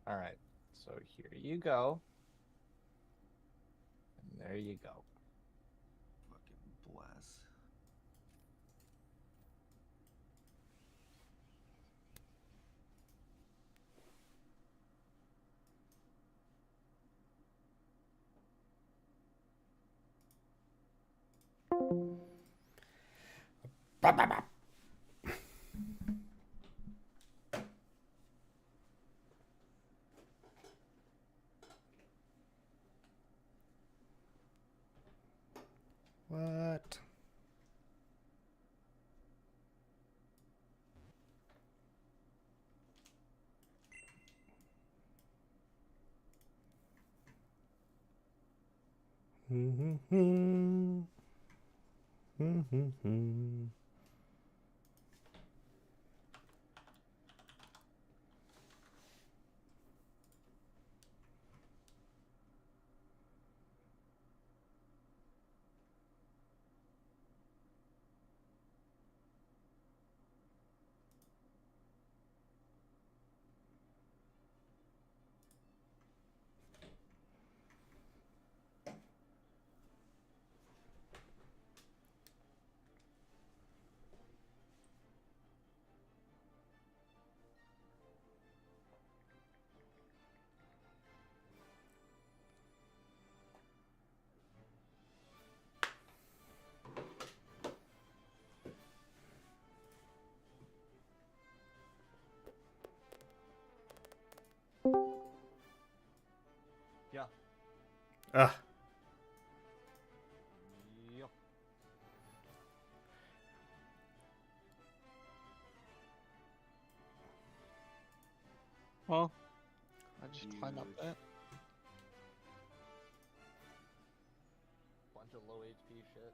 All right. So here you go. And there you go. Fucking bless. What? Yeah. Ah, Yep. Well, I just climb up Huge. that. Bunch of low HP shit.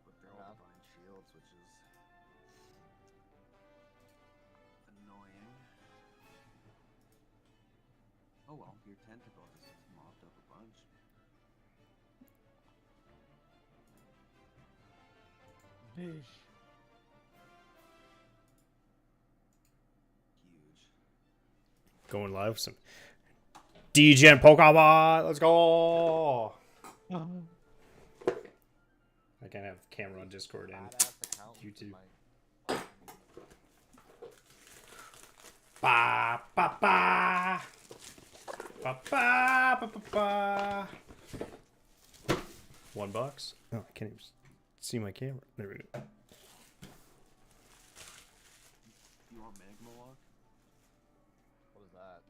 But they're all Enough. divine shields, which is annoying. Oh well, your tentacle just mopped up a bunch. Bish. Huge. going live with some DGen Pokemon. Let's go. I can't have camera on Discord and Badass account. YouTube. My... Ba ba ba. Ba ba ba ba ba. $1. Oh, I can't even see my camera. There we go. You want magma walk? What is that?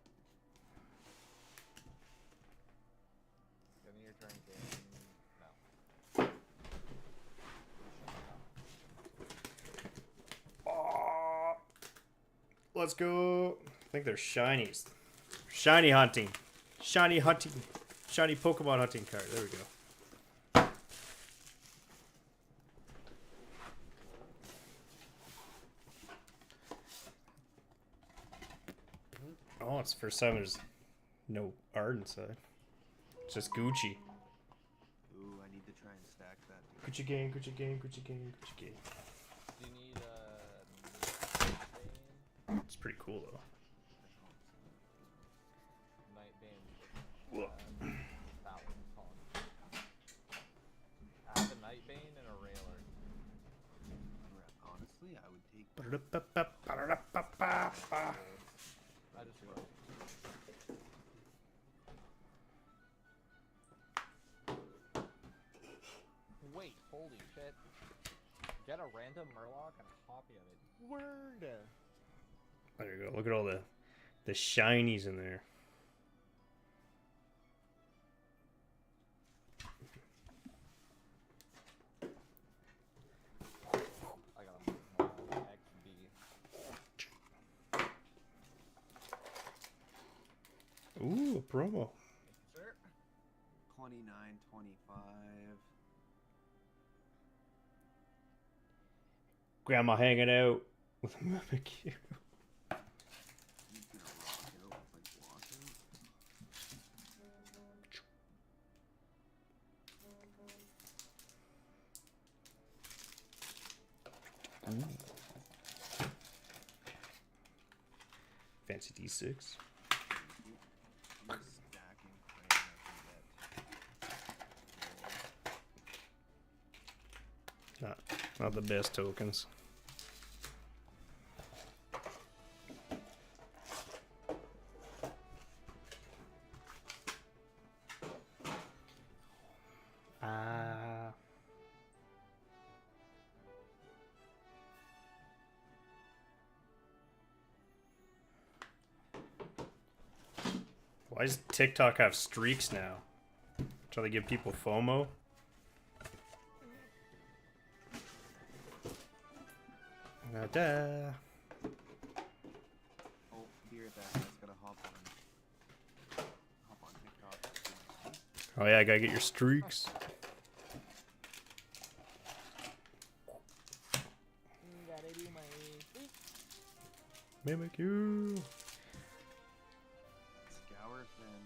Getting your turn game. No. Oh, let's go. I think they're shinies. Shiny hunting. Shiny hunting. Shiny Pokemon hunting card. There we go. Oh, it's the first time there's no art inside. It's just Gucci. Ooh, I need to try and stack that. Gucci gang, Gucci gang, Gucci gang, Gucci gang. Do you need It's pretty cool though. Night Bane? That one's called. I have a Night Bane and a Railer. Honestly, I would take. I just wrote. Wait, holy shit. Get a random Murloc and a copy of it. Word! There you go. Look at all the shinies in there. I got a XB. Ooh, a promo. Sir? 29.25. Grandma hanging out with a Mimikyu. He's gonna rock it out with like blocking. Fancy D6. Not the best tokens. Ah. Why does TikTok have streaks now? Try to give people FOMO? Da. Oh, beer that guy's gotta hop on TikTok. Oh yeah, I gotta get your streaks. Gotta do my thing. Mimic you. Scour Finn.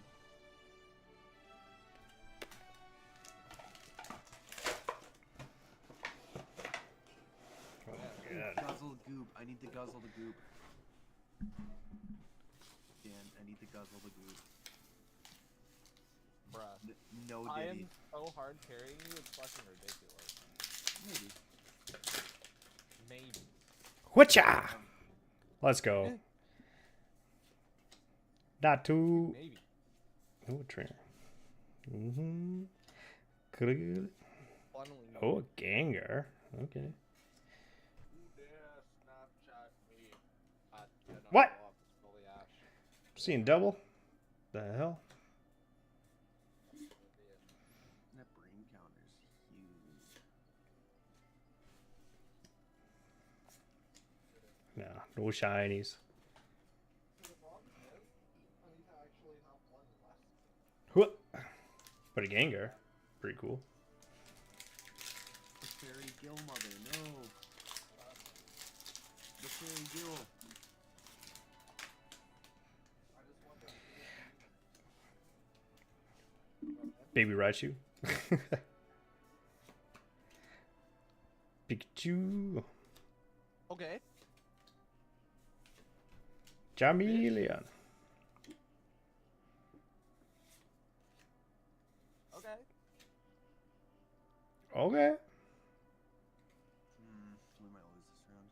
Oh my god. Guzzle goop. I need to guzzle the goop. Dan, I need to guzzle the goop. Bruh. No I am diddy. so hard carrying you, it's fucking ridiculous. Maybe. Maybe. Whatcha? Let's go. Not too. Maybe. Oh, a trainer. Mm-hmm. Good. Funnily. Oh, a Gengar. Okay. What? Seeing double? The hell? That brain counter's huge. No, no shinies. What? But a Gengar. Pretty cool. The fairy gill mother, no. The fairy gill. Baby Raichu. Pikachu. Okay. Charmeleon. Okay. Okay. We might lose this round.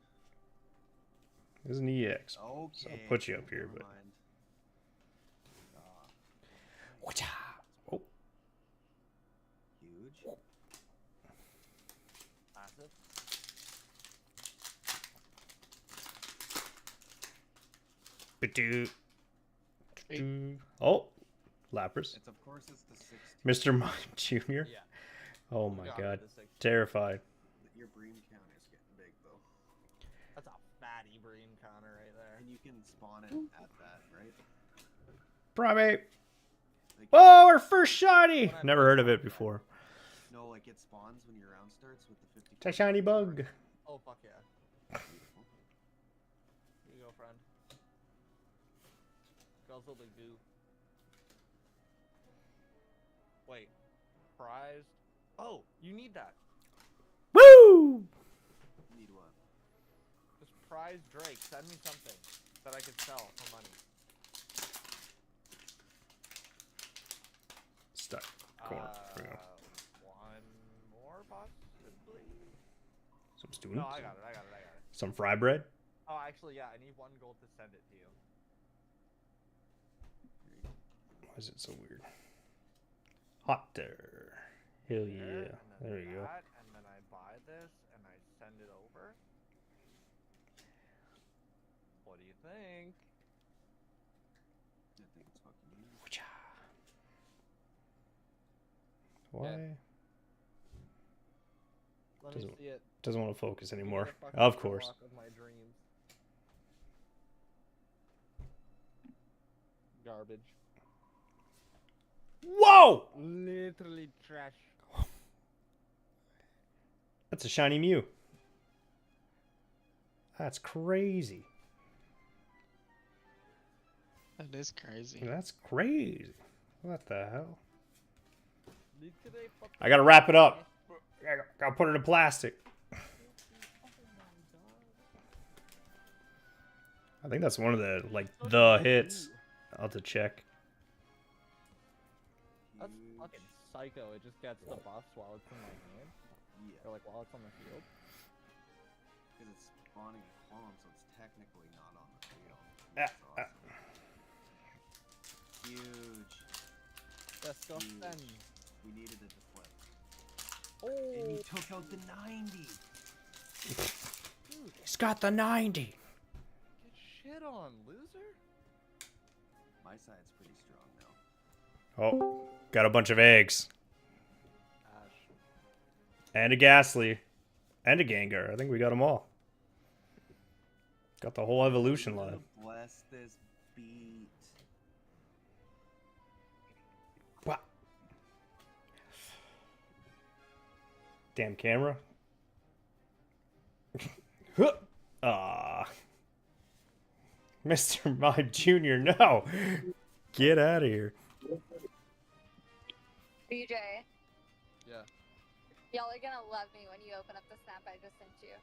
There's an EX. Okay. So I'll put you up here, never but. mind. Whatcha? Oh. Huge. Passive. Ba-doo. Oh. Lapras. It's of course it's the 60. Mr. Mime Jr. Yeah. Oh my Got god. the 60. Terrified. Your bream counter's getting big though. That's a fatty bream counter right there. And you can spawn it at that, right? Primate. Like, Oh, our first shiny. Never heard of it before. no, like it spawns when your round starts with the 50. It's a shiny bug. Oh, fuck yeah. Beautiful. Here you go, friend. Guzzle the goo. Wait. Prized? Oh, you need that. Woo! Need what? This prize Drake. Send me something that I could sell for money. Stuck. Corner. There we go. One more, possibly? Some students. No, I got it. Some fry bread. Oh, actually, yeah. I need 1 gold to send it to you. Why is it so weird? Hot there. Hell yeah. And then There you go. that, and then I buy this and I send it over. What do you think? I think it's fucking huge. Why? Yeah. Let me Doesn't- see it. Doesn't want to focus Give me anymore. the fucking Of course. Warlock of my dreams. Garbage. Whoa! Literally trash. That's a shiny Mew. That's crazy. That is crazy. That's crazy. What the hell? Literally fucking I gotta wrap it up. I gotta put it in plastic. I think that's one of the, like, the hits. I'll have to check. That's Huge. fucking psycho. It just gets the buffs while it's in my hand. Yeah. Or like while it's on the field. spawning a clone, so it's technically not on the field. Ah, That's awesome. Huge. Disgusting. We needed it to flip. Oh, And he took out the 90. dude, He's got the 90. get shit on, loser. My side's pretty strong now. Oh, got a bunch of eggs. Ash. And a Ghastly. And a Gengar. I think we got them all. Got the whole evolution line. Bless this beat. What? Damn camera. Ah. Mr. Mime Jr., no. Get out of here. BJ, Yeah. y'all are gonna love me when you open up the snap I just sent you.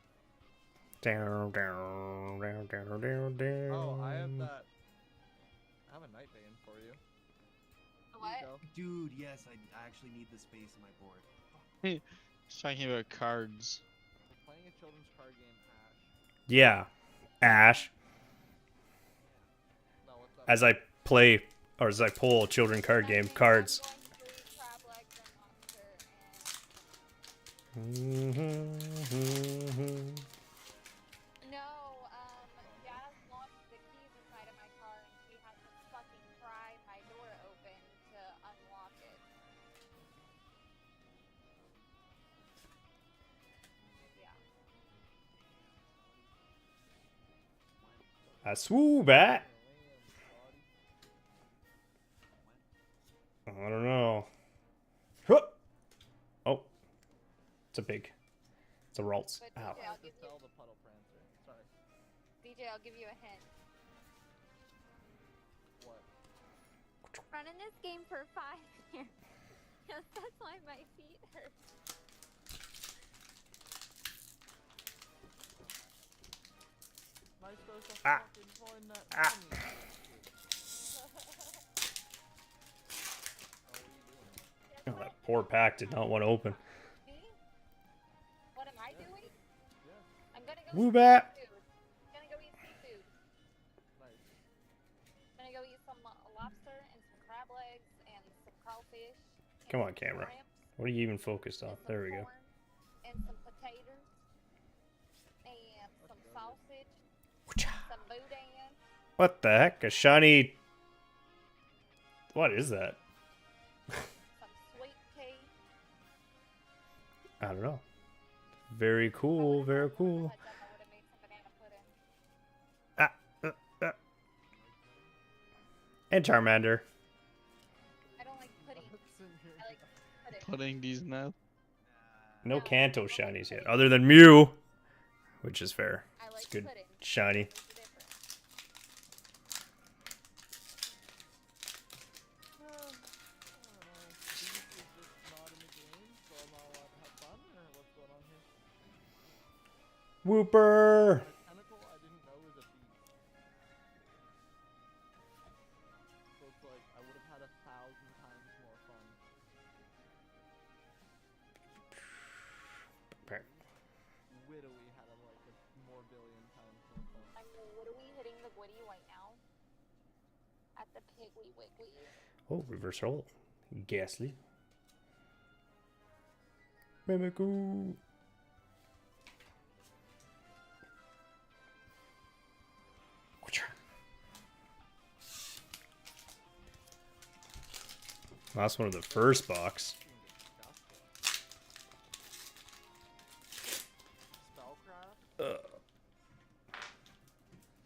Down, down, down, down, down, down. Oh, I have that. I have a Night Bane for you. Here you What? go. Dude, yes, I actually need the space in my board. He's talking about cards. We're playing a children's card game, Ash. Yeah. Ash. No, what's up? As I play, or as I pull a children card game, cards. No, Jazz lost the keys inside of my car and she had to fucking pry my door open to unlock it. Yeah. I swoop at. I don't know. Huh. Oh. It's a big. It's a Ralts. But Ow. DJ, I'll give you, Tell the Puddle Prancer. Sorry. DJ, I'll give you a hint. What? Running this game for 5 years. Yes, that's why my feet hurt. Am I supposed to Ah. fucking find that Ah. money? Oh, what are you doing? Oh, that poor pack did not want to open. Me? What am I doing? Yeah. I'm gonna go Woo eat bat. seafood. I'm gonna go eat seafood. Nice. I'm gonna go eat some lobster and some crab legs and some crawfish. and Come on, some camera. shrimp What are you even focused on? and some There we go. corn And some potatoes. And some sausage. Some boudin. What the heck? A shiny. What is that? Some sweet tea. I don't know. Very cool. Very cool. I would've made some banana pudding. And Charmander. I don't like pudding. I like pudding. Putting these now. No Kanto shinies yet, other than Mew, which is fair. I like It's good pudding. shiny. There's a difference. I don't know. Beast is just not in the game, so I'm not allowed to have fun, or what's going on here? Whooper! A tentacle I didn't know was a beast. So it's like, I would have had 1,000 times more fun. Widowy had like a more billion times more fun. I'm literally hitting the Gwitty right now. At the Piggly Wiggly. Oh, reverse roll. Ghastly. Mimikyu. Last one of the first box. Spellcraft?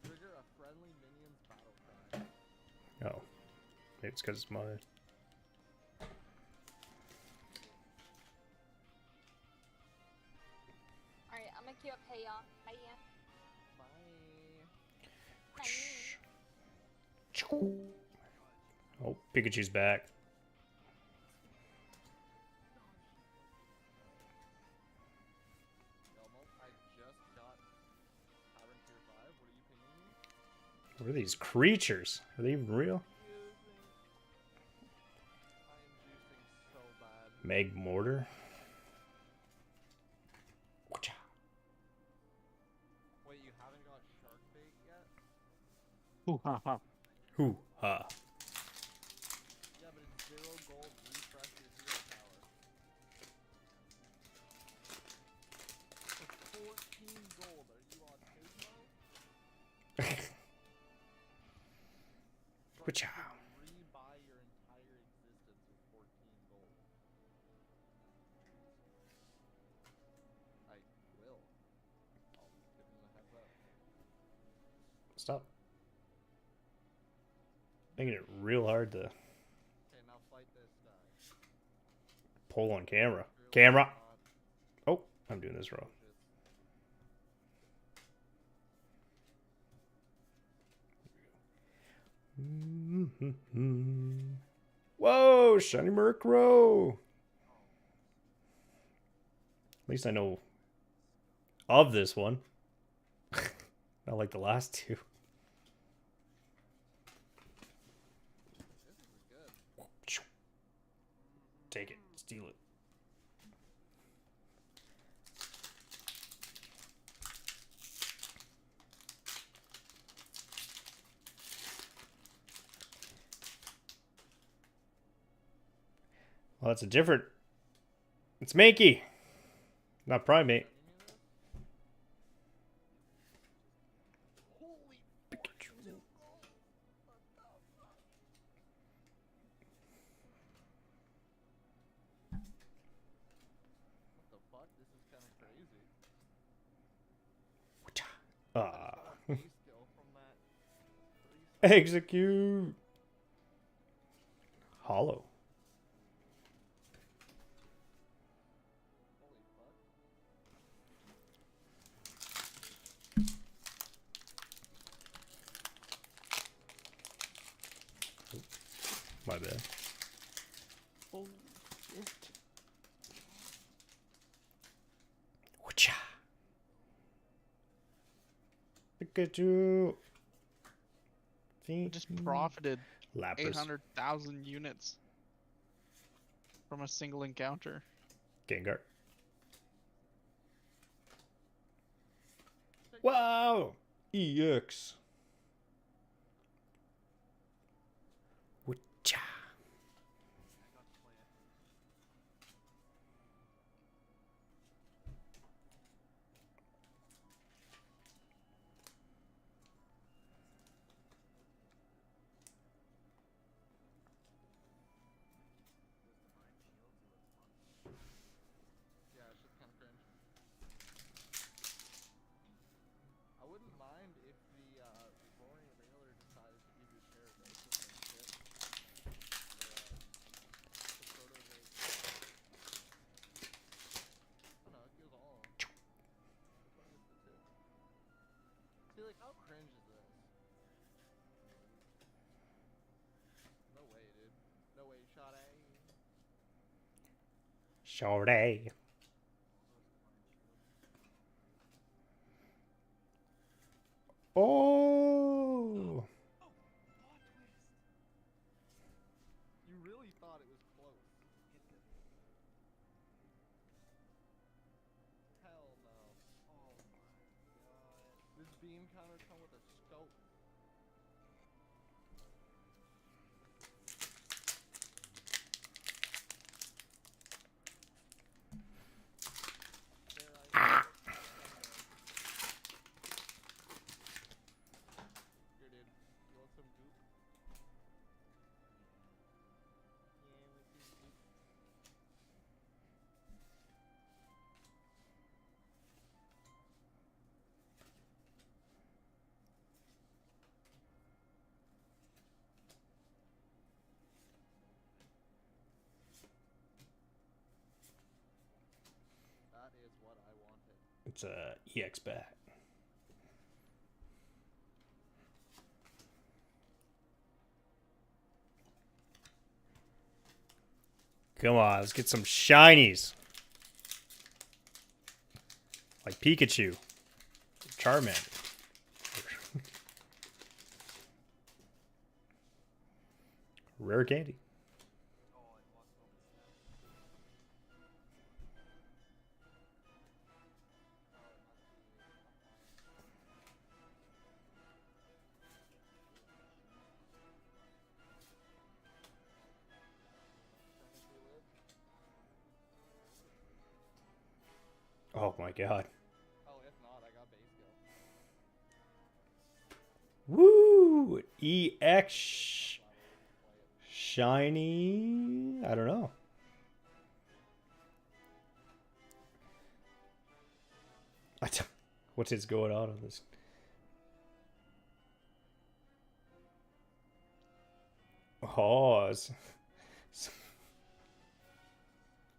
Trigger a friendly minion's battle cry. Oh. Maybe it's because it's mine. Alright, I'm gonna queue up Hey Ya. Hey Ya. Bye. Oh, Pikachu's back. Elmo, I just got Tyrant Tier 5. What are you pinging me? What are these creatures? Are they even real? I am juicing so bad. Meg Mortar. Wait, you haven't got shark bait yet? Ooh, ha, ha. Hoo ha. Yeah, but it's 0 gold, refresh your hero power. For 14 gold, are you on Pismo? Bro, you Wachow. could rebuy your entire existence with 14 gold. I will. I'll give him a heads up. Stop. Making it real hard to Okay, now fight this guy. pull on camera. Really Camera. not Oh, I'm doing this wrong. atrocious. Whoa, shiny Murkrow. At least I know of this one. Not like the last two. This is good. Take it. Steal it. Well, that's a different... It's Mankey. Not Primate. Holy Pikachu. What the fuck? This is kind of crazy. Ah. Base skill from that 3 Execute. Hollow. Holy fuck. My bad. Oh, shit. Wacha. Pikachu. We just profited Lapras. 800,000 units from a single encounter. Gengar. Wow. EX. Wacha. Yeah, it's just kind of cringe. I wouldn't mind if the Roaring Railer decided to give you Paradosis and shit. The Proto Raid. Oh no, it gives all of them. Which one is the tip? See, like, how cringe is this? No way, dude. No way, shot A. Shorty. Oh. You really thought it was close. Hell no. Oh my god. This beam counter come with a scope. There I am. Here, dude. You want some goop? Yeah, with this goop. That is what I wanted. It's a EX bat. Come on, let's get some shinies. Like Pikachu. Charmander. Rare candy. Oh my god. Oh, if not, I got base skill. Woo! EX shiny. I don't know. What is going on this? Oh,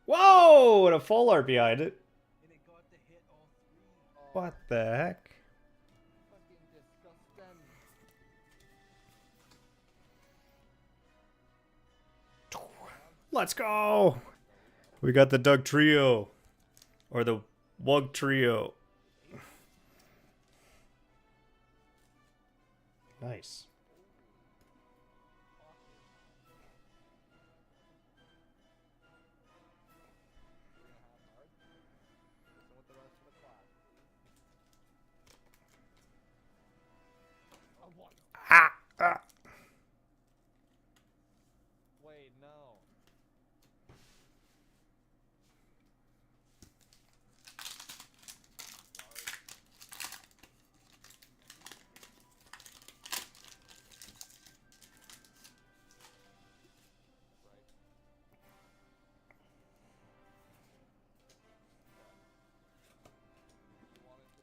whoa! And a full art behind it. And it got to hit all three. Oh, What the heck? fucking disgusting. Let's go! We got the Doug Trio. Or the Wug Trio. Nice. Listen with the rest of the class, please. I want. Ah! Ah! Wait, no.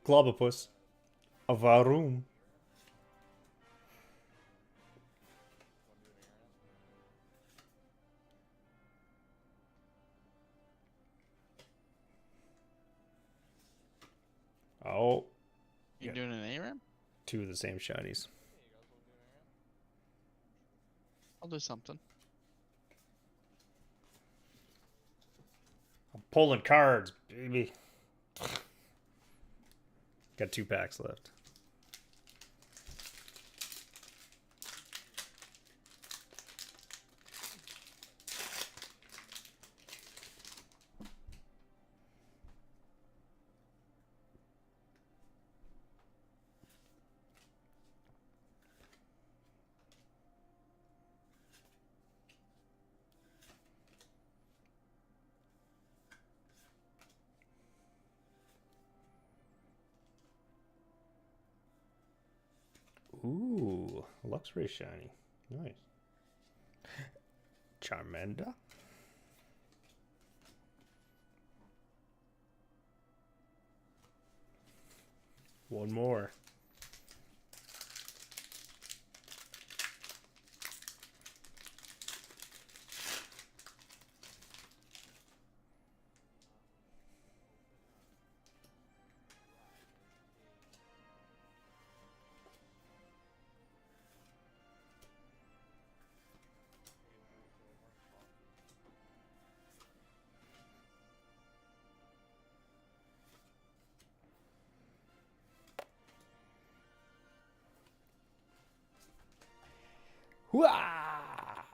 Globopus. A Varoom. Oh. You Yeah. doing an ARAM? Two of the same shinies. I'll do something. I'm pulling cards, baby. Got 2 packs left. Ooh, looks very shiny. Nice. Charmander. One more. Hooah!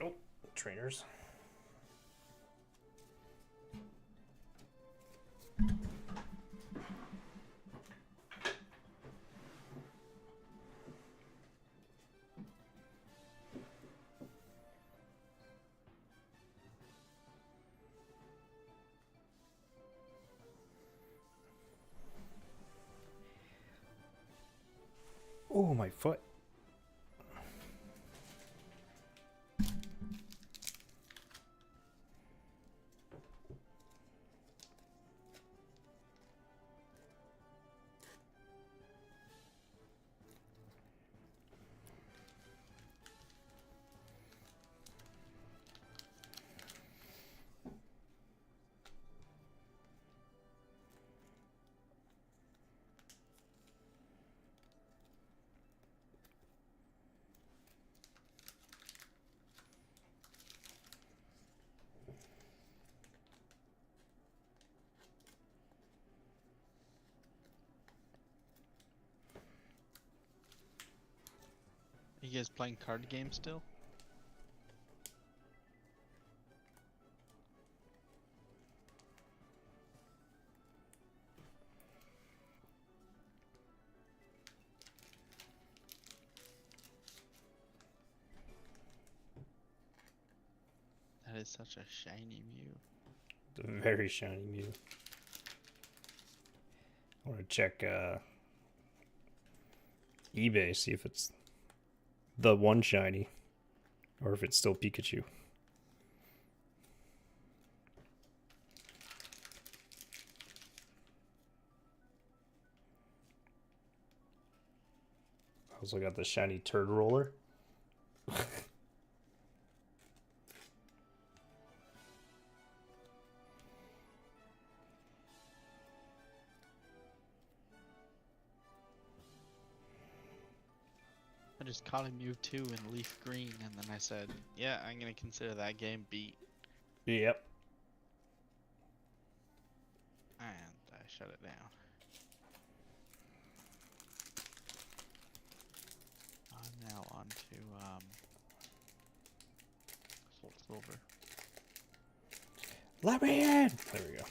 Oh, trainers. Oh, my foot. You guys playing card games still? That is such a shiny Mew. It's a very shiny Mew. I want to check eBay, see if it's the one shiny, or if it's still Pikachu. Also got the shiny turd roller. I just caught a Mewtwo in Leaf Green, and then I said, yeah, I'm gonna consider that game beat. Yep. And I shut it down. I'm now on to Soul Silver. Let me in! There we go.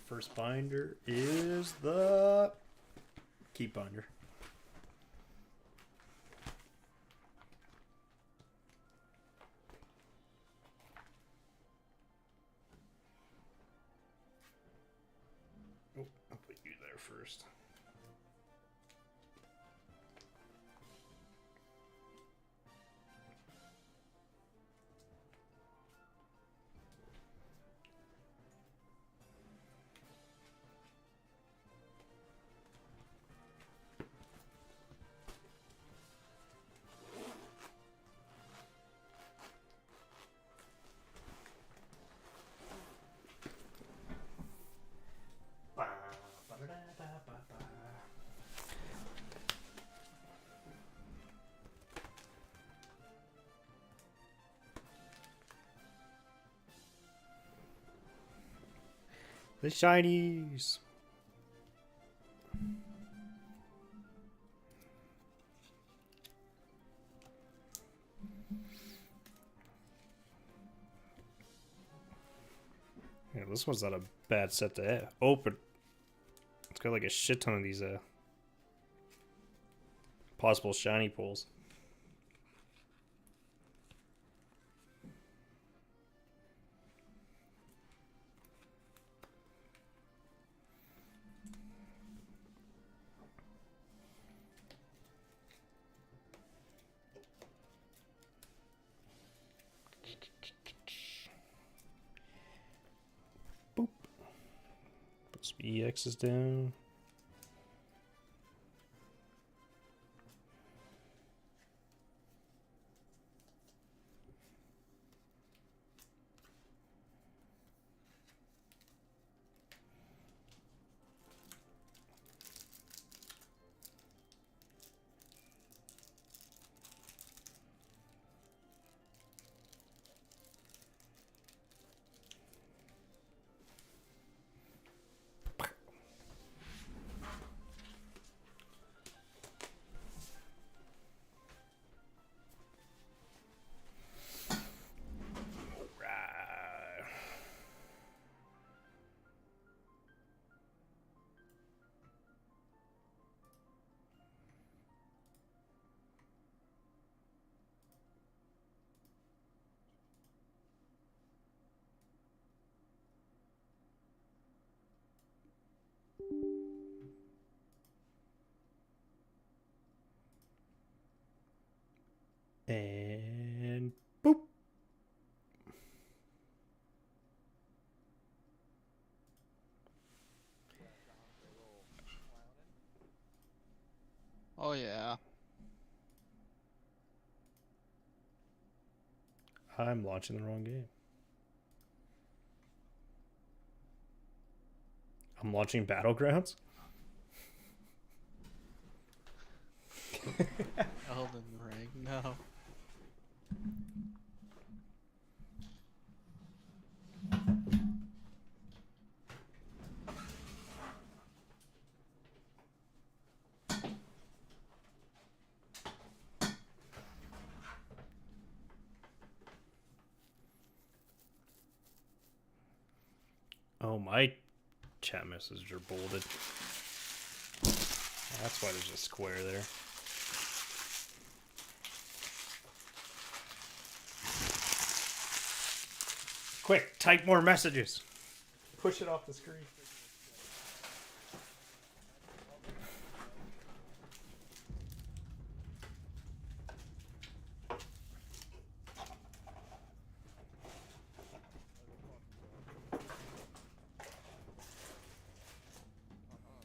First binder is the keep binder. Oh, I'll put you there first. The shinies. Yeah, this one's not a bad set to open. It's got like a shit ton of these possible shiny pulls. Boop. Put some EXs down. And boop. Oh yeah. I'm launching the wrong game. I'm launching Battlegrounds. Elden Ring, no. Oh, my chat messages are bolded. That's why there's a square there. Quick, type more messages. Push it off the screen.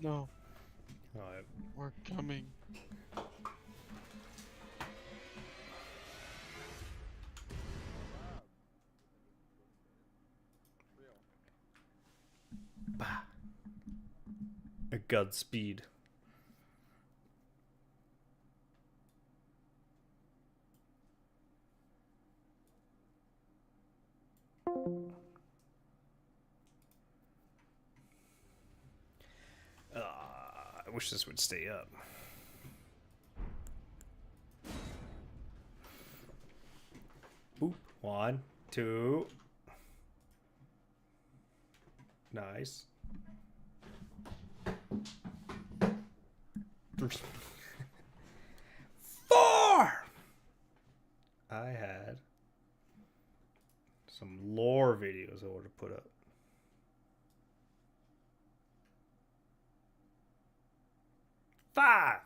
No, Oh, we're coming. a Godspeed. I wish this would stay up. Oop. 1, 2. Nice. 3. 4. I had some lore videos I would have put up. 5.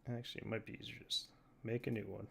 Actually, it might be easier to just make a new one.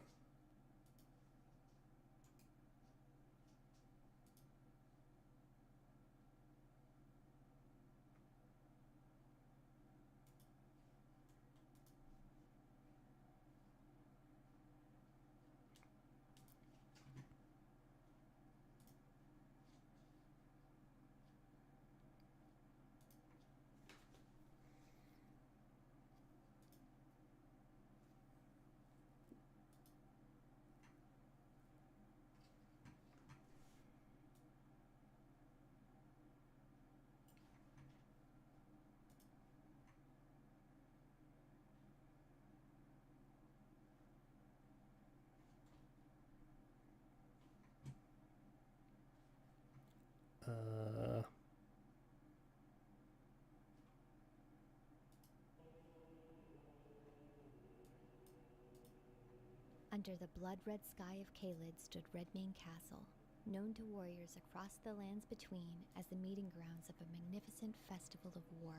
Under the blood-red sky of Caelid stood Redmane Castle, known to warriors across the lands between as the meeting grounds of a magnificent festival of war.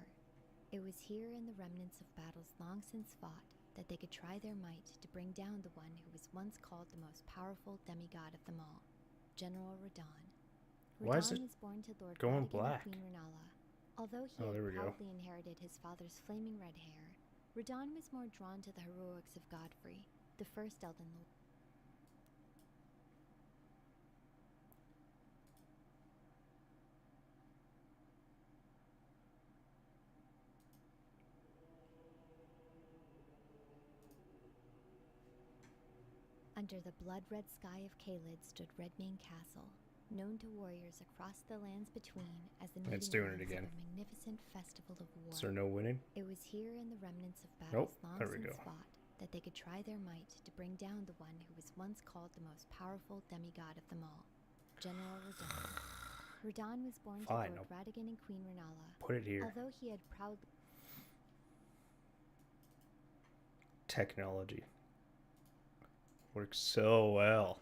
It was here in the remnants of battles long since fought that they could try their might to bring down the one who was once called the most powerful demigod of them all, General Radahn. Why is it Radahn was born to Lord going Radagon black? and Queen Renala. Although he Oh, there had we go. proudly inherited his father's flaming red hair, Radahn was more drawn to the heroics of Godfrey, the first Elden Lord. Under the blood-red sky of Caelid stood Redmane Castle, known to warriors across the lands between as the meeting It's doing it grounds again. of a magnificent festival of war. Is there no winning? It was here in the remnants of battles Nope, long there we since go. fought that they could try their might to bring down the one who was once called the most powerful demigod of them all, General Radahn. Radahn was born Fine, to Lord Radagon and Queen Renala. Put it here. Although he had proudly Technology. Works so well.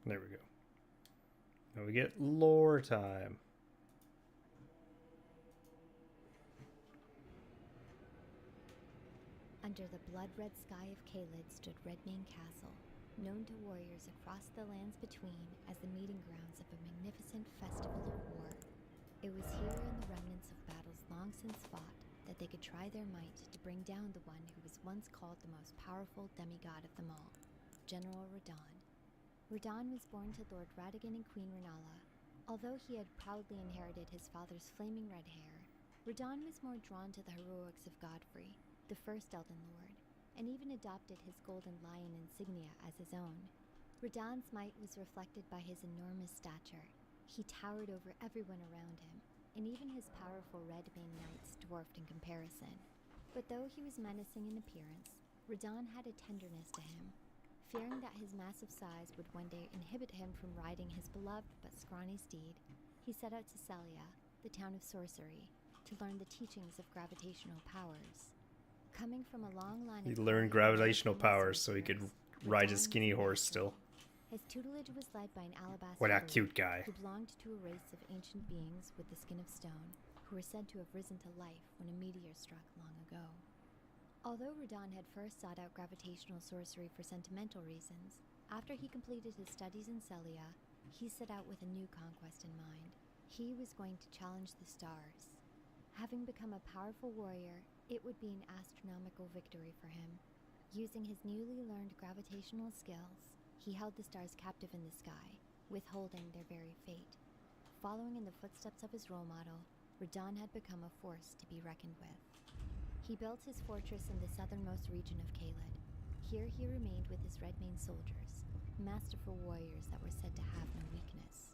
There we go. Now we get lore time. Under the blood-red sky of Caelid stood Redmane Castle, known to warriors across the lands between as the meeting grounds of a magnificent festival of war. It was here in the remnants of battles long since fought that they could try their might to bring down the one who was once called the most powerful demigod of them all, General Radahn. Radahn was born to Lord Radagon and Queen Renala. Although he had proudly inherited his father's flaming red hair, Radahn was more drawn to the heroics of Godfrey, the first Elden Lord, and even adopted his golden lion insignia as his own. Radahn's might was reflected by his enormous stature. He towered over everyone around him, and even his powerful Redmane knights dwarfed in comparison. But though he was menacing in appearance, Radahn had a tenderness to him. Fearing that his massive size would one day inhibit him from riding his beloved but scrawny steed, he set out to Celia, the town of sorcery, to learn the teachings of gravitational powers. Coming from a long line He of learned brilliant gravitational Redmane powers so he could sorcerers, ride his Radahn skinny was horse natural. still. His tutelage was led by an alabaster What a lord cute guy. who belonged to a race of ancient beings with the skin of stone, who were said to have risen to life when a meteor struck long ago. Although Radahn had first sought out gravitational sorcery for sentimental reasons, after he completed his studies in Celia, he set out with a new conquest in mind. He was going to challenge the stars. Having become a powerful warrior, it would be an astronomical victory for him. Using his newly learned gravitational skills, he held the stars captive in the sky, withholding their very fate. Following in the footsteps of his role model, Radahn had become a force to be reckoned with. He built his fortress in the southernmost region of Caelid. Here he remained with his Redmane soldiers, masterful warriors that were said to have no weakness.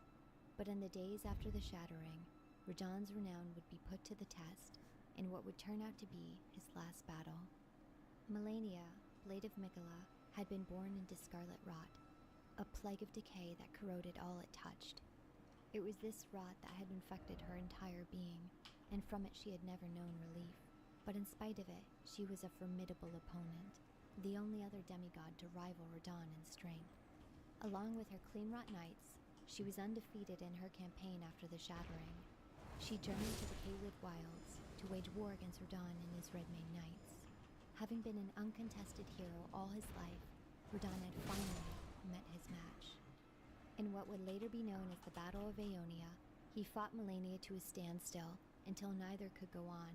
But in the days after the Shattering, Radahn's renown would be put to the test in what would turn out to be his last battle. Melania, Blade of Mikola, had been born into scarlet rot, a plague of decay that corroded all it touched. It was this rot that had infected her entire being, and from it she had never known relief. But in spite of it, she was a formidable opponent, the only other demigod to rival Radahn in strength. Along with her clean-rot knights, she was undefeated in her campaign after the Shattering. She journeyed to the Caelid wilds to wage war against Radahn and his Redmane knights. Having been an uncontested hero all his life, Radahn had finally met his match. In what would later be known as the Battle of Aeonia, he fought Melania to a standstill until neither could go on,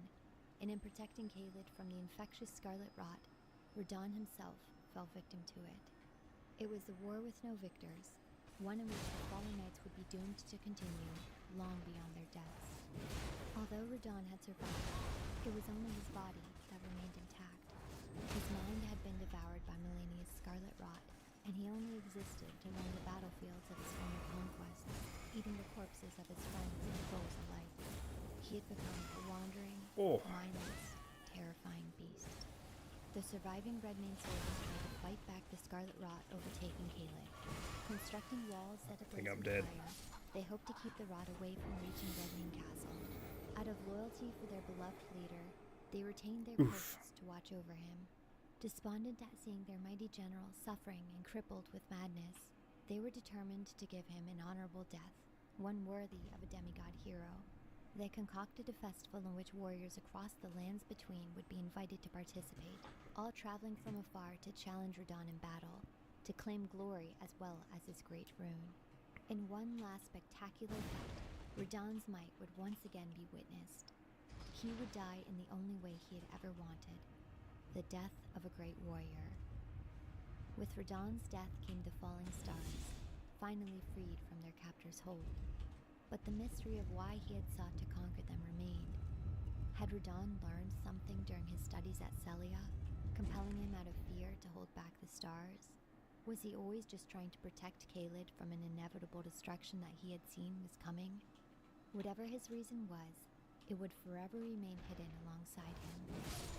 and in protecting Caelid from the infectious scarlet rot, Radahn himself fell victim to it. It was a war with no victors, one in which the fallen knights would be doomed to continue long beyond their deaths. Although Radahn had survived, it was only his body that remained intact. His mind had been devoured by Melania's scarlet rot, and he only existed to roam the battlefields of his former conquests, eating the corpses of his friends and foes alike. He had become a wandering, mindless, terrifying beast. The surviving Redmane soldiers tried to fight back the scarlet rot overtaking Caelid. Constructing walls set ablaze I'm with dead. fire, they hoped to keep the rot away from reaching Redmane Castle. Out of loyalty for their beloved leader, they retained their posts to watch over him. Despondent at seeing their mighty general suffering and crippled with madness, they were determined to give him an honorable death, one worthy of a demigod hero. They concocted a festival in which warriors across the lands between would be invited to participate, all traveling from afar to challenge Radahn in battle, to claim glory as well as his great rune. In one last spectacular fight, Radahn's might would once again be witnessed. He would die in the only way he had ever wanted, the death of a great warrior. With Radahn's death came the falling stars, finally freed from their captor's hold. But the mystery of why he had sought to conquer them remained. Had Radahn learned something during his studies at Celia, compelling him out of fear to hold back the stars? Was he always just trying to protect Caelid from an inevitable destruction that he had seen was coming? Whatever his reason was, it would forever remain hidden alongside him.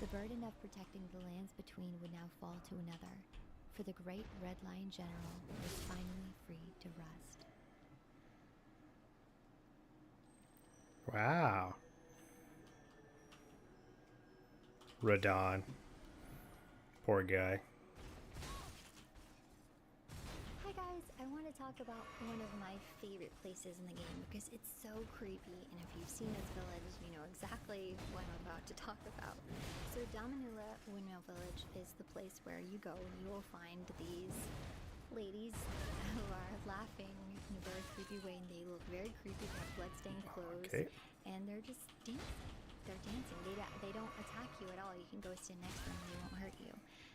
The burden of protecting the lands between would now fall to another, for the great Red Lion General was finally free to rest. Wow. Radahn. Poor guy. Hi guys! guys, I want to talk about one of my favorite places in the game because it's so creepy, and if you've seen this village, you know exactly what I'm about to talk about. So Damanula Windmill Village is the place where you go and you will find these ladies who are laughing in a very creepy way, and they look very creepy. They have bloodstained clothes, Okay. and they're just dancing. They're dancing. They don't attack you at all. You can go stand next to them and they won't hurt you.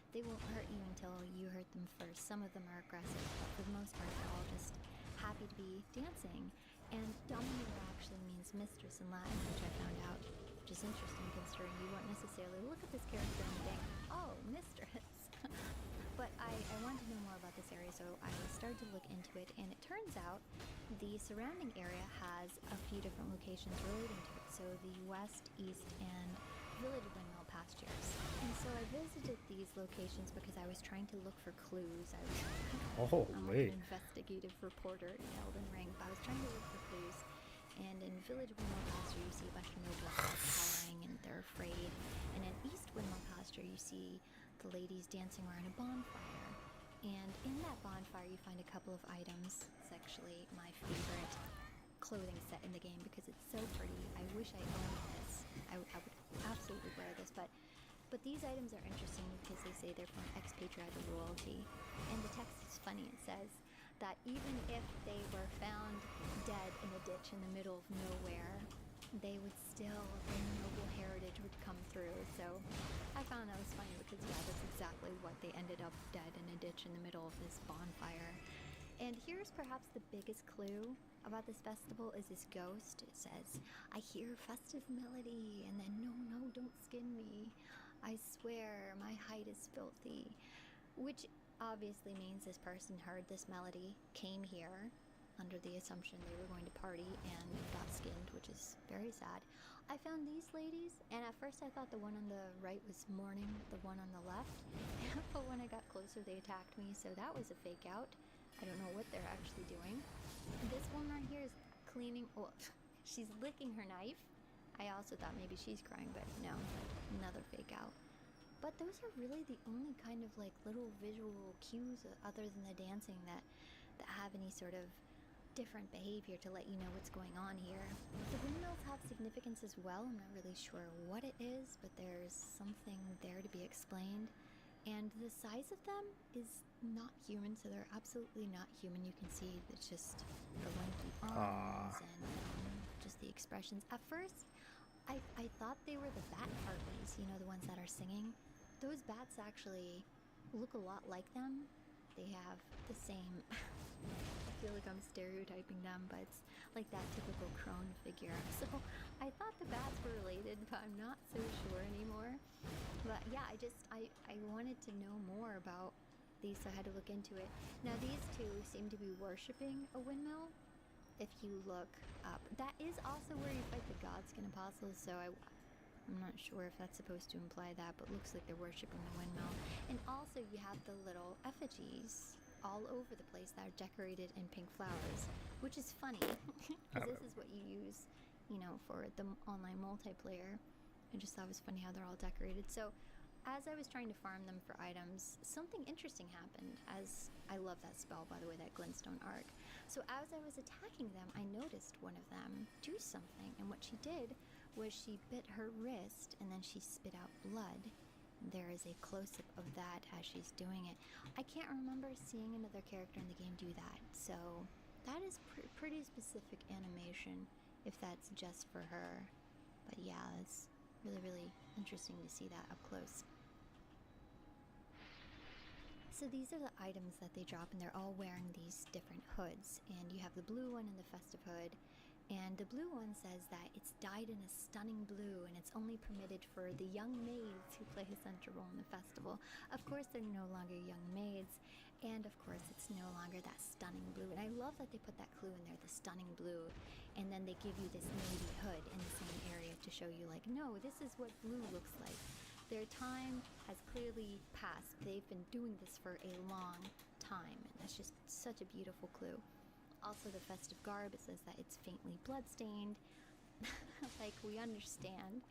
They won't hurt you until you hurt them first. Some of them are aggressive, but for the most part, they're all just happy to be dancing. And Dominura actually means mistress in Latin, which I found out, which is interesting considering you won't necessarily look at this character and think, oh, mistress. But I wanted to know more about this area, so I started to look into it, and it turns out the surrounding area has a few different locations relating to it. So the west, east, and village windmill pastures. And so I visited these locations because I was trying to look for clues. Oh, I'm like an investigative reporter in Elden Ring, but I was trying to look for clues. And in village windmill pasture, you see a bunch of nobles cowering and they're afraid. And in east windmill pasture, you see the ladies dancing around a bonfire. And in that bonfire, you find a couple of items. It's actually my favorite clothing set in the game because it's so pretty. I wish I owned this. I would absolutely wear this, but these items are interesting because they say they're from expatriate royalty. And the text is funny. It says that even if they were found dead in a ditch in the middle of nowhere, they would still, their noble heritage would come through. So I found that was funny because, yeah, that's exactly what they ended up dead in a ditch in the middle of this bonfire. And here's perhaps the biggest clue about this festival is this ghost. It says, I hear festive melody, and then, no, don't skin me. I swear my hide is filthy. Which obviously means this person heard this melody, came here, under the assumption they were going to party and got skinned, which is very sad. I found these ladies, and at first I thought the one on the right was mourning the one on the left, but when I got closer they attacked me, so that was a fake out. I don't know what they're actually doing. This one right here is cleaning, well, she's licking her knife. I also thought maybe she's crying, but no, another fake out. But those are really the only kind of like little visual cues other than the dancing that have any sort of different behavior to let you know what's going on here. The windmills have significance as well. I'm not really sure what it is, but there's something there to be explained. And the size of them is not human, so they're absolutely not human. You can see it's just the lanky arms and just the expressions. At first, I thought they were the bat harpies, you know, the ones that are singing. Those bats actually look a lot like them. They have the same... I feel like I'm stereotyping them, but it's like that typical crone figure. So I thought the bats were related, but I'm not so sure anymore. But yeah, I wanted to know more about these, so I had to look into it. Now these two seem to be worshipping a windmill. If you look up, that is also where you fight the Godskin Apostles, so I'm not sure if that's supposed to imply that, but looks like they're worshipping the windmill. And also you have the little effigies all over the place that are decorated in pink flowers, which is funny because this is what you use, you know, for the online multiplayer. I just thought it was funny how they're all decorated. So as I was trying to farm them for items, something interesting happened. As I love that spell, by the way, that glintstone arc. So as I was attacking them, I noticed one of them do something, and what she did was she bit her wrist and then she spit out blood. There is a close-up of that as she's doing it. I can't remember seeing another character in the game do that, so that is pretty specific animation if that's just for her. But yeah, it's really, really interesting to see that up close. So these are the items that they drop, and they're all wearing these different hoods. And you have the blue one and the festive hood. And the blue one says that it's dyed in a stunning blue and it's only permitted for the young maids who play a central role in the festival. Of course, they're no longer young maids, and of course, it's no longer that stunning blue. And I love that they put that clue in there, the stunning blue, and then they give you this navy hood in the same area to show you, like, no, this is what blue looks like. Their time has clearly passed. They've been doing this for a long time, and that's just such a beautiful clue. Also, the festive garb, it says that it's faintly bloodstained. Like, we understand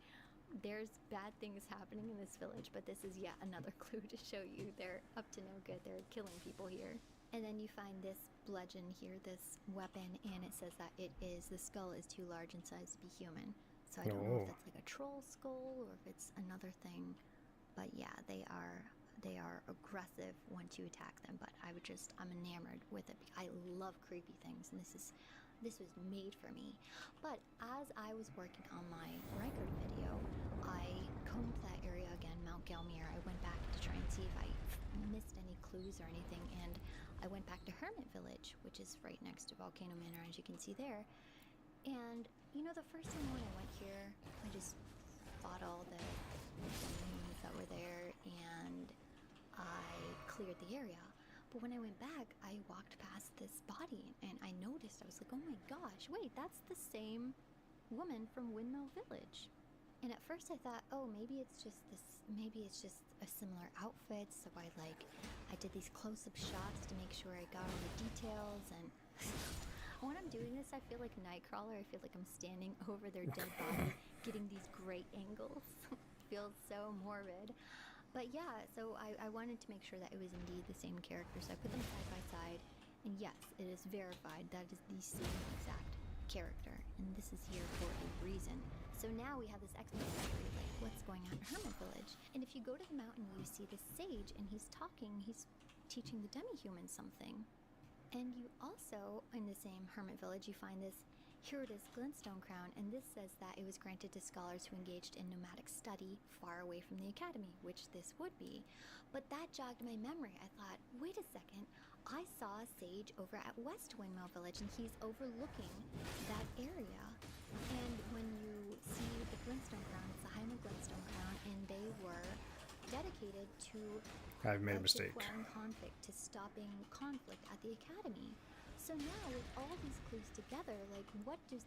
there's bad things happening in this village, but this is yet another clue to show you they're up to no good. They're killing people here. And then you find this bludgeon here, this weapon, and it says that the skull is too large in size to be human. So I don't know if Oh. that's like a troll skull or if it's another thing. But yeah, they are aggressive once you attack them. But I'm enamored with it. I love creepy things, and this was made for me. But as I was working on my Rykard video, I combed that area again, Mount Gelmir. I went back to try and see if I missed any clues or anything, and I went back to Hermit Village, which is right next to Volcano Manor, as you can see there. And you know, the first time when I went here, I just fought all the enemies that were there, and I cleared the area. But when I went back, I walked past this body, and I noticed, I was like, oh my gosh, wait, that's the same woman from Windmill Village. And at first I thought, oh, maybe it's just a similar outfit, so I did these close-up shots to make sure I got all the details, and when I'm doing this, I feel like Nightcrawler. I feel like I'm standing over their dead body, getting these great angles. Feels so morbid. But yeah, so I wanted to make sure that it was indeed the same character, so I put them side by side, and yes, it is verified that is the same exact character, and this is here for a reason. So now we have this explanatory, like, what's going on in Hermit Village. And if you go to the mountain, you see the sage, and he's teaching the demi-humans something. And you also, in the same Hermit Village, you find this Herodis Glintstone crown, and this says that it was granted to scholars who engaged in nomadic study far away from the academy, which this would be. But that jogged my memory. I thought, wait a second, I saw a sage over at West Windmill Village, and he's overlooking that area. And when you see the Glintstone crown, it's the Jaime Glintstone crown, and they were dedicated to I've made a mistake. acquiring conflict, to stopping conflict at the academy. So now with all these clues together, like what does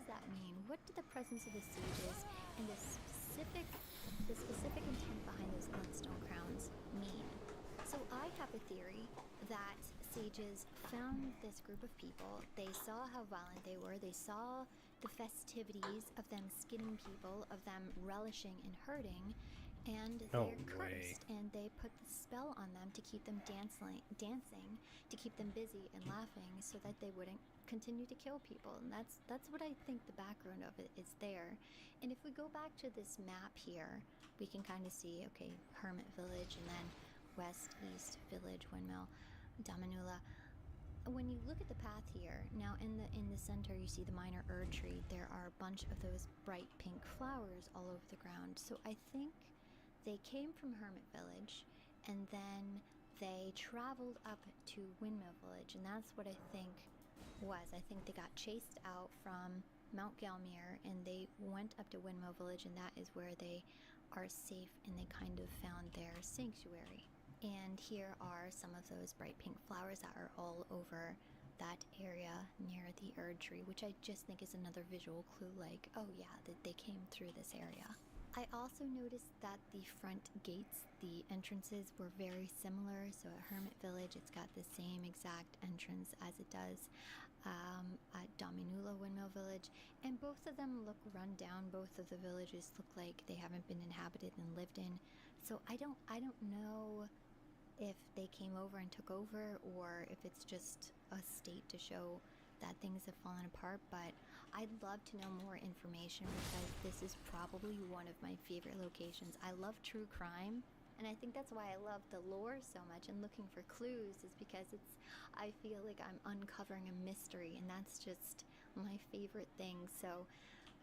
that mean? What do the presence of the sages and the specific intent behind those Glintstone crowns mean? So I have a theory that sages found this group of people, they saw how violent they were, they saw the festivities of them skinning people, of them relishing in hurting, and No they're way. cursed, and they put the spell on them to keep them dancing, to keep them busy and laughing, so that they wouldn't continue to kill people. And that's what I think the background of it is there. And if we go back to this map here, we can kind of see, okay, Hermit Village, and then West, East, Village, Windmill, Damanula. When you look at the path here, now in the center you see the minor Erd tree. There are a bunch of those bright pink flowers all over the ground. So I think they came from Hermit Village, and then they traveled up to Windmill Village, and that's what I think was. I think they got chased out from Mount Gelmir, and they went up to Windmill Village, and that is where they are safe, and they kind of found their sanctuary. And here are some of those bright pink flowers that are all over that area near the Erd tree, which I just think is another visual clue, like, oh yeah, that they came through this area. I also noticed that the front gates, the entrances were very similar. So at Hermit Village, it's got the same exact entrance as it does at Damanula Windmill Village, and both of them look run down. Both of the villages look like they haven't been inhabited and lived in. So I don't know if they came over and took over, or if it's just a state to show that things have fallen apart. But I'd love to know more information, because this is probably one of my favorite locations. I love true crime, and I think that's why I love the lore so much, and looking for clues is because I feel like I'm uncovering a mystery, and that's just my favorite thing. So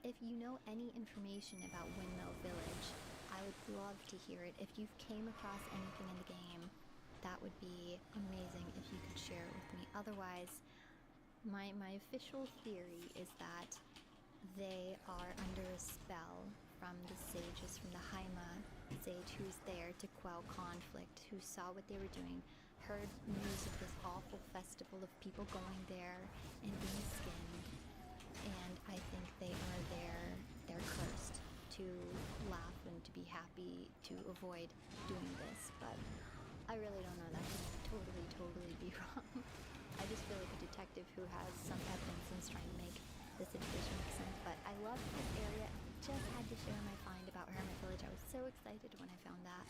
if you know any information about Windmill Village, I would love to hear it. If you've came across anything in the game, that would be amazing if you could share it with me. Otherwise, my official theory is that they are under a spell from the sages, from the Haima sage who's there to quell conflict, who saw what they were doing, heard news of this awful festival of people going there and being skinned, and I think they are there, they're cursed to laugh and to be happy, to avoid doing this. But I really don't know, that could totally be wrong. I just feel like a detective who has some evidence and is trying to make the situation make sense. But I love this area. Just had to share my find about Hermit Village. I was so excited when I found that.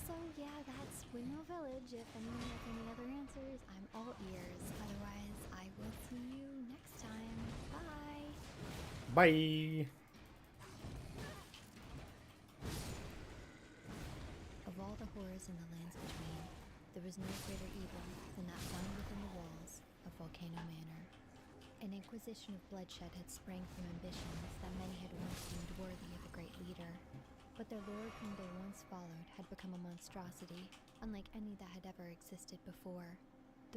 So yeah, that's Windmill Village. If anyone has any other answers, I'm all ears. Otherwise, I will see you next time. Bye! Bye. Of all the horrors in the lands between, there was no greater evil than that found within the walls of Volcano Manor. An inquisition of bloodshed had sprang from ambitions that many had once deemed worthy of a great leader. But their lord whom they once followed had become a monstrosity, unlike any that had ever existed before.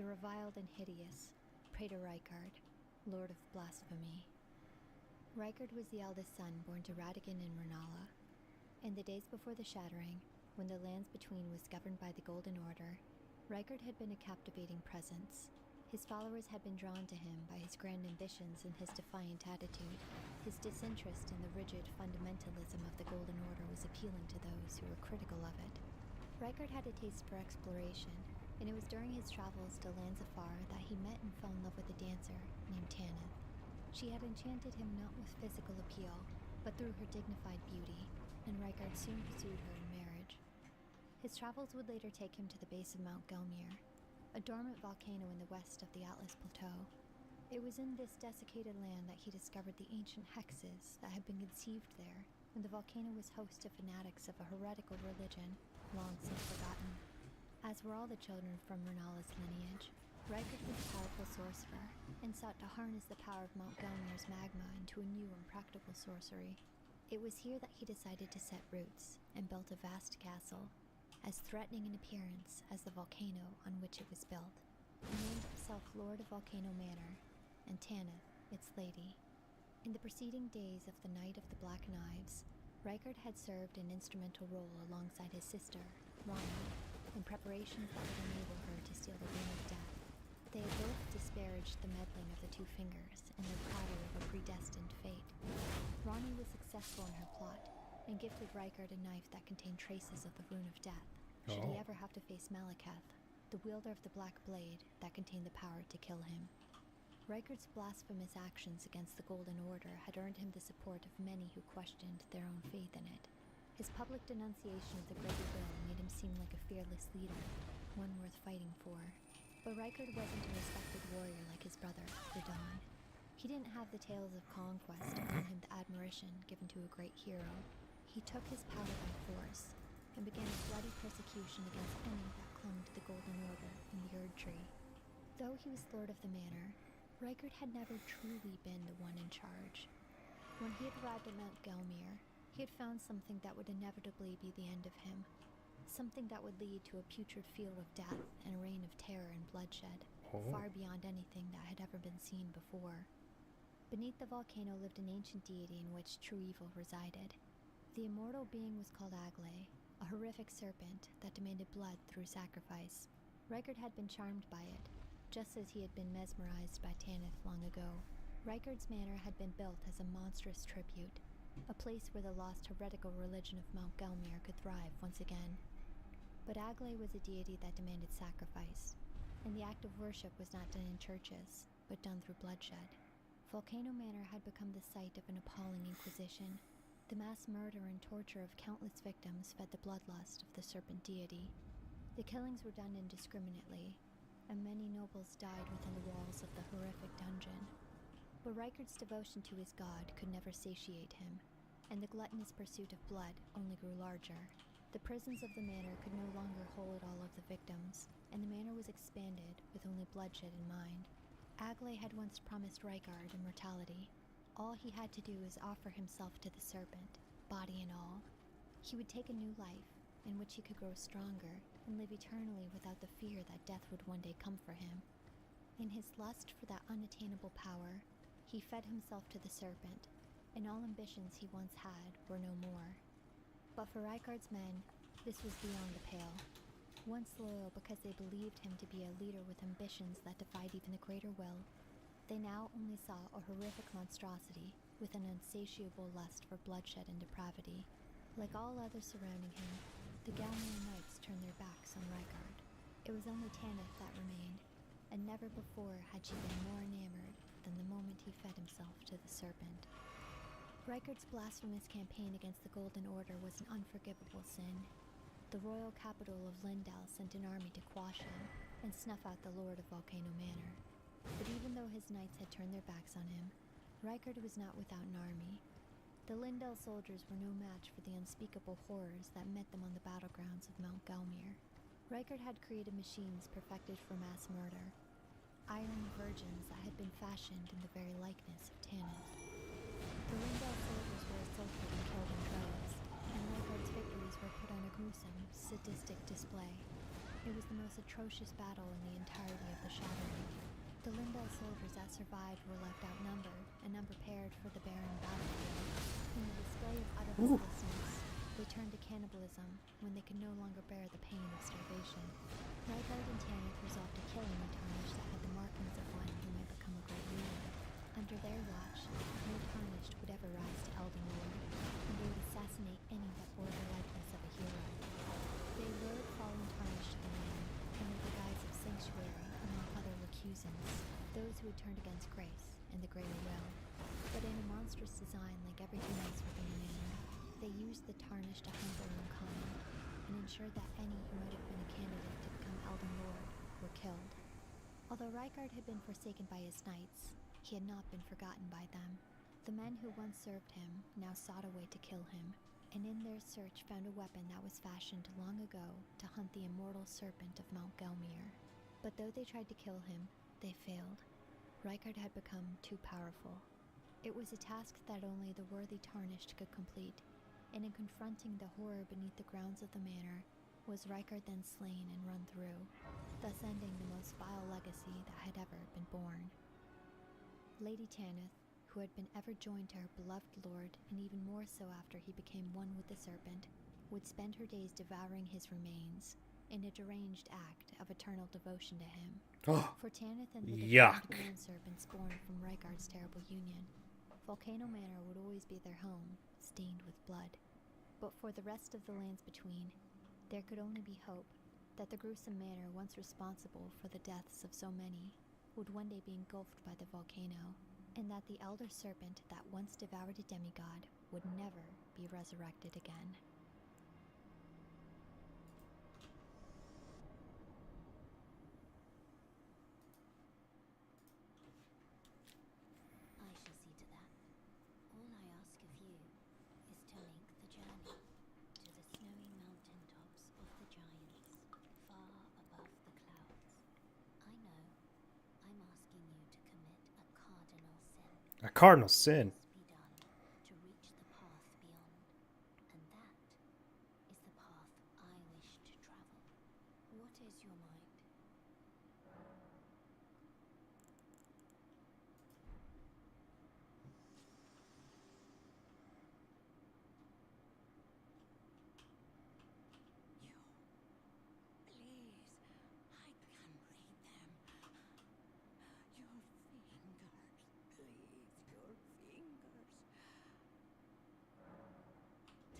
The reviled and hideous Praetor Rykard, Lord of Blasphemy. Rykard was the eldest son born to Radigan and Renala. In the days before the Shattering, when the lands between was governed by the Golden Order, Rykard had been a captivating presence. His followers had been drawn to him by his grand ambitions and his defiant attitude. His disinterest in the rigid fundamentalism of the Golden Order was appealing to those who were critical of it. Rykard had a taste for exploration, and it was during his travels to lands afar that he met and fell in love with a dancer named Tanith. She had enchanted him not with physical appeal, but through her dignified beauty, and Rykard soon pursued her in marriage. His travels would later take him to the base of Mount Gelmir, a dormant volcano in the west of the Atlas Plateau. It was in this desiccated land that he discovered the ancient hexes that had been conceived there when the volcano was host to fanatics of a heretical religion long since forgotten. As were all the children from Renala's lineage, Rykard was a powerful sorcerer and sought to harness the power of Mount Gelmir's magma into a new and practical sorcery. It was here that he decided to set roots and built a vast castle, as threatening in appearance as the volcano on which it was built. He named himself Lord of Volcano Manor, and Tanith, its lady. In the preceding days of the Night of the Black Knives, Rykard had served an instrumental role alongside his sister, Rani, in preparations that would enable her to steal the Ring of Death. They had both disparaged the meddling of the Two Fingers and their prattle of a predestined fate. Rani was successful in her plot, and gifted Rykard a knife that contained traces of the Rune of Death, should he ever have to face Malekith, the wielder of the Black Blade that contained the power to kill him. Rykard's blasphemous actions against the Golden Order had earned him the support of many who questioned their own faith in it. His public denunciation of the Greater Will made him seem like a fearless leader, one worth fighting for. But Rykard wasn't a respected warrior like his brother, Radahn. He didn't have the tales of conquest to earn him the admiration given to a great hero. He took his power by force, and began a bloody persecution against any that clung to the Golden Order and the Erd Tree. Though he was Lord of the Manor, Rykard had never truly been the one in charge. When he had arrived at Mount Gelmir, he had found something that would inevitably be the end of him. Something that would lead to a putrid field of death and a reign of terror and bloodshed, far beyond anything that had ever been seen before. Beneath the volcano lived an ancient deity in which true evil resided. The immortal being was called Aglay, a horrific serpent that demanded blood through sacrifice. Rykard had been charmed by it, just as he had been mesmerized by Tanith long ago. Rykard's manor had been built as a monstrous tribute, a place where the lost heretical religion of Mount Gelmir could thrive once again. But Aglay was a deity that demanded sacrifice, and the act of worship was not done in churches, but done through bloodshed. Volcano Manor had become the site of an appalling inquisition. The mass murder and torture of countless victims fed the bloodlust of the serpent deity. The killings were done indiscriminately, and many nobles died within the walls of the horrific dungeon. But Rykard's devotion to his god could never satiate him, and the gluttonous pursuit of blood only grew larger. The prisons of the manor could no longer hold all of the victims, and the manor was expanded with only bloodshed in mind. Aglay had once promised Rykard immortality. All he had to do was offer himself to the serpent, body and all. He would take a new life, in which he could grow stronger and live eternally without the fear that death would one day come for him. In his lust for that unattainable power, he fed himself to the serpent, and all ambitions he once had were no more. But for Rykard's men, this was beyond the pale. Once loyal because they believed him to be a leader with ambitions that defied even the Greater Will, they now only saw a horrific monstrosity with an insatiable lust for bloodshed and depravity. Like all others surrounding him, the Gelmir Knights turned their backs on Rykard. It was only Tanith that remained, and never before had she been more enamored than the moment he fed himself to the serpent. Reichard's blasphemous campaign against the Golden Order was an unforgivable sin. The royal capital of Lindell sent an army to quash him and snuff out the Lord of Volcano Manor. But even though his knights had turned their backs on him, Reichard was not without an army. The Lindell soldiers were no match for the unspeakable horrors that met them on the battlegrounds of Mount Gelmir. Reichard had created machines perfected for mass murder, iron virgins that had been fashioned in the very likeness of Tanith. The Lindell soldiers were assaulted and killed in droves, and Reichard's victories were put on a gruesome, sadistic display. It was the most atrocious battle in the entirety of the Shadowing. The Lindell soldiers that survived were left outnumbered and unprepared for the barren battlefield. In a display of utter hopelessness, they turned to cannibalism when they could no longer bear the pain of starvation. Reichard and Tanith resolved to kill any Tarnished that had the markings of one who might become a great ruler. Under their watch, no Tarnished would ever rise to Elden Lord, and they would assassinate any that bore the likeness of a hero. They lured fallen Tarnished to the land, under the guise of sanctuary among other recusants, those who had turned against grace and the greater will. But in a monstrous design like everything else within the manor, they used the Tarnished to hunt their own kind, and ensured that any who might have been a candidate to become Elden Lord were killed. Although Reichard had been forsaken by his knights, he had not been forgotten by them. The men who once served him now sought a way to kill him, and in their search found a weapon that was fashioned long ago to hunt the immortal serpent of Mount Gelmir. But though they tried to kill him, they failed. Reichard had become too powerful. It was a task that only the worthy Tarnished could complete, and in confronting the horror beneath the grounds of the manor, was Reichard then slain and run through, thus ending the most vile legacy that had ever been born. Lady Tanith, who had been ever joined to her beloved lord, and even more so after he became one with the serpent, would spend her days devouring his remains, in a deranged act of eternal devotion to him. For Tanith and the Yuck. deformed man serpents born from Reichard's terrible union, Volcano Manor would always be their home, stained with blood. But for the rest of the lands between, there could only be hope that the gruesome manor once responsible for the deaths of so many would one day be engulfed by the volcano, and that the elder serpent that once devoured a demigod would never be resurrected again. I shall see to that. All I ask of you is to make the journey to the snowy mountain tops of the giants, far above the clouds. I know I'm asking you to commit a cardinal sin. A cardinal sin. Must be done to reach the path beyond, and that is the path I wish to travel. What is your mind? Please, I can read them. Your fingers, please, your fingers.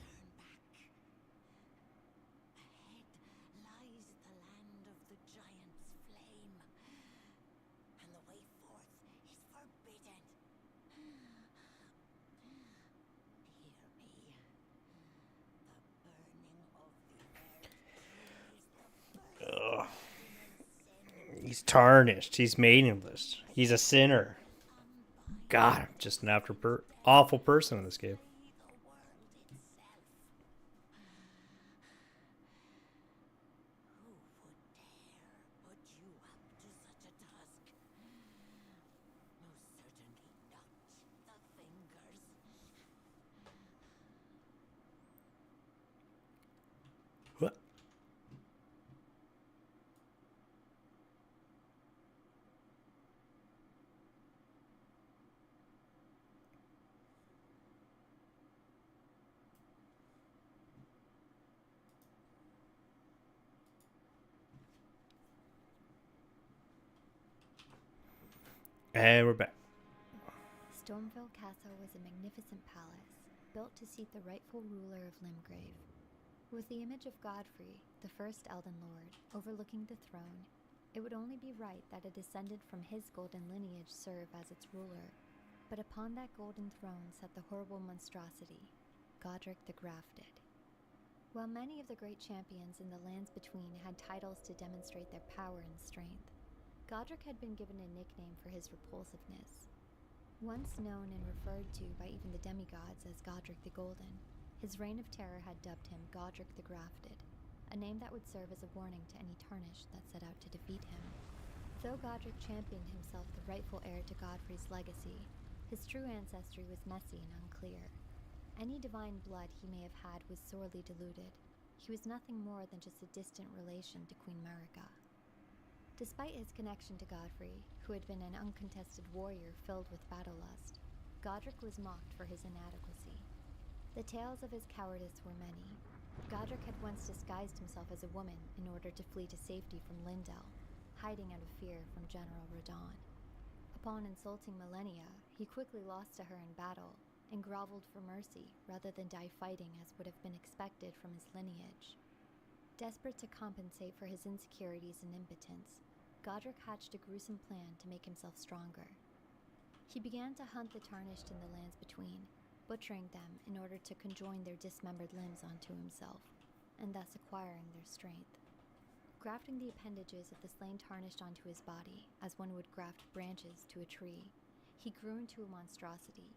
Turn back. Ahead lies the land of the giant's flame, and the way forth is forbidden. Hear me. The burning of the earth is the first Ugh. cardinal sin. He's tarnished. He's meaningless. He's a sinner. God, I'm just an awful person in this game. Free the world itself. Who would dare put you up to such a task? Most certainly not the fingers. What? And we're back. Stormville Castle was a magnificent palace, built to seat the rightful ruler of Limgrave. With the image of Godfrey, the first Elden Lord, overlooking the throne, it would only be right that a descendant from his golden lineage serve as its ruler. But upon that golden throne sat the horrible monstrosity, Godric the Grafted. While many of the great champions in the lands between had titles to demonstrate their power and strength, Godric had been given a nickname for his repulsiveness. Once known and referred to by even the demigods as Godric the Golden, his reign of terror had dubbed him Godric the Grafted, a name that would serve as a warning to any tarnished that set out to defeat him. Though Godric championed himself the rightful heir to Godfrey's legacy, his true ancestry was messy and unclear. Any divine blood he may have had was sorely diluted. He was nothing more than just a distant relation to Queen Marika. Despite his connection to Godfrey, who had been an uncontested warrior filled with battle lust, Godric was mocked for his inadequacy. The tales of his cowardice were many. Godric had once disguised himself as a woman in order to flee to safety from Lindell, hiding out of fear from General Radon. Upon insulting Millennia, he quickly lost to her in battle, and groveled for mercy rather than die fighting as would have been expected from his lineage. Desperate to compensate for his insecurities and impotence, Godric hatched a gruesome plan to make himself stronger. He began to hunt the tarnished in the lands between, butchering them in order to conjoin their dismembered limbs onto himself, and thus acquiring their strength. Grafting the appendages of the slain tarnished onto his body, as one would graft branches to a tree, he grew into a monstrosity.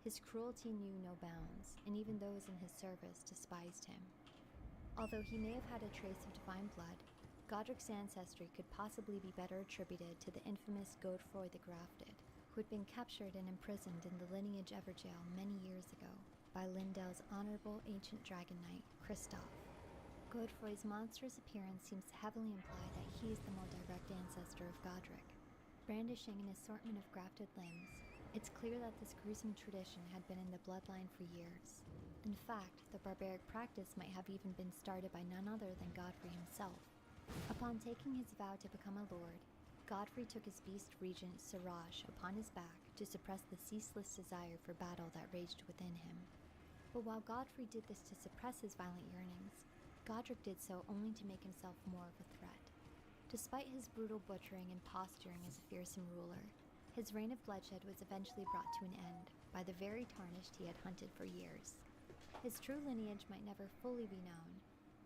His cruelty knew no bounds, and even those in his service despised him. Although he may have had a trace of divine blood, Godric's ancestry could possibly be better attributed to the infamous Godfrey the Grafted, who had been captured and imprisoned in the Lineage Everjail many years ago by Lindell's honorable ancient dragon knight, Kristoff. Godfrey's monstrous appearance seems to heavily imply that he is the more direct ancestor of Godric. Brandishing an assortment of grafted limbs, it's clear that this gruesome tradition had been in the bloodline for years. In fact, the barbaric practice might have even been started by none other than Godfrey himself. Upon taking his vow to become a lord, Godfrey took his beast regent Siraj upon his back to suppress the ceaseless desire for battle that raged within him. But while Godfrey did this to suppress his violent yearnings, Godric did so only to make himself more of a threat. Despite his brutal butchering and posturing as a fearsome ruler, his reign of bloodshed was eventually brought to an end by the very tarnished he had hunted for years. His true lineage might never fully be known,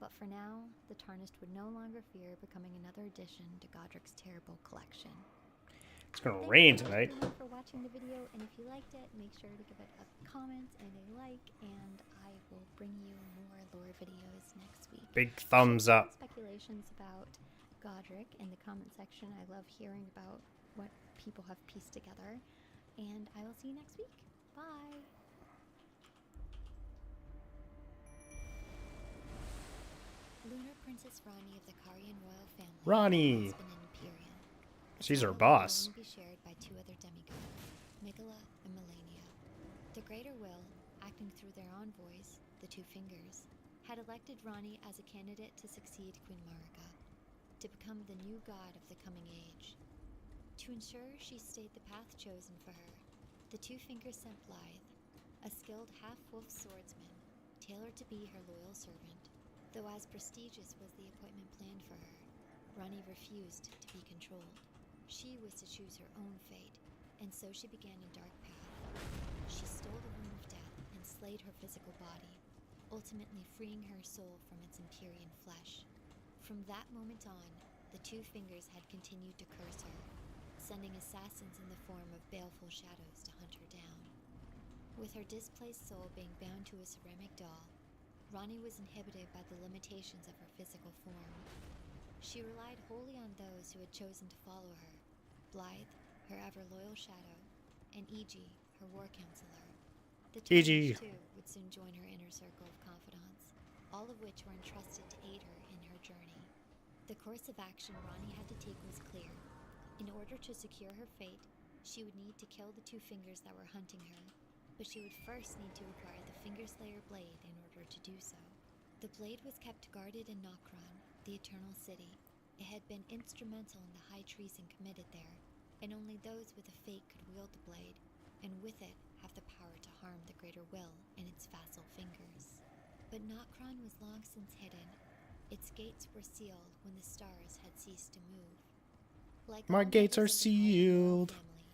but for now, the tarnished would no longer fear becoming another addition to Godric's terrible collection. It's gonna Thank rain you so much, tonight. everyone, for watching the video, and if you liked it, make sure to give it a comment and a like, and I will bring you more lore videos next week. Big thumbs Share up. speculations about Godric in the comment section. I love hearing about what people have pieced together, and I will see you next week. Bye! Lunar Princess Rani of the Karian royal family Rani. has been an Empyrean. A She's our title that will boss. only be shared by two other demigods, Migala and Melania. The Greater Will, acting through their envoys, the Two Fingers, had elected Rani as a candidate to succeed Queen Marika, to become the new god of the coming age. To ensure she stayed the path chosen for her, the Two Fingers sent Blythe, a skilled half-wolf swordsman, tailored to be her loyal servant. Though as prestigious was the appointment planned for her, Rani refused to be controlled. She was to choose her own fate, and so she began a dark path. She stole the Womb of Death and slayed her physical body, ultimately freeing her soul from its Empyrean flesh. From that moment on, the Two Fingers had continued to curse her, sending assassins in the form of baleful shadows to hunt her down. With her displaced soul being bound to a ceramic doll, Rani was inhibited by the limitations of her physical form. She relied wholly on those who had chosen to follow her, Blythe, her ever-loyal shadow, and Iji, her war counselor. The Iji. Tarnished, too, would soon join her inner circle of confidants, all of which were entrusted to aid her in her journey. The course of action Rani had to take was clear. In order to secure her fate, she would need to kill the Two Fingers that were hunting her, but she would first need to acquire the Fingerslayer blade in order to do so. The blade was kept guarded in Nokron, the Eternal City. It had been instrumental in the high treason committed there, and only those with a fate could wield the blade, and with it have the power to harm the Greater Will and its vassal fingers. But Nokron was long since hidden. Its gates were sealed when the stars had ceased to move. Like My all gates are members of the Karian royal sealed. family,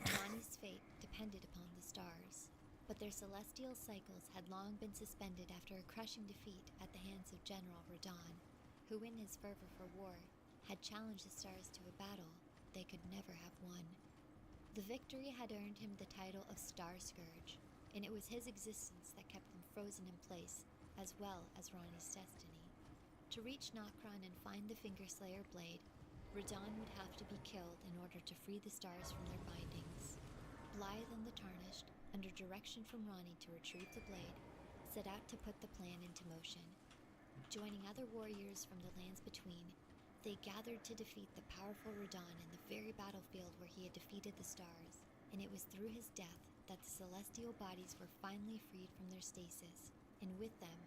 Ronnie's fate depended upon the stars, but their celestial cycles had long been suspended after a crushing defeat at the hands of General Radon, who in his fervor for war had challenged the stars to a battle they could never have won. The victory had earned him the title of Star Scourge, and it was his existence that kept them frozen in place, as well as Ronnie's destiny. To reach Nokron and find the Fingerslayer blade, Radon would have to be killed in order to free the stars from their bindings. Blythe and the Tarnished, under direction from Ronnie to retrieve the blade, set out to put the plan into motion. Joining other warriors from the lands between, they gathered to defeat the powerful Radon in the very battlefield where he had defeated the stars, and it was through his death that the celestial bodies were finally freed from their stasis, and with them,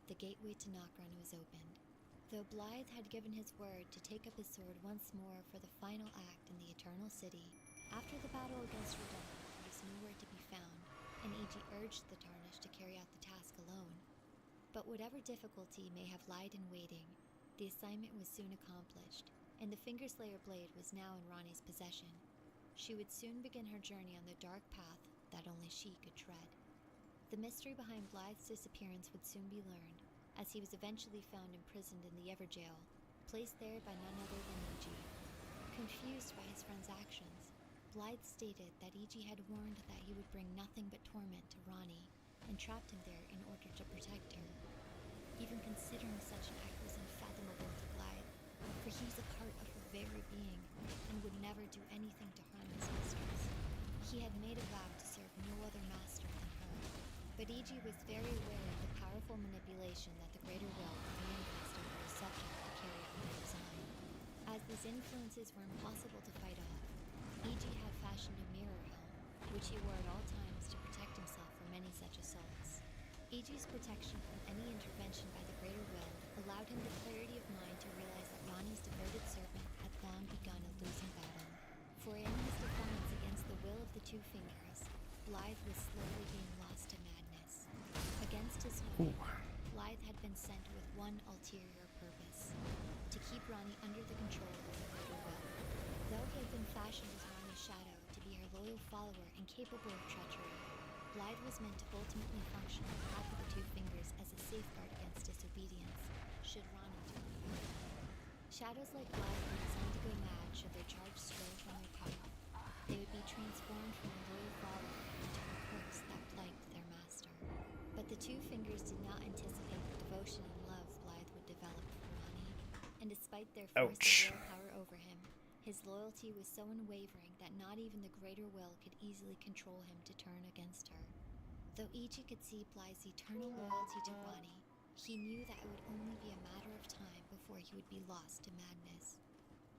the gateway to Nokron was opened. Though Blythe had given his word to take up his sword once more for the final act in the Eternal City, after the battle against Radon, he was nowhere to be found, and Iji urged the Tarnished to carry out the task alone. But whatever difficulty may have lied in waiting, the assignment was soon accomplished, and the Fingerslayer blade was now in Ronnie's possession. She would soon begin her journey on the dark path that only she could tread. The mystery behind Blythe's disappearance would soon be learned, as he was eventually found imprisoned in the Everjail, placed there by none other than Iji. Confused by his friend's actions, Blythe stated that Iji had warned that he would bring nothing but torment to Ronnie, and trapped him there in order to protect her. Even considering such an act was unfathomable to Blythe, for he was a part of her very being, and would never do anything to harm his mistress. He had made a vow to serve no other master than her, but Iji was very aware of the powerful manipulation that the Greater Will could manifest over his subject to carry out their design. As these influences were impossible to fight off, Iji had fashioned a mirror helm, which he wore at all times to protect himself from any such assaults. Iji's protection from any intervention by the Greater Will allowed him the clarity of mind to realize that Ronnie's devoted servant had long begun a losing battle. For in his defiance against the will of the Two Fingers, Blythe was slowly being lost to madness. Against his will, Blythe had been sent with one ulterior purpose: to keep Ronnie under the control of the Greater Will. Though he had been fashioned as Ronnie's shadow to be her loyal follower and capable of treachery, Blythe was meant to ultimately function on behalf of the Two Fingers as a safeguard against disobedience, should Ronnie turn evil. Shadows like Blythe were designed to go mad should their charge stray from their power. They would be transformed from a loyal follower into a corpse that plagued their master. But the Two Fingers did not anticipate the devotion and love Blythe would develop for Ronnie, and despite their force of willpower over him, his loyalty was so unwavering that not even the Greater Will could easily control him to turn against her. Though Iji could see Blythe's eternal loyalty to Ronnie, he knew that it would only be a matter of time before he would be lost to madness.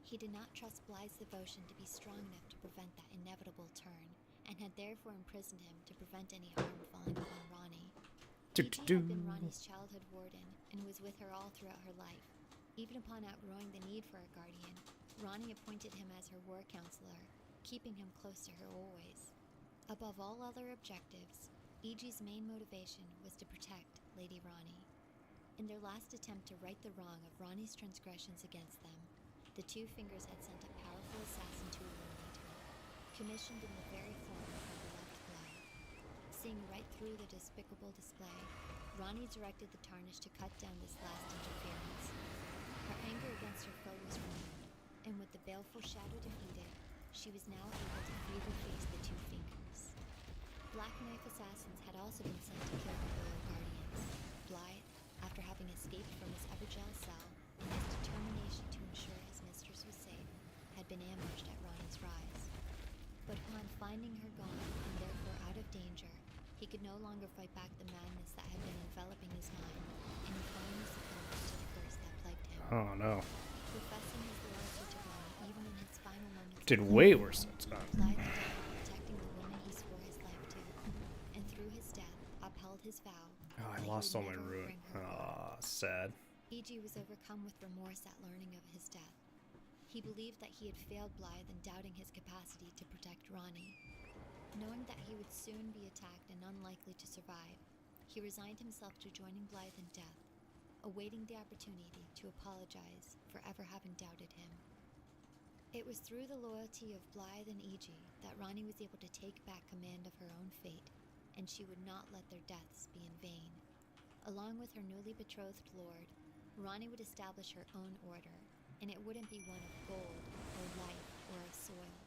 He did not trust Blythe's devotion to be strong enough to prevent that inevitable turn, and had therefore imprisoned him to prevent any harm falling upon Ronnie. Iji had been Ronnie's childhood warden, and was with her all throughout her life. Even upon outgrowing the need for a guardian, Ronnie appointed him as her war counselor, keeping him close to her always. Above all other objectives, Iji's main motivation was to protect Lady Ronnie. In their last attempt to right the wrong of Ronnie's transgressions against them, the Two Fingers had sent a powerful assassin to eliminate her, commissioned in the very form of her beloved Blythe. Seeing right through the despicable display, Ronnie directed the Tarnished to cut down this last interference. Her anger against her foe was renewed, and with the baleful shadow defeated, she was now able to freely face the Two Fingers. Black Knife assassins had also been sent to kill the loyal guardians. Blythe, after having escaped from his Everjail cell, in his determination to ensure his mistress was safe, had been ambushed at Ronnie's rise. But upon finding her gone, and therefore out of danger, he could no longer fight back the madness that had been enveloping his mind, and he finally succumbed to the curse that plagued him. Oh no. Professing his loyalty to Ronnie even in his final moments, Did way worse that time. Blythe died protecting the woman he swore his life to, and through his death upheld his vow. Oh, I that he lost would all my never ruin. bring her harm. Ah, sad. Iji was overcome with remorse at learning of his death. He believed that he had failed Blythe in doubting his capacity to protect Ronnie. Knowing that he would soon be attacked and unlikely to survive, he resigned himself to joining Blythe in death, awaiting the opportunity to apologize for ever having doubted him. It was through the loyalty of Blythe and Iji that Rani was able to take back command of her own fate, and she would not let their deaths be in vain. Along with her newly betrothed lord, Rani would establish her own order, and it wouldn't be one of gold, or light, or of soil,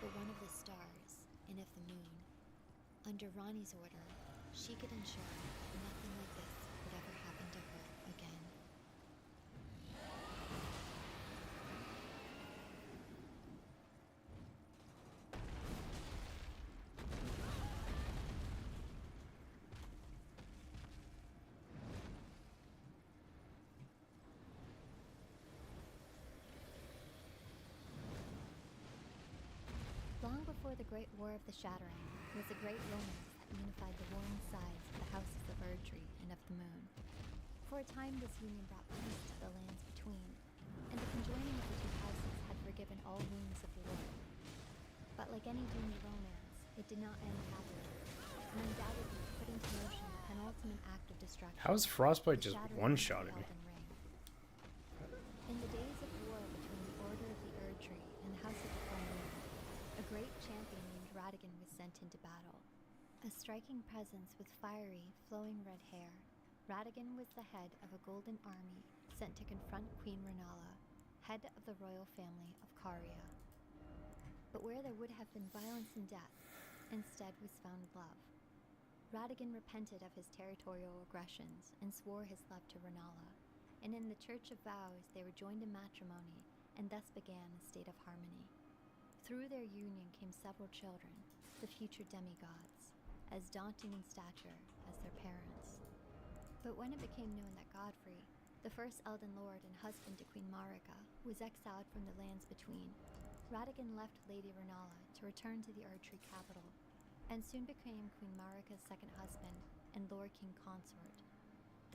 but one of the stars, and of the moon. Under Rani's order, she could ensure that nothing like this would ever happen to her again. Long before the Great War of the Shattering was a great romance that unified the warring sides of the houses of Erdtree and of the Moon. For a time, this union brought peace to the lands between, and the conjoining of the two houses had forgiven all wounds of war. But like any doomed romance, it did not end happily, and undoubtedly put into motion the penultimate act of destruction. How is Frostbite the just shattering one-shotting of me? the Elden Ring. In the days of war between the Order of the Erdtree and the House of the Full Moon, a great champion named Radagon was sent into battle. A striking presence with fiery, flowing red hair, Radagon was the head of a golden army sent to confront Queen Renala, head of the royal family of Caria. But where there would have been violence and death, instead was found love. Radagon repented of his territorial aggressions and swore his love to Renala, and in the Church of Vows they were joined in matrimony, and thus began a state of harmony. Through their union came several children, the future demigods, as daunting in stature as their parents. But when it became known that Godfrey, the first Elden Lord and husband to Queen Marika, was exiled from the lands between, Radagon left Lady Renala to return to the Erdtree capital, and soon became Queen Marika's second husband and Lord King Consort,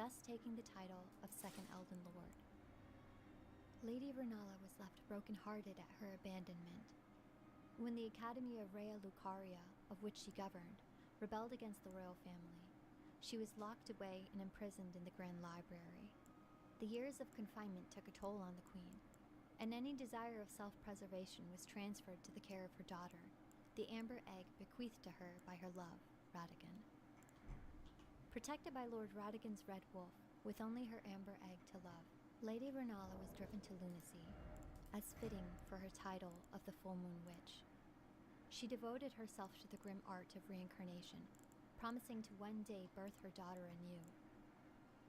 thus taking the title of Second Elden Lord. Lady Renala was left broken-hearted at her abandonment. When the Academy of Rea Lucaria, of which she governed, rebelled against the royal family, she was locked away and imprisoned in the Grand Library. The years of confinement took a toll on the queen, and any desire of self-preservation was transferred to the care of her daughter, the amber egg bequeathed to her by her love, Radagon. Protected by Lord Radagon's Red Wolf, with only her amber egg to love, Lady Renala was driven to lunacy, as fitting for her title of the Full Moon Witch. She devoted herself to the grim art of reincarnation, promising to one day birth her daughter anew.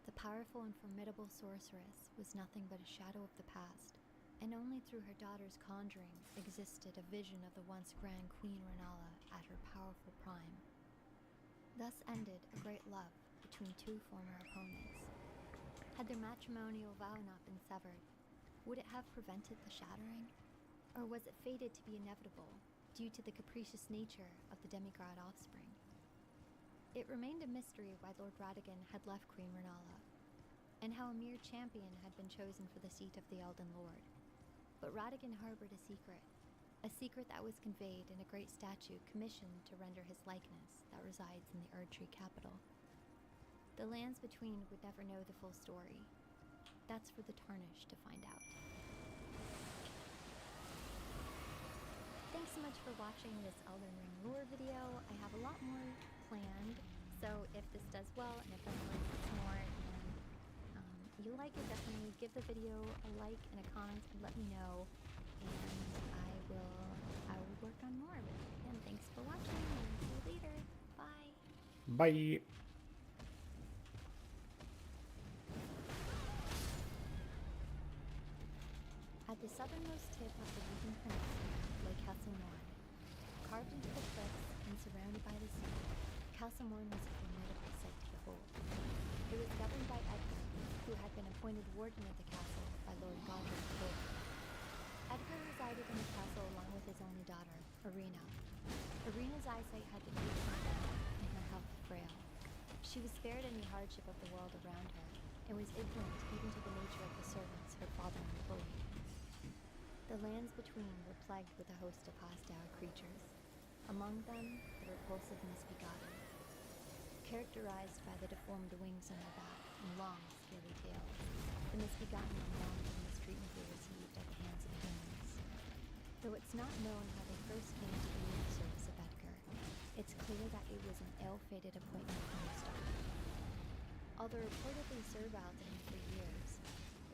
The powerful and formidable sorceress was nothing but a shadow of the past, and only through her daughter's conjuring existed a vision of the once grand Queen Renala at her powerful prime. Thus ended a great love between two former opponents. Had their matrimonial vow not been severed, would it have prevented the shattering? Or was it fated to be inevitable, due to the capricious nature of the demigod offspring? It remained a mystery why Lord Radagon had left Queen Renala, and how a mere champion had been chosen for the seat of the Elden Lord. But Radagon harbored a secret that was conveyed in a great statue commissioned to render his likeness that resides in the Erdtree capital. The lands between would never know the full story. That's for the Tarnished to find out. Thanks so much for watching this Elden Ring lore video. I have a lot more planned, so if this does well and if anyone wants more and you like it, definitely give the video a like and a comment and let me know, and I will work on more of it. Again, thanks for watching, and see you later. Bye. Bye. At the southernmost tip of the Weeping Peninsula lay Castle Morn. Carved into the cliffs and surrounded by the sea, Castle Morn was a formidable sight to behold. It was governed by Edgar, who had been appointed warden of the castle by Lord Godric IV. Edgar resided in the castle along with his only daughter, Irina. Irina's eyesight had been weakened and her health frail. She was spared any hardship of the world around her, and was ignorant even to the nature of the servants her father employed. The lands between were plagued with a host of hostile creatures, among them the repulsive Misbegotten, characterized by the deformed wings on their back and long, scaly tails. The Misbegotten were known for the mistreatment they received at the hands of humans. Though it's not known how they first came to be in the service of Edgar, it's clear that it was an ill-fated appointment from the start. Although reportedly servile to him for years,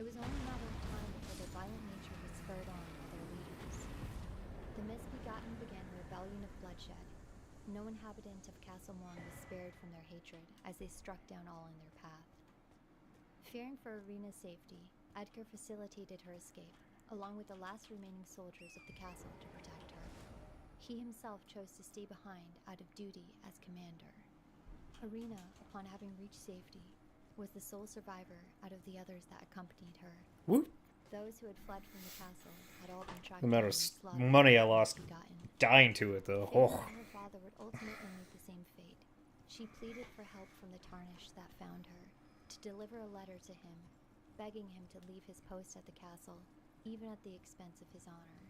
it was only a matter of time before their violent nature was spurred on by their leaders. The Misbegotten began a rebellion of bloodshed. No inhabitant of Castle Morn was spared from their hatred as they struck down all in their path. Fearing for Irina's safety, Edgar facilitated her escape, along with the last remaining soldiers of the castle to protect her. He himself chose to stay behind out of duty as commander. Irina, upon having reached safety, was the sole survivor out of the others that accompanied her. Whoop. Those who had fled from the castle had all been tracked The down amount of and slaughtered money I by the lost Misbegotten. dying to it, though. Fearing Oh. that her father would ultimately meet the same fate, she pleaded for help from the Tarnished that found her, to deliver a letter to him, begging him to leave his post at the castle, even at the expense of his honor.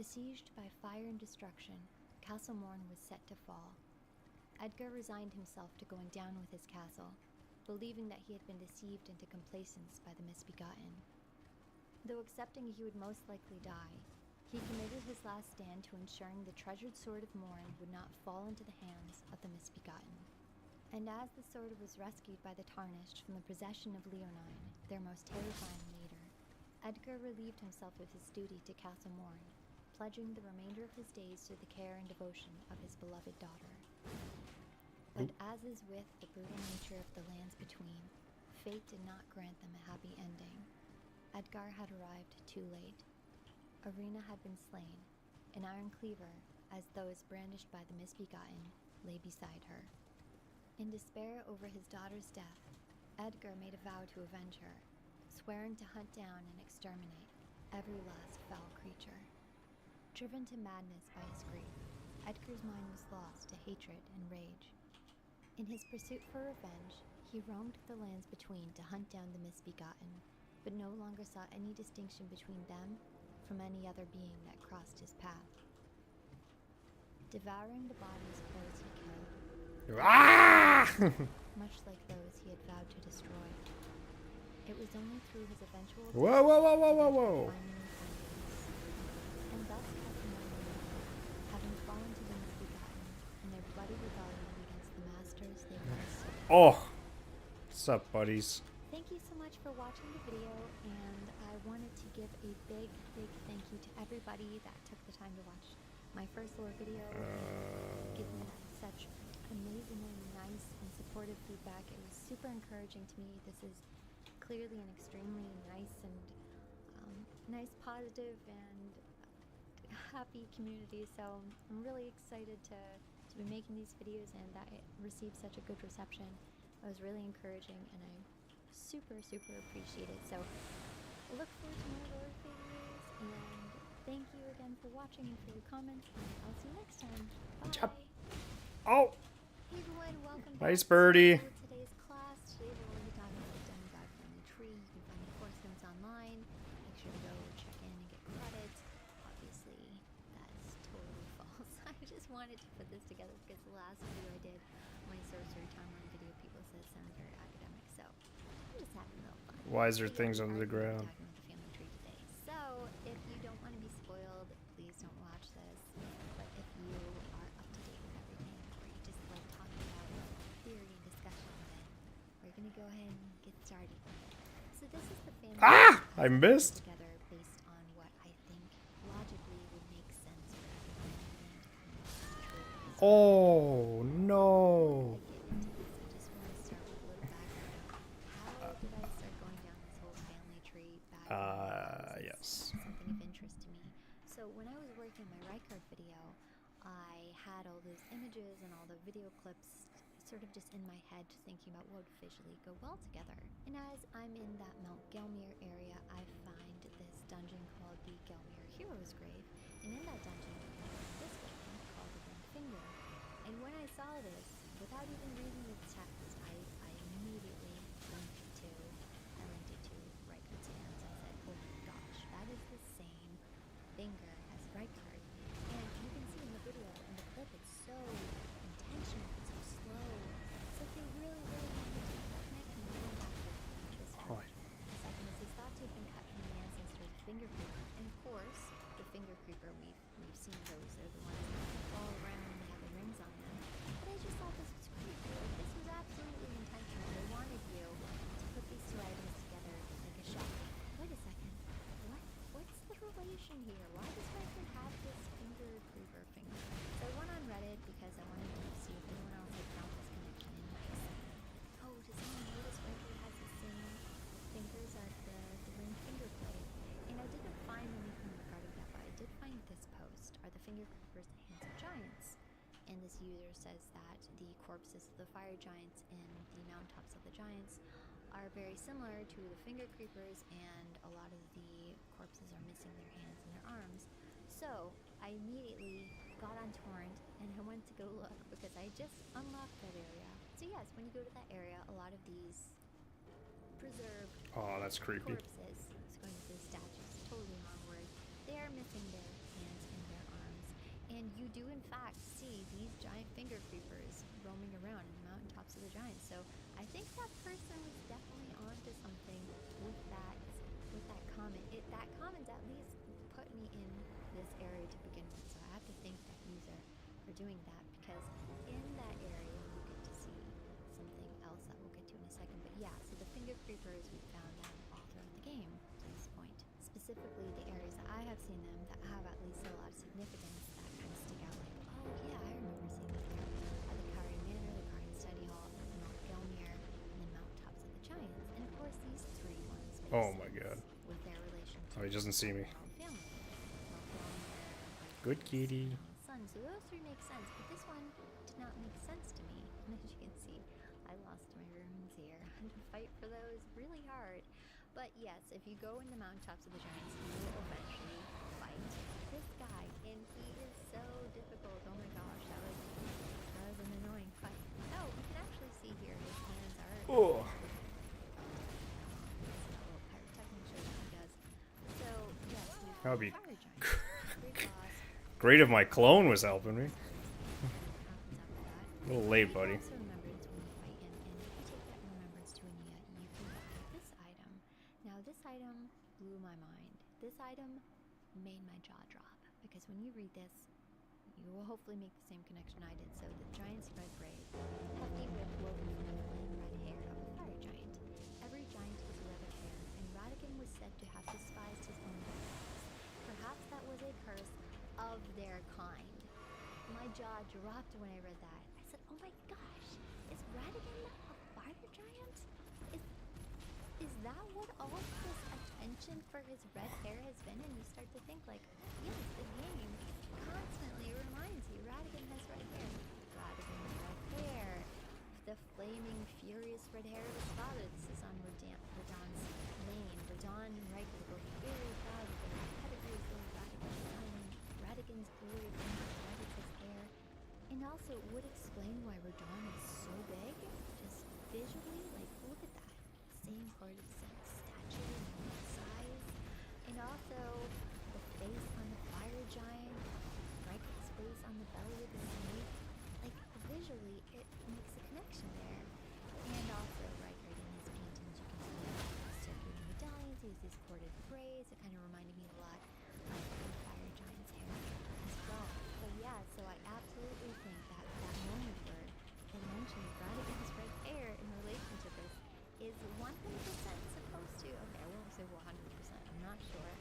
Besieged by fire and destruction, Castle Morn was set to fall. Edgar resigned himself to going down with his castle, believing that he had been deceived into complacence by the Misbegotten. Though accepting he would most likely die, he committed his last stand to ensuring the treasured Sword of Morn would not fall into the hands of the Misbegotten. And as the sword was rescued by the Tarnished from the possession of Leonine, their most terrifying leader, Edgar relieved himself of his duty to Castle Morn, pledging the remainder of his days to the care and devotion of his beloved daughter. But as is with the brutal nature of the lands between, fate did not grant them a happy ending. Edgar had arrived too late. Irina had been slain, an iron cleaver, as those brandished by the Misbegotten, lay beside her. In despair over his daughter's death, Edgar made a vow to avenge her, swearing to hunt down and exterminate every last foul creature. Driven to madness by his grief, Edgar's mind was lost to hatred and rage. In his pursuit for revenge, he roamed the lands between to hunt down the Misbegotten, but no longer saw any distinction between them from any other being that crossed his path. Devouring the bodies of those he killed, Ah! much like those he had vowed to destroy. It was only through his eventual Whoa, whoa, whoa, whoa, whoa, death whoa. that he finally found peace. And thus Castle Morn, having fallen to the Misbegotten in their bloody rebellion against the masters they once served. Oh. What's up, buddies? Thank you so much for watching the video, and I wanted to give a big, big thank you to everybody that took the time to watch my first lore video, giving me such amazingly nice and supportive feedback. It was super encouraging to me. This is clearly an extremely nice and nice, positive, and happy community, so I'm really excited to be making these videos and that it received such a good reception. It was really encouraging, and I super appreciate it. So I look forward to more lore videos, and thank you again for watching and for your comments, and I'll see you next time. Chop. Bye! Oh. Hey everyone, welcome Nice back birdie. to today's class. Today we're going to be talking about the demigod family tree. You can find the course notes online. Make sure to go check in and get credits. Obviously, that's totally false. I just wanted to put this together because the last video I did, my sorcery timeline video, people said it sounded very academic, so I'm just having a little fun. Why is there But things yeah, under the I'm gonna be ground? talking about the family tree today. So if you don't want to be spoiled, please don't watch this. But if you are up to date with everything, or you just like talking about theory and discussion, then we're gonna go ahead and get started. So this is the family Ah! tree I I've put missed. together based on what I think logically would make sense for everything named coming true. Oh, no. I just want to start with a little background. How did I start going down this whole family tree background? Yes. Something of interest to me. So when I was working on my Rykard video, I had all those images and all the video clips sort of just in my head, thinking about what would visually go well together. And as I'm in that Mount Gelmir area, I find this dungeon called the Gelmir Hero's Grave, and in that dungeon there's this weapon called the Ring Finger. And when I saw this, without even reading the text, I immediately linked it to Rykard's hands. I said, oh my gosh, that is the same finger as Rykard. And you can see in the video, in the clip, it's so intentional, it's so slow. It's like they really wanted to make that connection going back to this one. Right. The second is he's thought to have been cut from the ancestor's finger creeper. And of course, the finger creeper Creeper, we've seen those. They're the ones that fall around and they have the rings on them. But I just thought this was creepy. Like, this was absolutely intentional. They wanted you to put these two items together like a shot. Wait a second. What's the relation here? Why does Riker have this finger creeper finger? So I went on Reddit because I wanted to see if anyone else had found this connection in my oh, does anyone notice Riker has the same fingers as the ring finger blade? And I didn't find anything regarding that, but I did find this post. Are the finger creepers the hands of giants? And this user says that the corpses of the fire giants and the mountaintops of the giants are very similar to the finger creepers, and a lot of the corpses are missing their hands and their arms. So I immediately got on Torrent and I went to go look because I just unlocked that area. So yes, when you go to that area, a lot of these preserved Oh, that's creepy. corpses, it's going to the statues, totally wrong word, they are missing their hands and their arms. And you do in fact see these giant finger creepers roaming around in the mountaintops of the giants. So I think that person was definitely onto something with that comment. That comment at least put me in this area to begin with. So I have to thank that user for doing that, because in that area you get to see something else that we'll get to in a second. But yeah, so the finger creepers, we found them all throughout the game to this point. Specifically the areas that I have seen them that have at least a lot of significance that kind of stick out, like, oh yeah, I remember seeing them there at the Kari Manor, the Kari Study Hall, Mount Gelmir, and the mountaintops of the giants. And of course these three ones make Oh my sense god. with their relation to Oh, he doesn't see me. the Hall family. Mount Gelmir, Good kitty. Sun. So those three make sense, but this one did not make sense to me. And as you can see, I lost my runes here. I had to fight for those really hard. But yes, if you go in the mountaintops of the giants, you will eventually fight this guy, and he is so difficult. Oh my gosh, that was an annoying fight. Oh, you can actually see here his hands are. Oh. Pyrotechnic shows what he does. So yes, we've That would be fire giant, big boss. great if my clone was helping me. Happens after that. A little late, buddy. Also remembrance when you fight him, and if you take that remembrance to Ania, you can get this item. Now this item blew my mind. This item made my jaw drop, because when you read this, you will hopefully make the same connection I did. So the giant's red braid, hefty whip woven from the flame red hair of a fire giant. Every giant is red of hair, and Radigan was said to have despised his own race. Perhaps that was a curse of their kind. My jaw dropped when I read that. I said, oh my gosh, is Radigan a fire giant? Is that what all this attention for his red hair has been? And you start to think like, yes, the game constantly reminds you Radigan has red hair. Radigan has red hair. The flaming, furious red hair of his father. This is on Radon's lane. Radon and Riker were very proud of their pedigree as though Radigan's son. Radigan's glory brings Radigan's his hair. And also, it would explain why Radon is so big. Just visually, like, look at that. Same part of stature and size. And also, the face on the fire giant, Riker's face on the belly of the snake. Like, visually, it makes a connection there. And also, Riker in his paintings, you can see circular medallions, he has these corded braids. It kind of reminded me a lot of the fire giant's hair as well. But yeah, so I absolutely think that moment where they mentioned Radigan's red hair in relation to this is 100% supposed to. Okay, I won't say 100%. I'm not sure.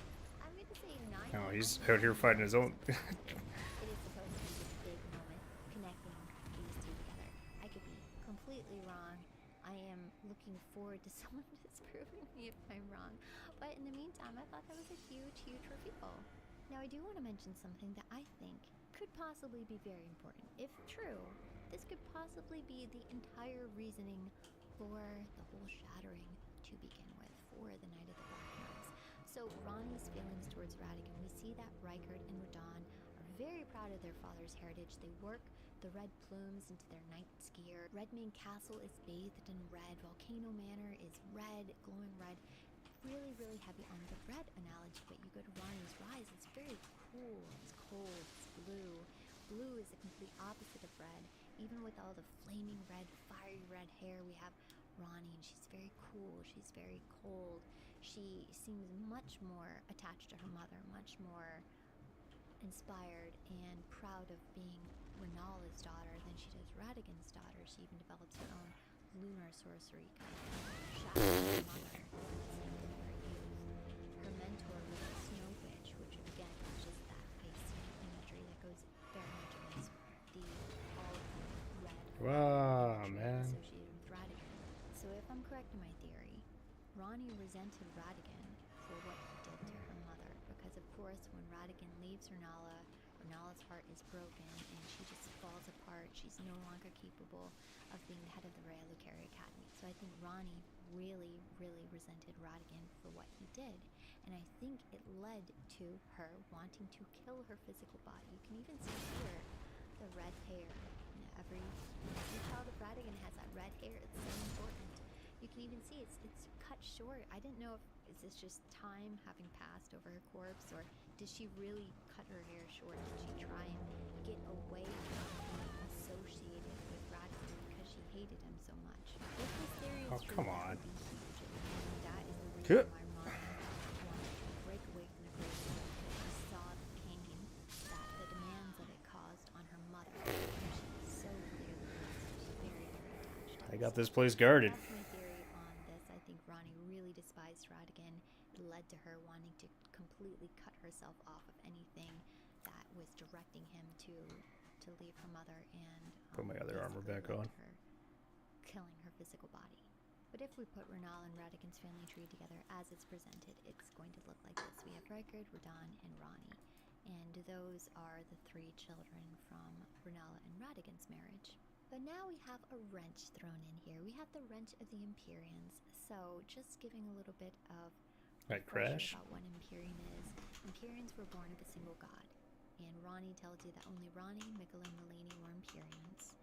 I'm going to say 9. Oh, he's out here fighting his own. It is supposed to be this big moment connecting these two together. I could be completely wrong. I am looking forward to someone disproving me if I'm wrong. But in the meantime, I thought that was a huge, huge reveal. Now, I do want to mention something that I think could possibly be very important. If true, this could possibly be the entire reasoning for the whole shattering to begin with, for the Night of the Black Knives. So Ronnie's feelings towards Radigan, we see that Rykard and Radon are very proud of their father's heritage. They work the red plumes into their knight's gear. Redmane Castle is bathed in red. Volcano Manor is red, glowing red. Really, really heavy on the red analogy, but you go to Ronnie's Rise, it's very cool, it's cold, it's blue. Blue is the complete opposite of red. Even with all the flaming red, fiery red hair, we have Ronnie, and she's very cool, she's very cold. She seems much more attached to her mother, much more inspired and proud of being Renala's daughter than she does Radigan's daughter. She even develops her own lunar sorcery kind of shadow her mother. Same thing with her youth. Her mentor was a snow bitch, which again is just that icy imagery that goes very much against the all red Wow, imagery man. associated with Radigan. So if I'm correct in my theory, Ronnie resented Radigan for what he did to her mother, because of course when Radigan leaves Renala, Renala's heart is broken and she just falls apart. She's no longer capable of being the head of the Raya Lucaria Academy. So I think Ronnie really, really resented Radigan for what he did. And I think it led to her wanting to kill her physical body. You can even see here the red hair. You know, every child of Radigan has that red hair. It's so important. You can even see it's cut short. I didn't know if is this just time having passed over her corpse, or did she really cut her hair short? Did she try and get away from being associated with Radigan because she hated him so much? If this theory is Oh, true, come that on. would be huge. And that is the Good. reason why Ronnie wanted to break away from the group, because she saw the pain that the demands of it caused on her mother. And she was so clearly lost. She's very, very attached to I this. got this place guarded. That's my theory on this. I think Ronnie really despised Radigan. It led to her wanting to completely cut herself off of anything that was directing him to leave her mother, and Put my other armor basically back led on. to her killing her physical body. But if we put Renala and Radigan's family tree together as it's presented, it's going to look like this. We have Rykard, Radahn, and Ranni. And those are the 3 children from Renala and Radigan's marriage. But now we have a wrench thrown in here. We have the wrench of the Empyreans. So just giving a little bit of Right, refresher crash. about what an Empyrean is. Empyreans were born of a single god. And Ranni tells you that only Ranni, Mikula, and Malini were Empyreans.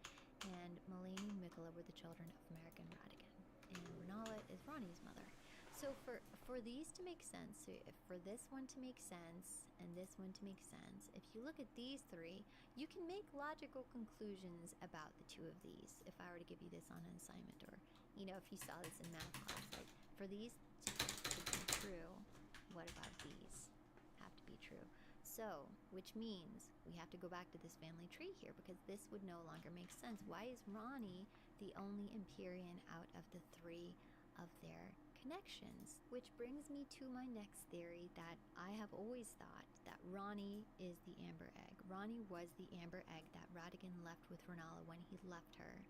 And Malini and Mikula were the children of Merrick and Radigan. And Renala is Ranni's mother. So for these to make sense, so if for this one to make sense and this one to make sense, if you look at these 3, you can make logical conclusions about the 2 of these. If I were to give you this on an assignment, or you know, if you saw this in math class, like for these to be true, what about these have to be true? So, which means we have to go back to this family tree here, because this would no longer make sense. Why is Ranni the only Empyrean out of the 3 of their connections? Which brings me to my next theory, that I have always thought that Ranni is the Amber Egg. Ranni was the Amber Egg that Radigan left with Renala when he left her.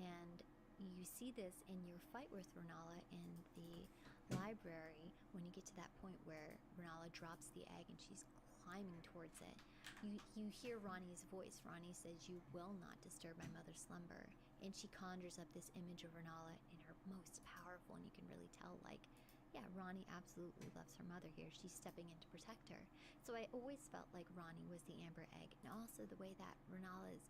And you see this in your fight with Renala in the library, when you get to that point where Renala drops the egg and she's climbing towards it. You hear Ranni's voice. Ranni says, "You will not disturb my mother's slumber." And she conjures up this image of Renala in her most powerful, and you can really tell, like, yeah, Ranni absolutely loves her mother here. She's stepping in to protect her. So I always felt like Ranni was the Amber Egg. And also the way that Renala is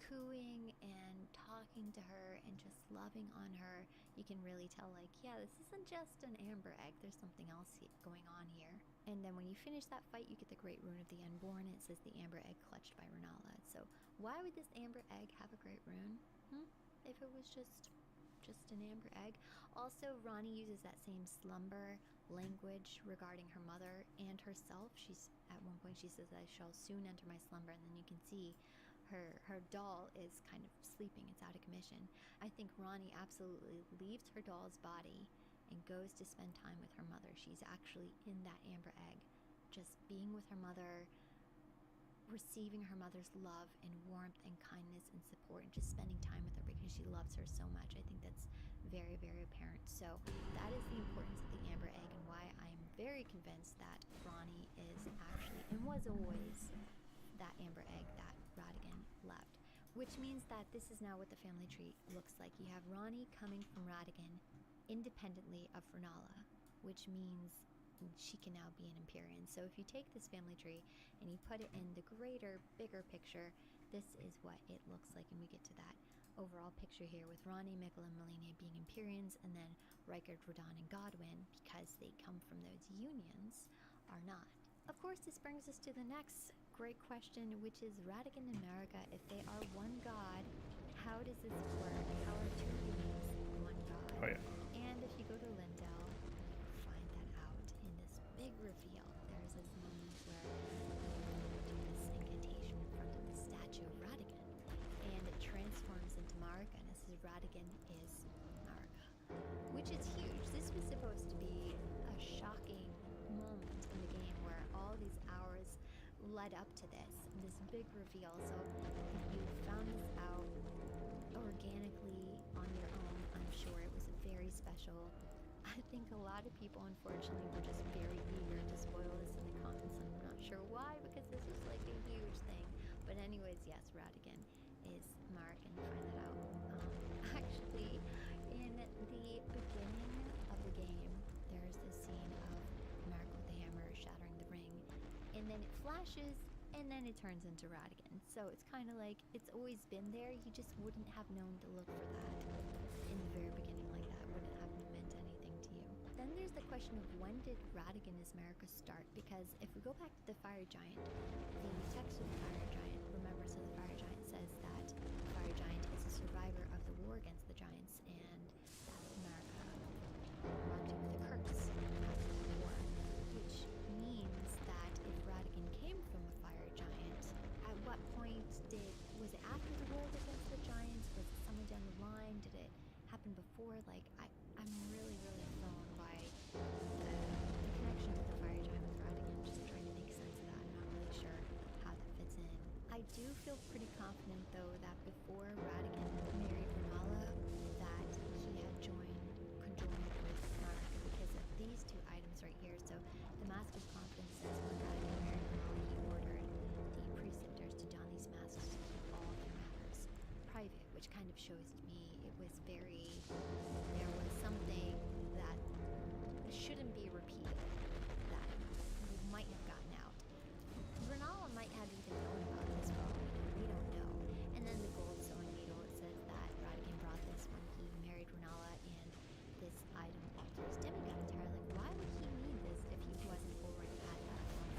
cooing and talking to her and just loving on her, you can really tell, like, yeah, this isn't just an Amber Egg. There's something else going on here. And then when you finish that fight, you get the Great Rune of the Unborn. It says the Amber Egg clutched by Renala. So why would this Amber Egg have a Great Rune? If it was just an Amber Egg. Also, Ranni uses that same slumber language regarding her mother and herself. She's at one point she says, "I shall soon enter my slumber," and then you can see her doll is kind of sleeping. It's out of commission. I think Ranni absolutely leaves her doll's body and goes to spend time with her mother. She's actually in that Amber Egg, just being with her mother, receiving her mother's love and warmth and kindness and support, and just spending time with her because she loves her so much. I think that's very, very apparent. So that is the importance of the Amber Egg, and why I'm very convinced that Ranni is actually, and was always, that Amber Egg that Radigan left. Which means that this is now what the family tree looks like. You have Ranni coming from Radigan independently of Renala, which means she can now be an Empyrean. So if you take this family tree and you put it in the greater, bigger picture, this is what it looks like, and we get to that overall picture here with Ranni, Mikula, and Malini being Empyreans, and then Rykard, Radahn, and Godwyn, because they come from those unions, are not. Of course, this brings us to the next great question, which is Radigan and Marika, if they are one god, how does this work? How are 2 unions one god? Oh yeah. And if you go to Lindell, you find that out in this big reveal. There's this moment where you do this led up to this big reveal. So if you found this out organically on your own, I'm sure it was very special. I think a lot of people, unfortunately, were just very eager to spoil this in the comments. I'm not sure why, because this is like a huge thing. But anyways, yes, Radigan is Mark, and you find that out. Actually, in the beginning of the game, there's this scene of Mark with the hammer shattering the ring, and then it flashes, and then it turns into Radigan. So it's kind of like it's always been there. You just wouldn't have known to look for that in the very beginning like that. Wouldn't have meant anything to you. Then there's the question of when did Radigan as America start? Because if we go back to the Fire Giant, the text of the Fire Giant, remember, so the Fire Giant says that the Fire Giant is a survivor of the war against the Giants, and that America marked it with a curse after the war, which means that if Radigan came from a Fire Giant, at what point was it after the war against the Giants? Was it somewhere down the line? Did it happen before? Like, I'm really, really thrown by the connection with the Fire Giant with Radigan. I'm just trying to make sense of that. I'm not really sure how that fits in. I do feel pretty confident, though, that before Radigan married Renala, that he had conjoined with Mark, because of these two items right here. So the Mask of Confidence says when Radigan married Renala, he ordered the preceptors to don these masks to keep all their matters private, which kind of shows to me it was there was something that shouldn't be repeated that might have gotten out. Renala might have even known about this, probably. We don't know. And then the gold sewing needle, it says that Radigan brought this when he married Renala, and this item alters demigod attire. Like, why would he need this if he wasn't already had that one?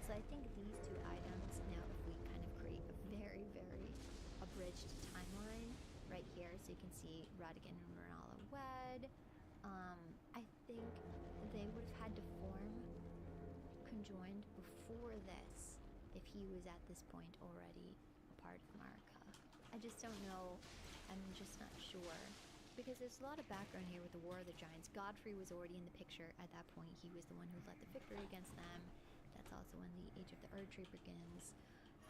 So I think these two items, now if we kind of create a very, very abridged timeline right here, so you can see Radigan and Renala wed. I think they would have had to form conjoined before this if he was at this point already a part of America. I just don't know. I'm just not sure, because there's a lot of background here with the War of the Giants. Godfrey was already in the picture at that point. He was the one who led the victory against them. That's also when the Age of the Erdtree begins.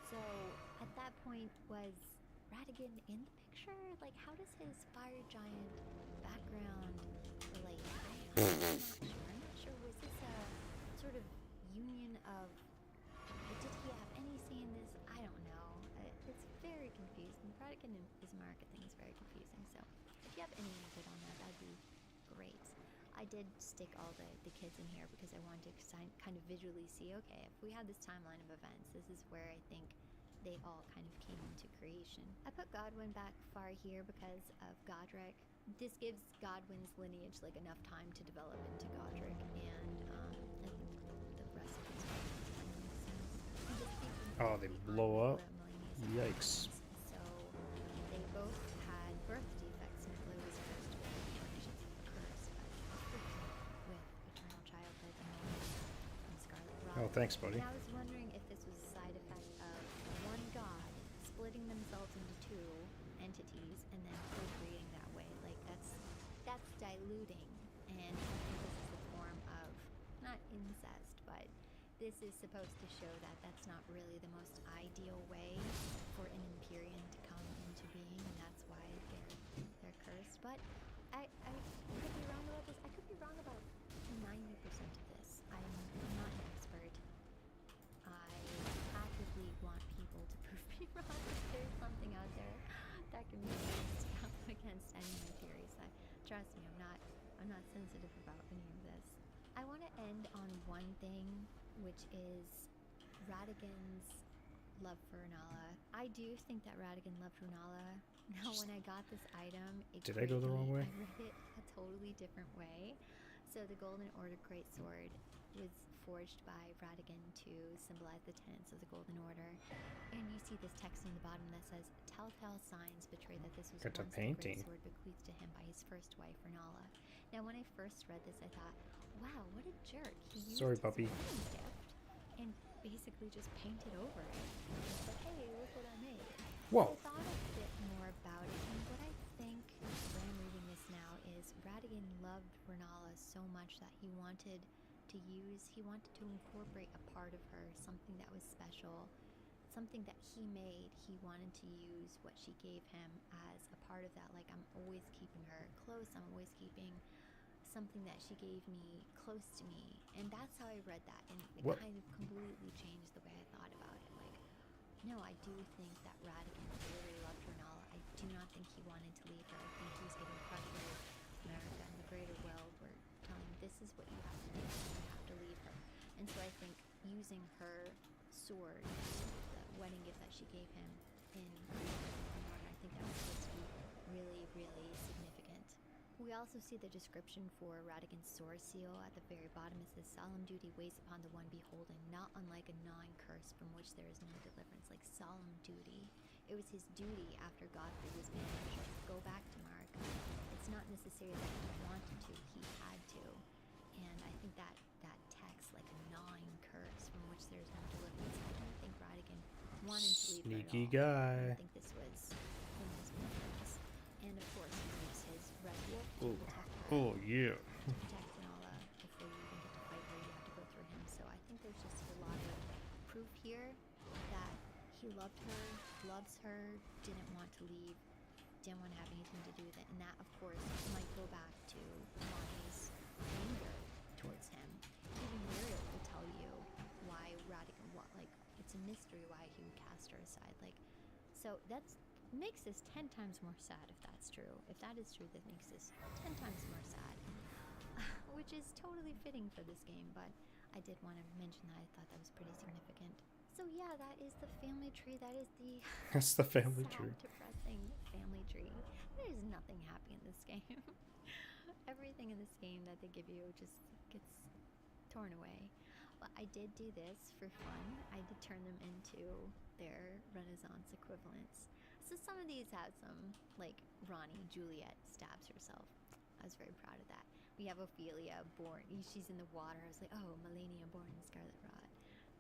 So at that point, was Radigan in the picture? Like, how does his Fire Giant background relate? I'm not sure. Was this a sort of union of, did he have any say in this? I don't know. It's very confusing. Radigan is Mark, I think, is very confusing. So if you have any input on that, that'd be great. I did stick all the kids in here because I wanted to kind of visually see, okay, if we had this timeline of events, this is where I think they all kind of came into creation. I put Godwyn back far here because of Godric. This gives Godwyn's lineage like enough time to develop into Godric, and I think the rest of his kind of makes sense. And just thinking Oh, they blow up. Yikes. so they both had birth defects. Nicola was cursed with eternal childhood, and Scarlet Rot. Oh, thanks, buddy. And I was wondering if this was a side effect of one god splitting themselves into two entities and then procreating that way. Like, that's diluting, and I think this is a form of, not incest, but this is supposed to show that that's not really the most ideal way for an Empyrean to come into being, and that's why they're cursed. But I could be wrong about this. I could be wrong about 90% of this. I'm not an expert. I actively want people to prove me wrong. If there's something out there that can be used against any of my theories, trust me, I'm not sensitive about any of this. I want to end on one thing, which is Radigan's love for Renala. I do think that Radigan loved Renala. Now, when I got this item, Did I go the wrong way? I read it a totally different way. So the Golden Order Greatsword was forged by Radigan to symbolize the tenets of the Golden Order. And you see this text on the bottom that says, "Telltale signs betray that this was Got a once the painting. Greatsword bequeathed to him by his first wife, Renala." Now, when I first read this, I thought, wow, what a jerk. He used Sorry, his puppy. wedding gift and basically just painted over it. And said, hey, look what I made. Whoa. I thought a bit more about it, and what I think, when I'm reading this now, is Radigan loved Renala so much that he wanted to to use, he wanted to incorporate a part of her, something that was special, something that he made. He wanted to use what she gave him as a part of that. Like, I'm always keeping her close, I'm always keeping something that she gave me close to me. And that's how I read that, and it What? kind of completely changed the way I thought about it. Like, no, I do think that Radigan really loved Renala. I do not think he wanted to leave her. I think he was getting pressured. America and the greater world were telling him, this is what you have to do, you have to leave her. And so I think using her sword, the wedding gift that she gave him in Northern, I think that was supposed to be really, really significant. We also see the description for Radigan's sword seal at the very bottom. It says, solemn duty weighs upon the one beholden, not unlike a gnawing curse from which there is no deliverance. Like, solemn duty. It was his duty after Godfrey was banished to go back to Marika. It's not necessarily that he wanted to, he had to. And I think that text, like a gnawing curse from which there is no deliverance, I don't think Radigan wanted to leave Sneaky her at all. guy. I think this was in his plans. And of course, he used his red wolf to Oh, protect her. oh yeah. To protect Nala before you even get to fight her, you have to go through him. So I think there's just a lot of proof here that he loved her, loves her, didn't want to leave, didn't want to have anything to do with it. And that, of course, might go back to Monty's anger towards him. Even Muriel will tell you why Radigan, it's a mystery why he would cast her aside. Like, so that's makes this 10 times more sad if that's true. If that is true, that makes this 10 times more sad. Which is totally fitting for this game, but I did want to mention that I thought that was pretty significant. So yeah, that is the family tree. That is the That's the family sad, tree. depressing family tree. There's nothing happy in this game. Everything in this game that they give you just gets torn away. But I did do this for fun. I did turn them into their Renaissance equivalents. So some of these have some, like Ronnie, Juliet stabs herself. I was very proud of that. We have Ophelia born, she's in the water. I was like, oh, Melania born in Scarlet Rot.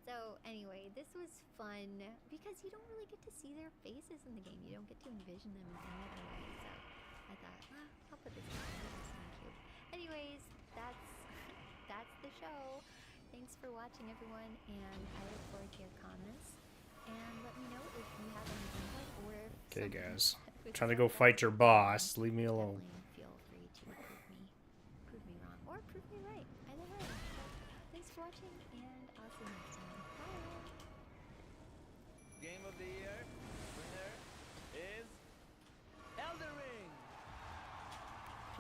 So anyway, this was fun because you don't really get to see their faces in the game. You don't get to envision them in any other way. So I thought, I'll put this in cube. Anyways, that's the show. Thanks for watching, everyone, and I look forward to your comments. And let me know if you have any input or if Okay, something guys. was Trying to said go that fight your was boss. wrong. Leave me alone. Definitely feel free to prove me wrong, or prove me right. Either way. So, thanks for watching, and I'll see you next time. Bye. Game of the year winner is Elden Ring.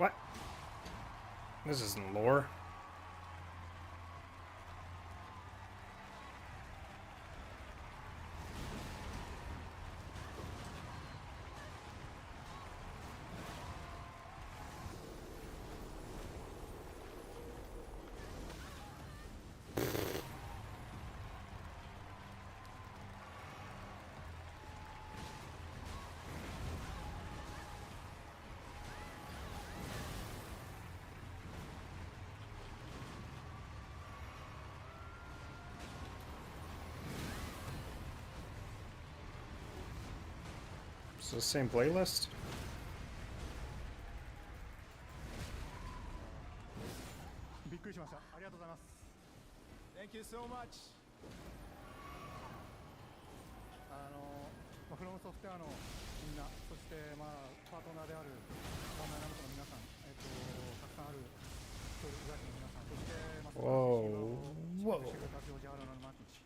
What? This isn't lore. It's the same playlist? Thank you so much. フロムソフトウェアのみんな、そしてパートナーであるバンダイナムコの皆さん、たくさんある協力会社の皆さん、そしてWhoa. ジャーラのマーティン氏、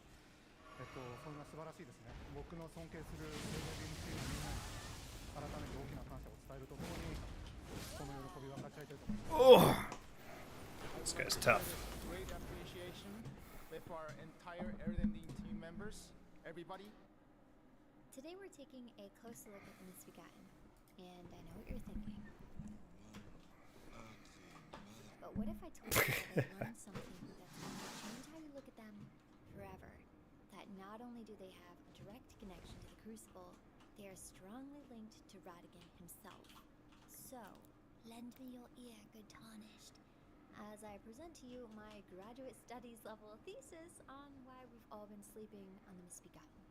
そんな素晴らしいですね。僕の尊敬する LGBTQ のみんなに改めて大きな感謝を伝えるとともに、この喜びを分かち合いたいと思います。This guy's tough. Great appreciation with our entire Elden team members, everybody. Today we're taking a closer look at the Misbegotten, and I know what you're thinking. But what if I told you that I learned something that's going to change how you look at them forever? That not only do they have a direct connection to the Crucible, they are strongly linked to Radigan himself. So, lend me your ear, good tarnished, as I present to you my graduate studies level thesis on why we've all been sleeping on the Misbegotten.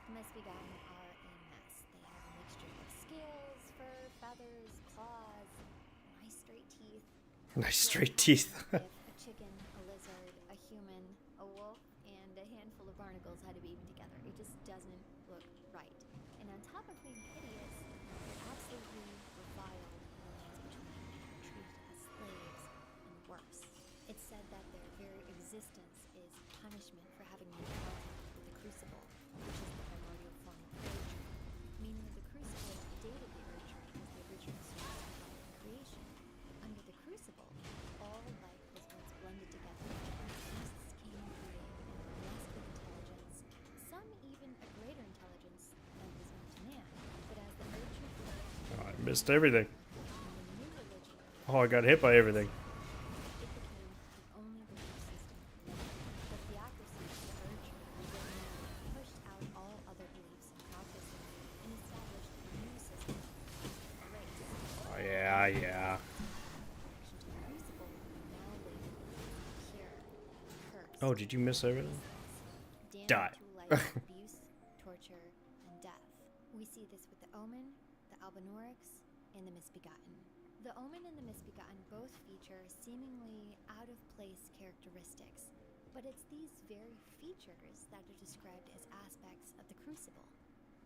The Misbegotten are a mess. They have a mixture of scales, fur, feathers, claws, nice straight teeth, Nice straight teeth. If a chicken, a lizard, a human, a wolf, and a handful of barnacles had a baby together, it just doesn't look right. And on top of being hideous, they're absolutely reviled in the lands between, treated as slaves, and worse. It's said that their very existence is punishment for having been contact with the crucible, which is the primordial form of urgery, meaning the crucible dated the urgery as the original source of life and creation. Under the crucible, all life was once blended together, and beasts came into being and were blessed with intelligence, some even a greater intelligence than was known to man. But as the urgery flourished, Oh, I missed everything. and the new religion Oh, I got hit by everything. it became the only belief system left. The theocracy of the urge pushed out all other beliefs and practices and established a new system, the race. Oh, yeah. Connection to the crucible now labeled as pure, cursed, Oh, did you miss everything? damned Die. to a life of abuse, torture, and death. We see this with the Omen, the Albinaurics, and the Misbegotten. The Omen and the Misbegotten both feature seemingly out-of-place characteristics, but it's these very features that are described as aspects of the Crucible.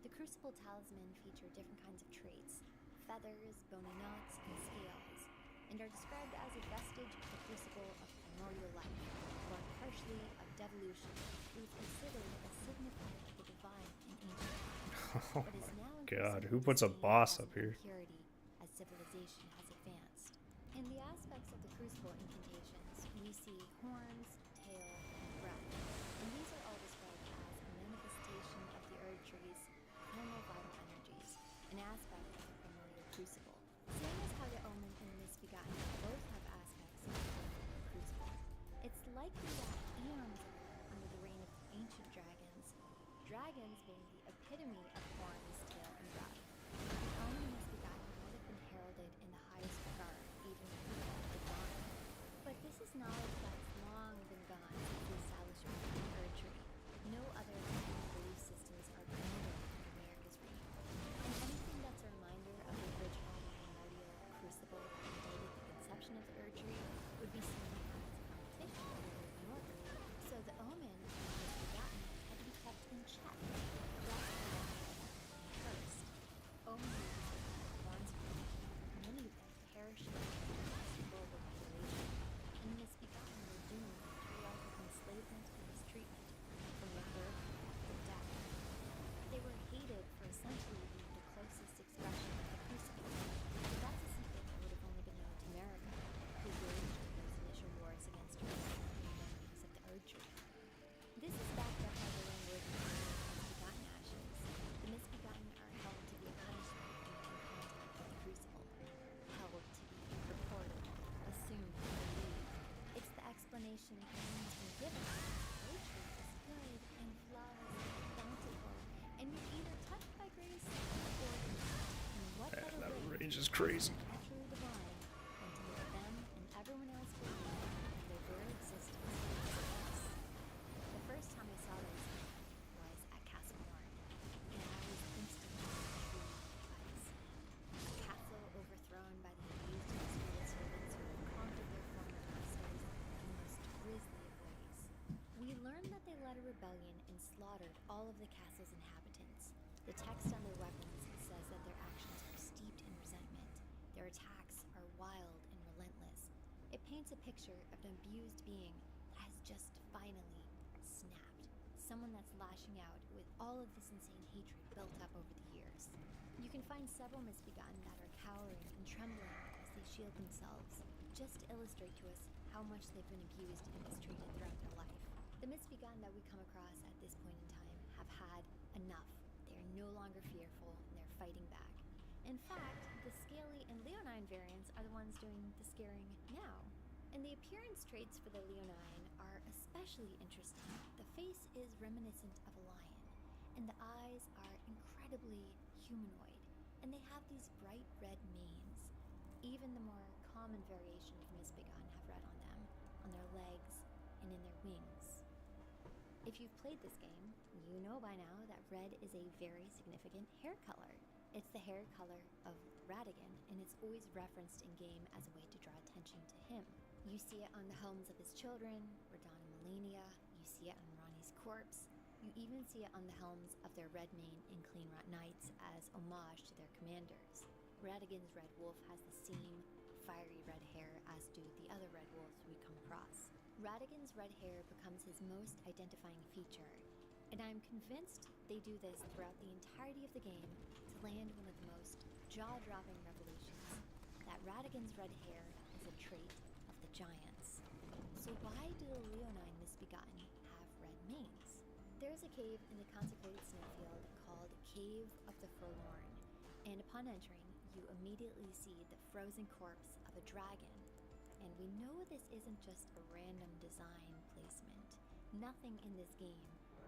The Crucible talisman feature different kinds of traits, feathers, bony knots, and scales, and are described as a vestige of the Crucible of primordial life, born partially of devolution. It was considered a signifier of the divine and ancient, Oh but is now my god, who increasingly puts a seen boss as up an here? impurity as civilization has advanced. In the aspects of the Crucible incantations, we see horns, tail, and breath, and these are all described as a manifestation of the Erd tree's primal vital energies, an aspect of the primordial crucible. Same as how the Omen and the Misbegotten both have aspects of the primordial crucible. It's likely that eons ago, under the reign of the ancient dragons being the epitome of horns, tail, and breath, the Omen and Misbegotten might have been heralded in the highest regard, even before the dawn. But this is knowledge that's long been gone since the establishment of the Erd tree. No other common belief systems are permitted in America's reign. And anything that's a reminder of the original primordial crucible that predated the conception of the Erd tree would be seen as competition with the New Order. So the Omen and the Misbegotten had to be kept in check. That's first, Omen was a bronze planet, many of them perishing in global population, and the Misbegotten were doomed to a life of enslavement and mistreatment, from their birth to death. They were hated for essentially being the closest expression of the crucible, but that's a secret that would have only been known to America, who waged those initial wars against her enemies of the Erd tree. This is backed up by the language of the Misbegotten ashes. The Misbegotten are held to be a punishment for making contact with the crucible, held to be reported, assumed, and believed. It's the explanation humans can give us. Nature is good and flawless and bountiful, and you're either touched by grace or not. And what Man, better that way range is crazy. to be truly divine than to make them and everyone else believe that their very existence is us. The first time I saw this was at Castle Morn, and I was instantly intrigued by the scene. A castle overthrown by the abused and mistreated servants who have conquered their former masters in the most grisly of ways. We learned that they led a rebellion and slaughtered all of the castle's inhabitants. The text on their weapons says that their actions are steeped in resentment. Their attacks are wild and relentless. It paints a picture of an abused being that has just finally snapped. Someone that's lashing out with all of this insane hatred built up over the years. You can find several Misbegotten that are cowering and trembling as they shield themselves, just to illustrate to us how much they've been abused and mistreated throughout their life. The Misbegotten that we come across at this point in time have had enough. They are no longer fearful and they're fighting back. In fact, the scaly and leonine variants are the ones doing the scaring now. And the appearance traits for the leonine are especially interesting. The face is reminiscent of a lion, and the eyes are incredibly humanoid, and they have these bright red manes. Even the more common variations from Misbegotten have red on them, on their legs, and in their wings. If you've played this game, you know by now that red is a very significant hair color. It's the hair color of Radigan, and it's always referenced in-game as a way to draw attention to him. You see it on the helms of his children, Radon and Melania. You see it on Ronnie's corpse. You even see it on the helms of their Red Mane and Cleanrot Knights as homage to their commanders. Radigan's Red Wolf has the same fiery red hair as do the other red wolves we come across. Radigan's red hair becomes his most identifying feature, and I'm convinced they do this throughout the entirety of the game to land one of the most jaw-dropping revelations, that Radigan's red hair is a trait of the Giants. So why do the Leonine Misbegotten have red manes? There's a cave in the consecrated snowfield called Cave of the Forlorn, and upon entering, you immediately see the frozen corpse of a dragon. And we know this isn't just a random design placement. Nothing in this game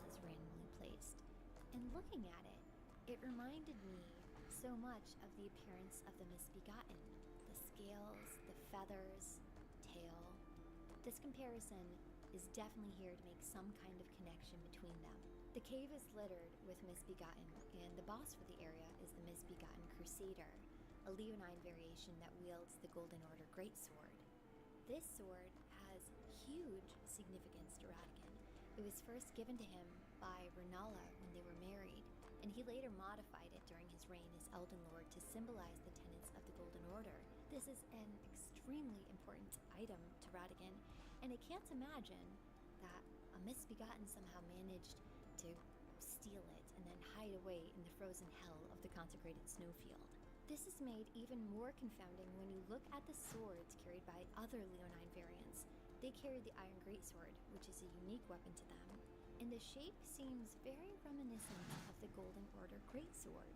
is randomly placed. And looking at it, it reminded me so much of the appearance of the Misbegotten. The scales, the feathers, tail. This comparison is definitely here to make some kind of connection between them. The cave is littered with Misbegotten, and the boss for the area is the Misbegotten Crusader, a Leonine variation that wields the Golden Order Greatsword. This sword has huge significance to Radigan. It was first given to him by Renala when they were married, and he later modified it during his reign as Elden Lord to symbolize the tenets of the Golden Order. This is an extremely important item to Radigan, and I can't imagine that a Misbegotten somehow managed to steal it and then hide away in the frozen hell of the consecrated snowfield. This is made even more confounding when you look at the swords carried by other Leonine variants. They carry the Iron Greatsword, which is a unique weapon to them, and the shape seems very reminiscent of the Golden Order Greatsword.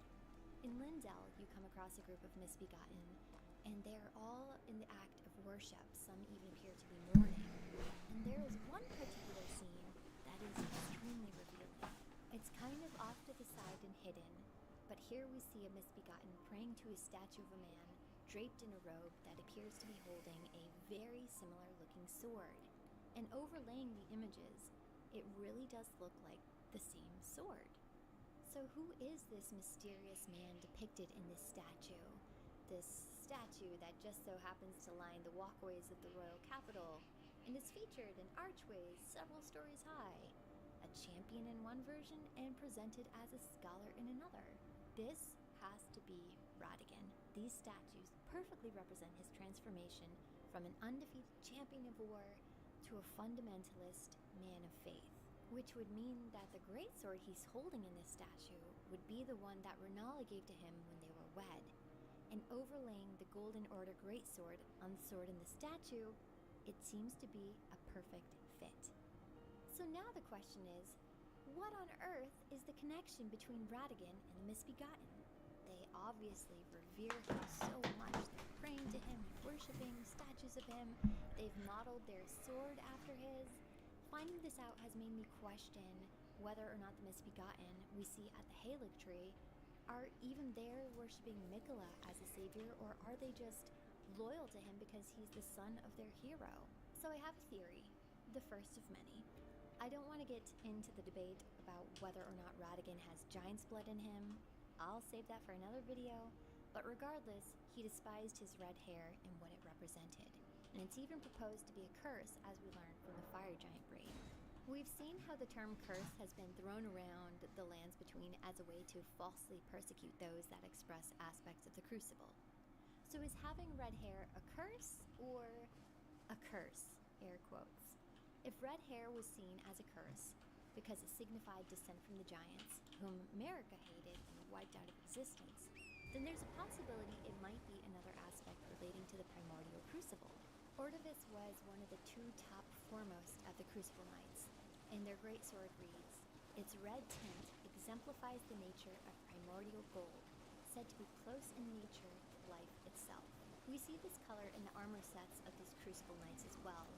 In Lindell, you come across a group of Misbegotten, and they're all in the act of worship. Some even appear to be mourning. And there is one particular scene that is extremely revealing. It's kind of off to the side and hidden, but here we see a Misbegotten praying to a statue of a man draped in a robe that appears to be holding a very similar looking sword. And overlaying the images, it really does look like the same sword. So who is this mysterious man depicted in this statue? This statue that just so happens to line the walkways of the royal capital and is featured in archways several stories high. A champion in one version and presented as a scholar in another. This has to be Radigan. These statues perfectly represent his transformation from an undefeated champion of war to a fundamentalist man of faith, which would mean that the greatsword he's holding in this statue would be the one that Renala gave to him when they were wed. And overlaying the Golden Order Greatsword on the sword in the statue, it seems to be a perfect fit. So now the question is, what on earth is the connection between Radigan and the Misbegotten? They obviously revere him so much. They're praying to him, worshipping statues of him. They've modeled their sword after his. Finding this out has made me question whether or not the Misbegotten we see at the Halig Tree are even there worshipping Mikola as a savior, or are they just loyal to him because he's the son of their hero? So I have a theory, the first of many. I don't want to get into the debate about whether or not Radigan has Giant's blood in him. I'll save that for another video, but regardless, he despised his red hair and what it represented. And it's even proposed to be a curse, as we learned from the Fire Giant braid. We've seen how the term curse has been thrown around the lands between as a way to falsely persecute those that express aspects of the Crucible. So is having red hair a curse, or a curse, air quotes? If red hair was seen as a curse because it signified descent from the Giants, whom America hated and wiped out of existence, then there's a possibility it might be another aspect relating to the primordial Crucible. Ordovis was one of the two top foremost of the Crucible Knights, and their greatsword reads, "Its red tint exemplifies the nature of primordial gold, said to be close in nature to life itself." We see this color in the armor sets of these Crucible Knights as well,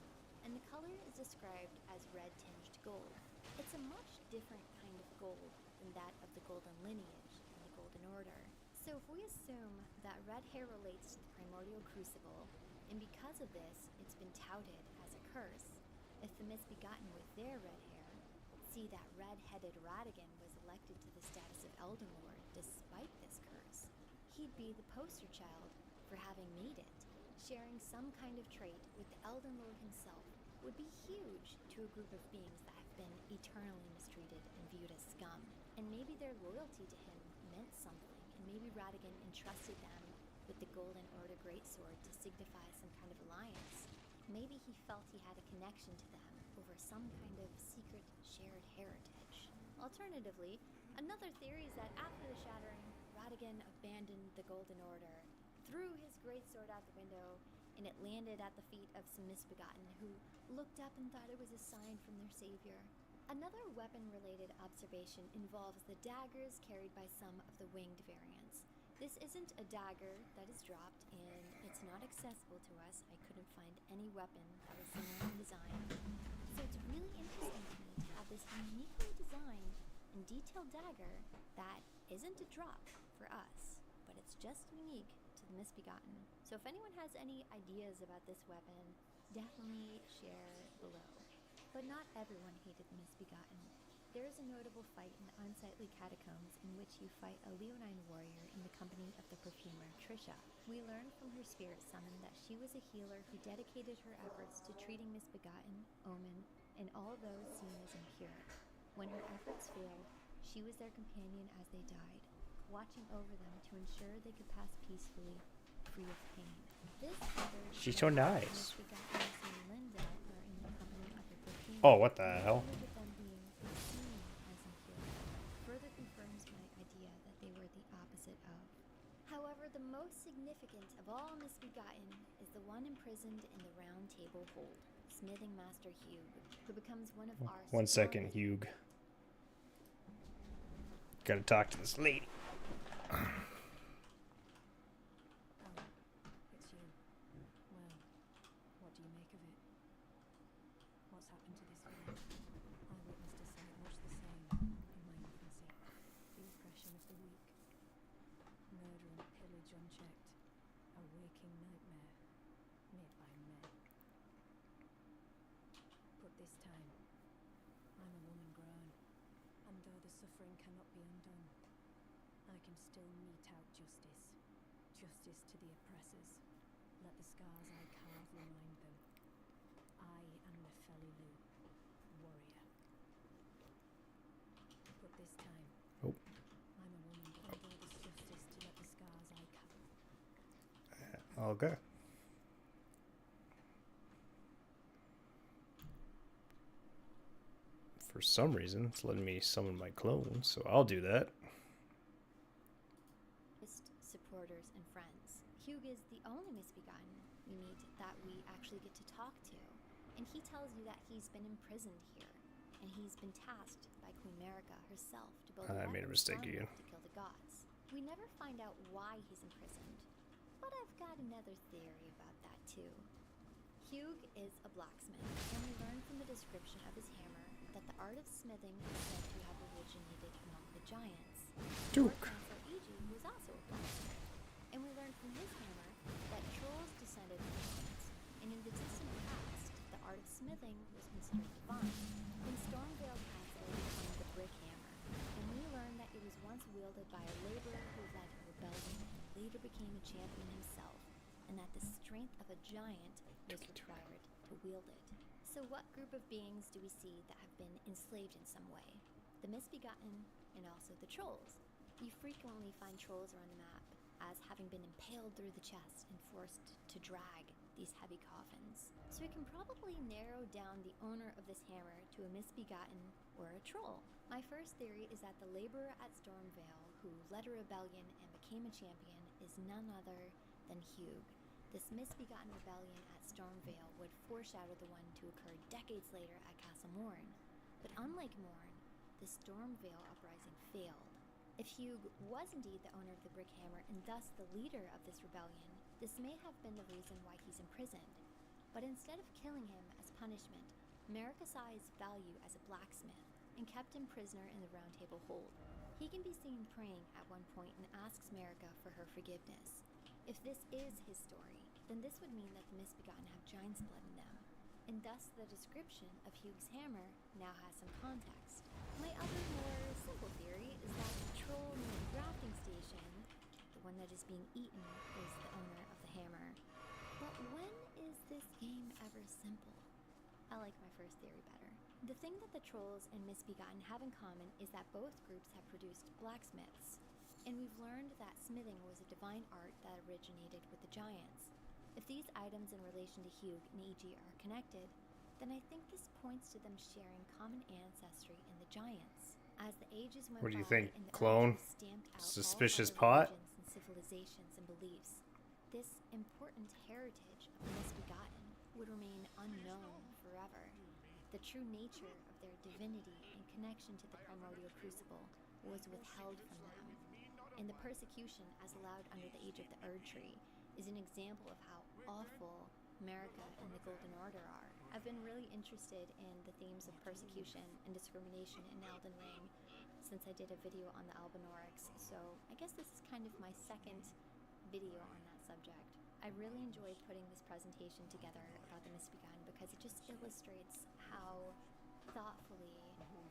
and the color is described as red-tinged gold. It's a much different kind of gold than that of the Golden Lineage and the Golden Order. So if we assume that red hair relates to the primordial Crucible, and because of this, it's been touted as a curse, if the Misbegotten with their red hair see that red-headed Radigan was elected to the status of Elden Lord despite this curse, he'd be the poster child for having made it. sharing some kind of trait with the Elden Lord himself would be huge to a group of beings that have been eternally mistreated and viewed as scum. And maybe their loyalty to him meant something, and maybe Radigan entrusted them with the Golden Order Greatsword to signify some kind of alliance. Maybe he felt he had a connection to them over some kind of secret shared heritage. Alternatively, another theory is that after the Shattering, Radigan abandoned the Golden Order, threw his greatsword out the window, and it landed at the feet of some misbegotten who looked up and thought it was a sign from their savior. Another weapon-related observation involves the daggers carried by some of the winged variants. This isn't a dagger that is dropped, and it's not accessible to us. I couldn't find any weapon that was similar in design. So it's really interesting to me to have this uniquely designed and detailed dagger that isn't a drop for us, but it's just unique to the Misbegotten. So if anyone has any ideas about this weapon, definitely share below. But not everyone hated the Misbegotten. There is a notable fight in the unsightly catacombs in which you fight a Leonine warrior in the company of the perfumer Trisha. We learn from her spirit summon that she was a healer who dedicated her efforts to treating Misbegotten, Omen, and all those seen as impure. When her efforts failed, she was their companion as they died, watching over them to ensure they could pass peacefully, free of pain. This She's so nice. Misbegotten and Linda are in the company of the perfumer. Oh, what the hell? With them being seen as impure further confirms my idea that they were the opposite of. However, the most significant of all Misbegotten is the one imprisoned in the Round Table Hold, Smithing Master Hugh, who becomes one of our 1 second, Hugh. Gotta talk to this lady. It's you. Well, what do you make of it? What's happened to this village? I witnessed a sight much the same in my infancy. The oppression of the weak. Murder and pillage unchecked. A waking nightmare made by men. But this time, I'm a woman grown, and though the suffering cannot be undone, I can still mete out justice. Justice to the oppressors. Let the scars I carve remind them. I am Nefelilu, warrior. But this time, Oh. I'm a woman, and though there's justice to let the scars I carve. Okay. For some reason, it's letting me summon my clone, so I'll do that. Supporters and friends. Hugh is the only Misbegotten we meet that we actually get to talk to, and he tells you that he's been imprisoned here, and he's been tasked by Queen Marika herself to build I made a weapons mistake strong again. enough to kill the gods. We never find out why he's imprisoned, but I've got another theory about that too. Hugh is a blacksmith, and we learn from the description of his hammer that the art of smithing is said to have originated among the giants. Duke. Chancellor Iji was also a blacksmith, and we learn from his hammer that trolls descended from giants, and in the distant past, the art of smithing was considered divine. In Stormvale Castle, we find the brick hammer, and we learn that it was once wielded by a laborer who led a rebellion and later became a champion himself, and that the strength of a giant was required to wield it. So what group of beings do we see that have been enslaved in some way? The Misbegotten, and also the trolls. You frequently find trolls around the map as having been impaled through the chest and forced to drag these heavy coffins. So we can probably narrow down the owner of this hammer to a Misbegotten or a troll. My first theory is that the laborer at Stormvale who led a rebellion and became a champion is none other than Hugh. This Misbegotten rebellion at Stormvale would foreshadow the one to occur decades later at Castle Morn. But unlike Morn, the Stormvale uprising failed. If Hugh was indeed the owner of the brick hammer and thus the leader of this rebellion, this may have been the reason why he's imprisoned. But instead of killing him as punishment, Marika saw his value as a blacksmith and kept him prisoner in the Round Table Hold. He can be seen praying at one point and asks Marika for her forgiveness. If this is his story, then this would mean that the Misbegotten have giant's blood in them, and thus the description of Hugh's hammer now has some context. My other more simple theory is that the troll near the grafting station, the one that is being eaten, is the owner of the hammer. But When is this game ever simple? I like my first theory better. The thing that the Trolls and Misbegotten have in common is that both groups have produced blacksmiths, and we've learned that smithing was a divine art that originated with the Giants. If these items in relation to Hugh and Eiji are connected, then I think this points to them sharing common ancestry in the Giants. As the ages went What do you by think, and the clone? Urges stamped out Suspicious all pot? other religions and civilizations and beliefs, this important heritage of the Misbegotten would remain unknown forever. The true nature of their divinity and connection to the primordial crucible was withheld from them, and the persecution as allowed under the age of the Erd Tree is an example of how awful America and the Golden Order are. I've been really interested in the themes of persecution and discrimination in Elden Ring since I did a video on the Albinaurics, so I guess this is kind of my second video on that subject. I really enjoyed putting this presentation together about the Misbegotten because it just illustrates how thoughtfully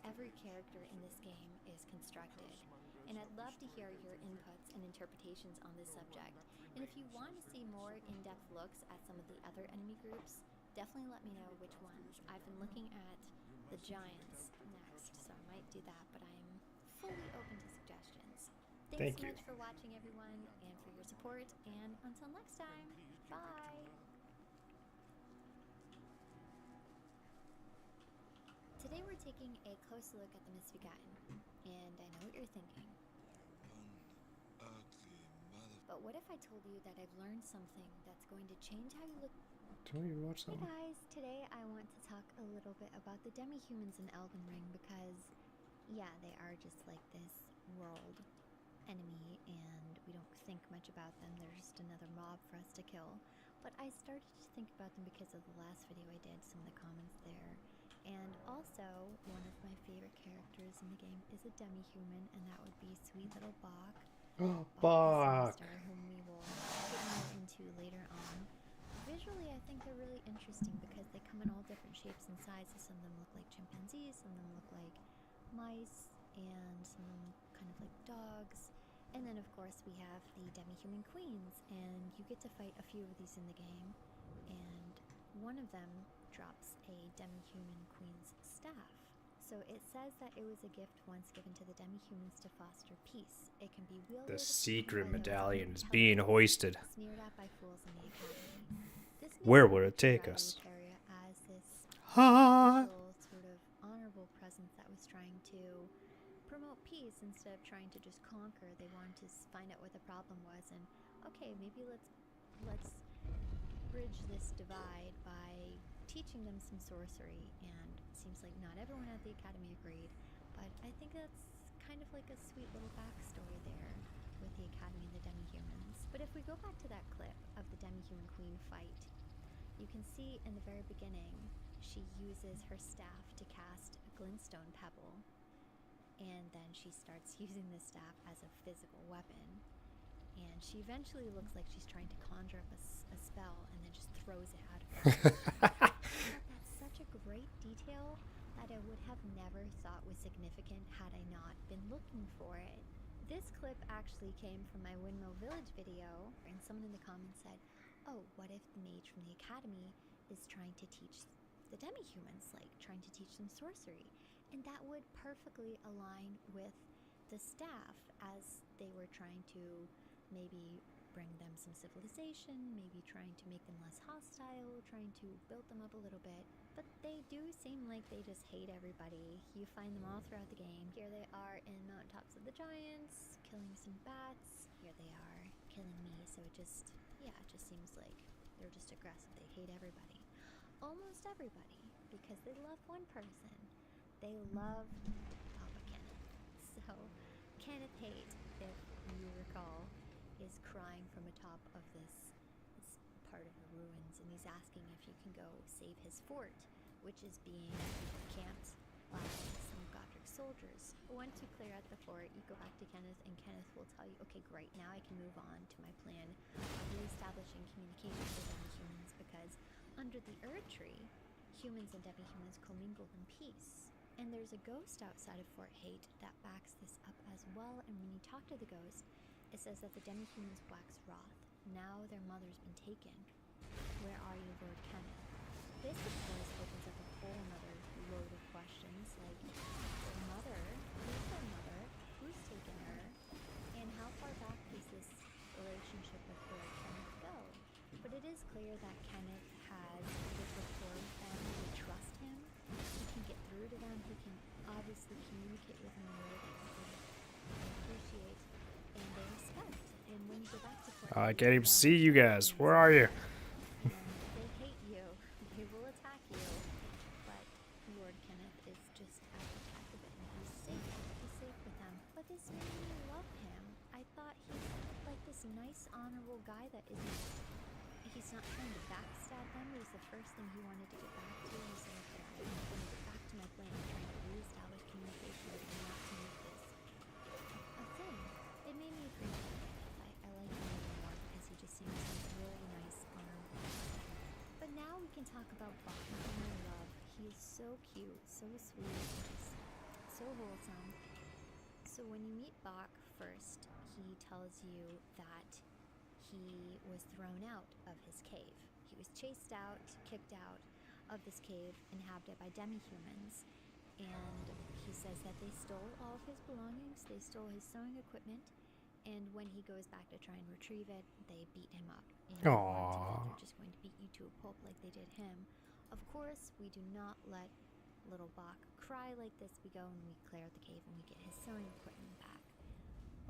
every character in this game is constructed. And I'd love to hear your inputs and interpretations on this subject. And if you want to see more in-depth looks at some of the other enemy groups, definitely let me know which ones. I've been looking at the Giants next, so I might do that, but I'm fully open to suggestions. Thanks so much for watching, everyone, and for your support, and until next time, bye! Today we're taking a close look at the Misbegotten, and I know what you're thinking. But what if I told you that I've learned something that's going to change how you look? Don't you watch that Hey one? guys, today I want to talk a little bit about the demi-humans in Elden Ring because, yeah, they are just like this world enemy and we don't think much about them. They're just another mob for us to kill. But I started to think about them because of the last video I did, some of the comments there. And also, one of my favorite characters in the game is a demi-human, and that would be sweet little Bach. Bach! The Star, whom we will get more into later on. Visually, I think they're really interesting because they come in all different shapes and sizes. Some of them look like chimpanzees, some of them look like mice, and some of them kind of like dogs. And then, of course, we have the demi-human queens, and you get to fight a few of these in the game. And one of them drops a demi-human queen's staff. So it says that it was a gift once given to the demi-humans to foster peace. It can be wielded The secret by those medallion is intelligent, being hoisted. sneered at by fools in the academy. This Where makes would me it take picture us? Area as this Ha! official, sort of honorable presence that was trying to promote peace instead of trying to just conquer. They wanted to find out what the problem was, and okay, maybe let's bridge this divide by teaching them some sorcery. And it seems like not everyone at the academy agreed, but I think that's kind of like a sweet little backstory there with the academy and the demi-humans. But if we go back to that clip of the demi-human queen fight, you can see in the very beginning she uses her staff to cast a glintstone pebble, and then she starts using the staff as a physical weapon, and she eventually looks like she's trying to conjure up a spell and then just throws it out of her hand. That's such a great detail that I would have never thought was significant had I not been looking for it. This clip actually came from my Windmill Village video, and someone in the comments said, oh, what if the mage from the academy is trying to teach the demi-humans, like trying to teach them sorcery? And that would perfectly align with the staff as they were trying to maybe bring them some civilization, maybe trying to make them less hostile, trying to build them up a little bit. But they do seem like they just hate everybody. You find them all throughout the game. Here they are in mountaintops of the Giants, killing some bats. Here they are killing me, so it just seems like they're just aggressive. They hate everybody. Almost everybody, because they love one person. They love Papa Kenneth. So, Kenneth Haight, if you recall, is crying from atop of this part of the ruins, and he's asking if you can go save his fort, which is being camped by some of Godric's soldiers. Once you clear out the fort, you go back to Kenneth, and Kenneth will tell you, okay, great, now I can move on to my plan of re-establishing communication with demi-humans, because under the Erd Tree, humans and demi-humans commingle in peace. And there's a ghost outside of Fort Haight that backs this up as well, and when you talk to the ghost, it says that the demi-humans wax wroth. Now their mother's been taken, Where are you, Lord Kenneth? This, of course, opens up a whole nother load of questions like, their mother? Who's their mother? Who's taken her? And how far back does this relationship with Lord Kenneth go? But it is clear that Kenneth has good rapport with them. They trust him. He can get through to them. He can obviously communicate with them in a way that people appreciate and they respect. And when you go back to Fort I Knowledge, can't even you see you guys. Where are you? and they hate you. They will attack you. But Lord Kenneth is just at the back of it, and he's safe. He's safe with them. But this made me love him. I thought he's like this nice, honorable guy that isn't. He's not trying to backstab them. It was the first thing he wanted to get back to. He said, okay, I'm going to get back to my plan. I'm trying to reestablish communication with him, not to make this a thing. It made me appreciate him. I like him even more because he just seems like a really nice, honorable guy. But now we can talk about Bach, whom I love. He is so cute, so sweet, and just so wholesome. So when you meet Bach first, he tells you that he was thrown out of his cave. He was chased out, kicked out of this cave inhabited by demi-humans. And he says that they stole all of his belongings, they stole his sewing equipment, and when he goes back to try and retrieve it, they beat him up. And he warns you that they're just going to beat you to a pulp like they did him. Of course, we do not let little Bach cry like this. We go and we clear out the cave and we get his sewing equipment back.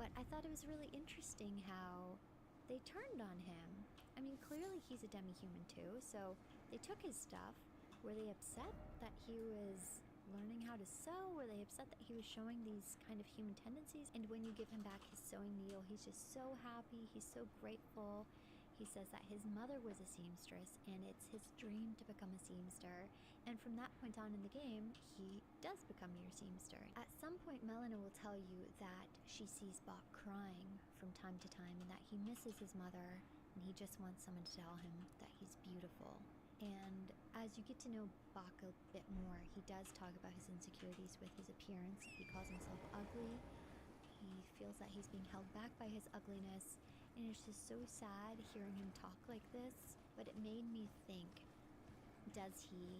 But I thought it was really interesting how they turned on him. I mean, clearly he's a demi-human too, so they took his stuff. Were they upset that he was learning how to sew? Were they upset that he was showing these kind of human tendencies? And when you give him back his sewing needle, he's just so happy, he's so grateful. He says that his mother was a seamstress and it's his dream to become a seamster. And from that point on in the game, he does become your seamster. At some point, Melina will tell you that she sees Bach crying from time to time and that he misses his mother and he just wants someone to tell him that he's beautiful. And as you get to know Bach a bit more, he does talk about his insecurities with his appearance. He calls himself ugly. He feels that he's being held back by his ugliness. And it's just so sad hearing him talk like this. But it made me think, does he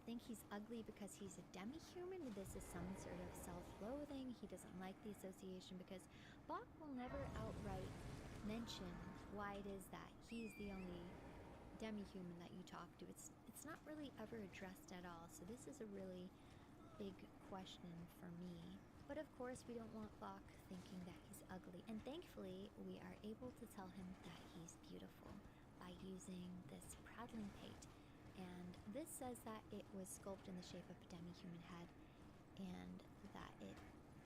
think he's ugly because he's a demi-human? This is some sort of self-loathing. He doesn't like the association because Bach will never outright mention why it is that he's the only demi-human that you talk to. It's not really ever addressed at all. So this is a really big question for me. But of course, we don't want Bach thinking that he's ugly. And thankfully, we are able to tell him that he's beautiful by using this prattling pate. And this says that it was sculpted in the shape of a demi-human head, and that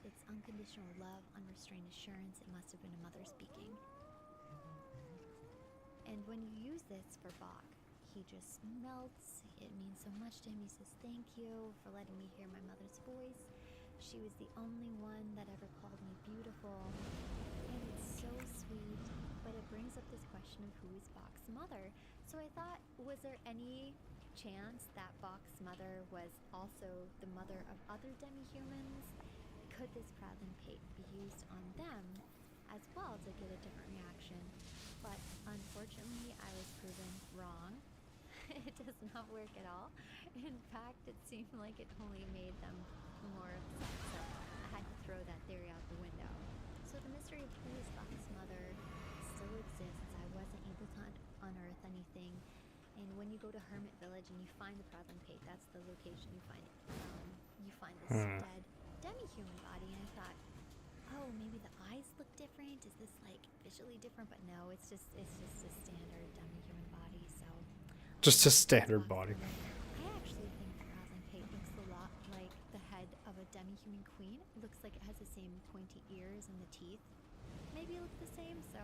it's unconditional love, unrestrained assurance. It must have been a mother speaking. And when you use this for Bach, he just melts. It means so much to him. He says, thank you for letting me hear my mother's voice. She was the only one that ever called me beautiful. And it's so sweet, but it brings up this question of who is Bach's mother. So I thought, was there any chance that Bach's mother was also the mother of other demi-humans? Could this prattling pate be used on them as well to get a different reaction? But unfortunately, I was proven wrong. It does not work at all. In fact, it seemed like it only made them more upset, so I had to throw that theory out the window. So the mystery of who is Bach's mother still exists. I wasn't able to unearth anything. And when you go to Hermit Village and you find the prattling pate, that's the location you find it. You find this dead demi-human body, and I thought, oh, maybe the eyes look different. Is this like visually different? But no, it's just a standard demi-human body. So Just a standard body. I actually think the prattling pate looks a lot like the head of a demi-human queen. It looks like it has the same pointy ears and the teeth. Maybe look the same. So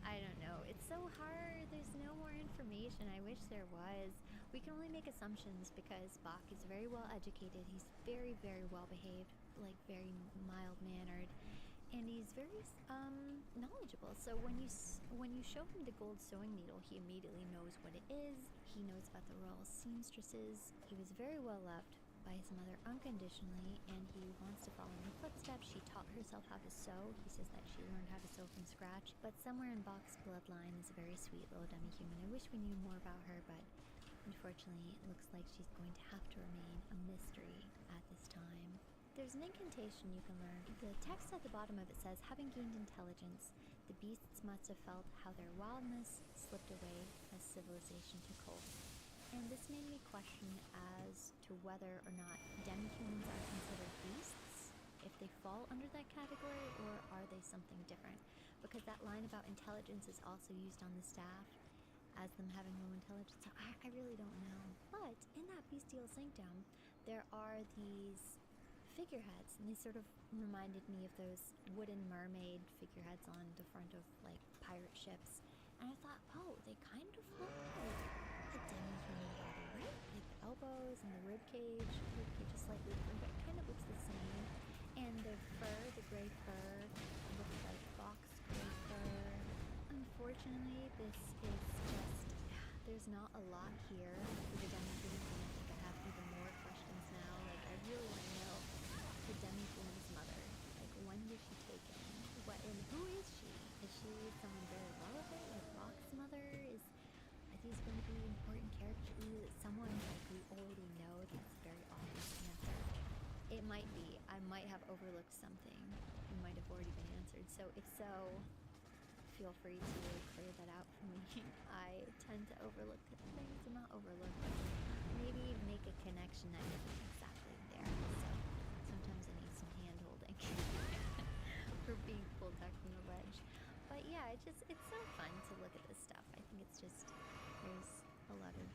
I don't know. It's so hard. There's no more information. I wish there was. We can only make assumptions because Bach is very well educated. He's very, very well behaved, like very mild-mannered, and he's very knowledgeable. So when you show him the gold sewing needle, he immediately knows what it is. He knows about the royal seamstresses. He was very well loved by his mother unconditionally, and he wants to follow in her footsteps. She taught herself how to sew. He says that she learned how to sew from scratch. But somewhere in Bach's bloodline is a very sweet little demi-human. I wish we knew more about her, but unfortunately, it looks like she's going to have to remain a mystery at this time. There's an incantation you can learn. The text at the bottom of it says, having gained intelligence, the beasts must have felt how their wildness slipped away as civilization took hold. And this made me question as to whether or not demi-humans are considered beasts, if they fall under that category, or are they something different? Because that line about intelligence is also used on the staff as them having low intelligence. So I really don't know. But in that bestial sanctum, there are these figureheads, and they sort of reminded me of those wooden mermaid figureheads on the front of like pirate ships. And I thought, oh, they kind of look like a demi-human body, right? Like the elbows and the rib cage is slightly different, but it kind of looks the same. And the fur, the gray fur, looks like fox gray fur. Unfortunately, this is just, there's not a lot here for the demi-human, and I think I have even more questions now. Like, I really want to know the demi-human's mother. Like, when was she taken? What, and who is she? Is she someone very relevant? Like, Bach's mother? Are these going to be important characters? Is it someone like we already know? That's a very obvious answer. It might be. I might have overlooked something. It might have already been answered. So if so, feel free to clear that out for me. I tend to overlook things, or not overlook, but maybe make a connection that isn't exactly there. So sometimes I need some hand holding for being pulled back from the ledge. But yeah, it's so fun to look at this stuff. I think it's just, there's a lot of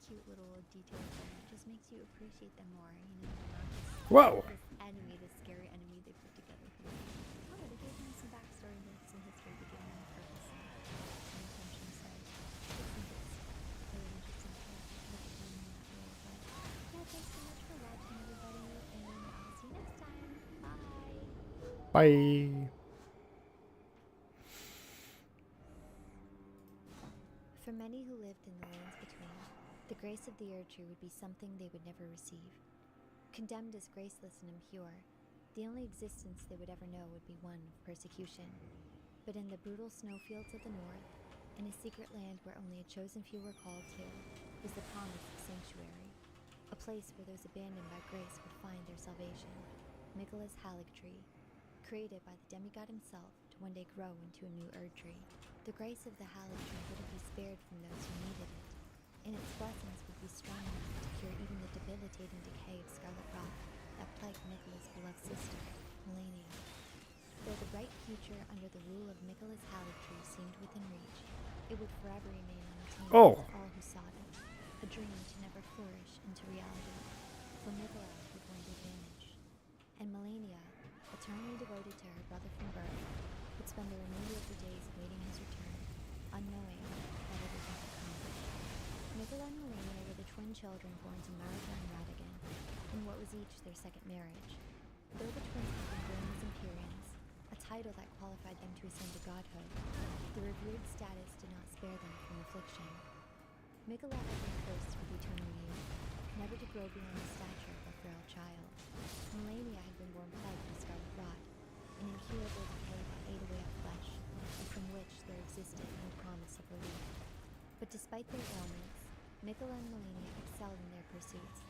cute little details there. It just makes you appreciate them more, you know, they're not just Whoa! this enemy, this scary enemy they put together for me. Oh, they gave them some backstory and some history to give them purpose and intention, so I think it's really interesting to look at them in that way. But yeah, thanks so much for watching, everybody, and I'll see you next time. Bye! Bye. For many who lived in the lands between, the grace of the Erdtree would be something they would never receive. Condemned as graceless and impure, the only existence they would ever know would be one of persecution. But in the brutal snowfields of the north, in a secret land where only a chosen few were called to, was the promise of sanctuary, a place where those abandoned by grace would find their salvation. Miquella's Haligtree, created by the demigod himself to one day grow into a new Erdtree. The grace of the Haligtree wouldn't be spared from those who needed it, and its blessings would be strong enough to cure even the debilitating decay of scarlet rot that plagued Miquella's beloved sister, Melania. Though the bright future under the rule of Miquella's Haligtree seemed within reach, it would forever remain unattainable Oh. to all who sought it, a dream to never flourish into reality, for Miquella would one day vanish, and Melania, eternally devoted to her brother from birth, would spend the remainder of her days awaiting his return, unknowing that it would never come. Miquella and Melania were the twin children born to Marika and Radigan, in what was each their second marriage. Though the twins had been born as Empyreans, a title that qualified them to ascend to godhood, the revered status did not spare them from affliction. Miquella had been cursed with eternal youth, never to grow beyond the stature of a frail child. Melania had been born plagued with scarlet rot, an incurable decay that ate away at flesh, and from which there existed no promise of relief. But despite their ailments, Miquella and Melania excelled in their pursuits.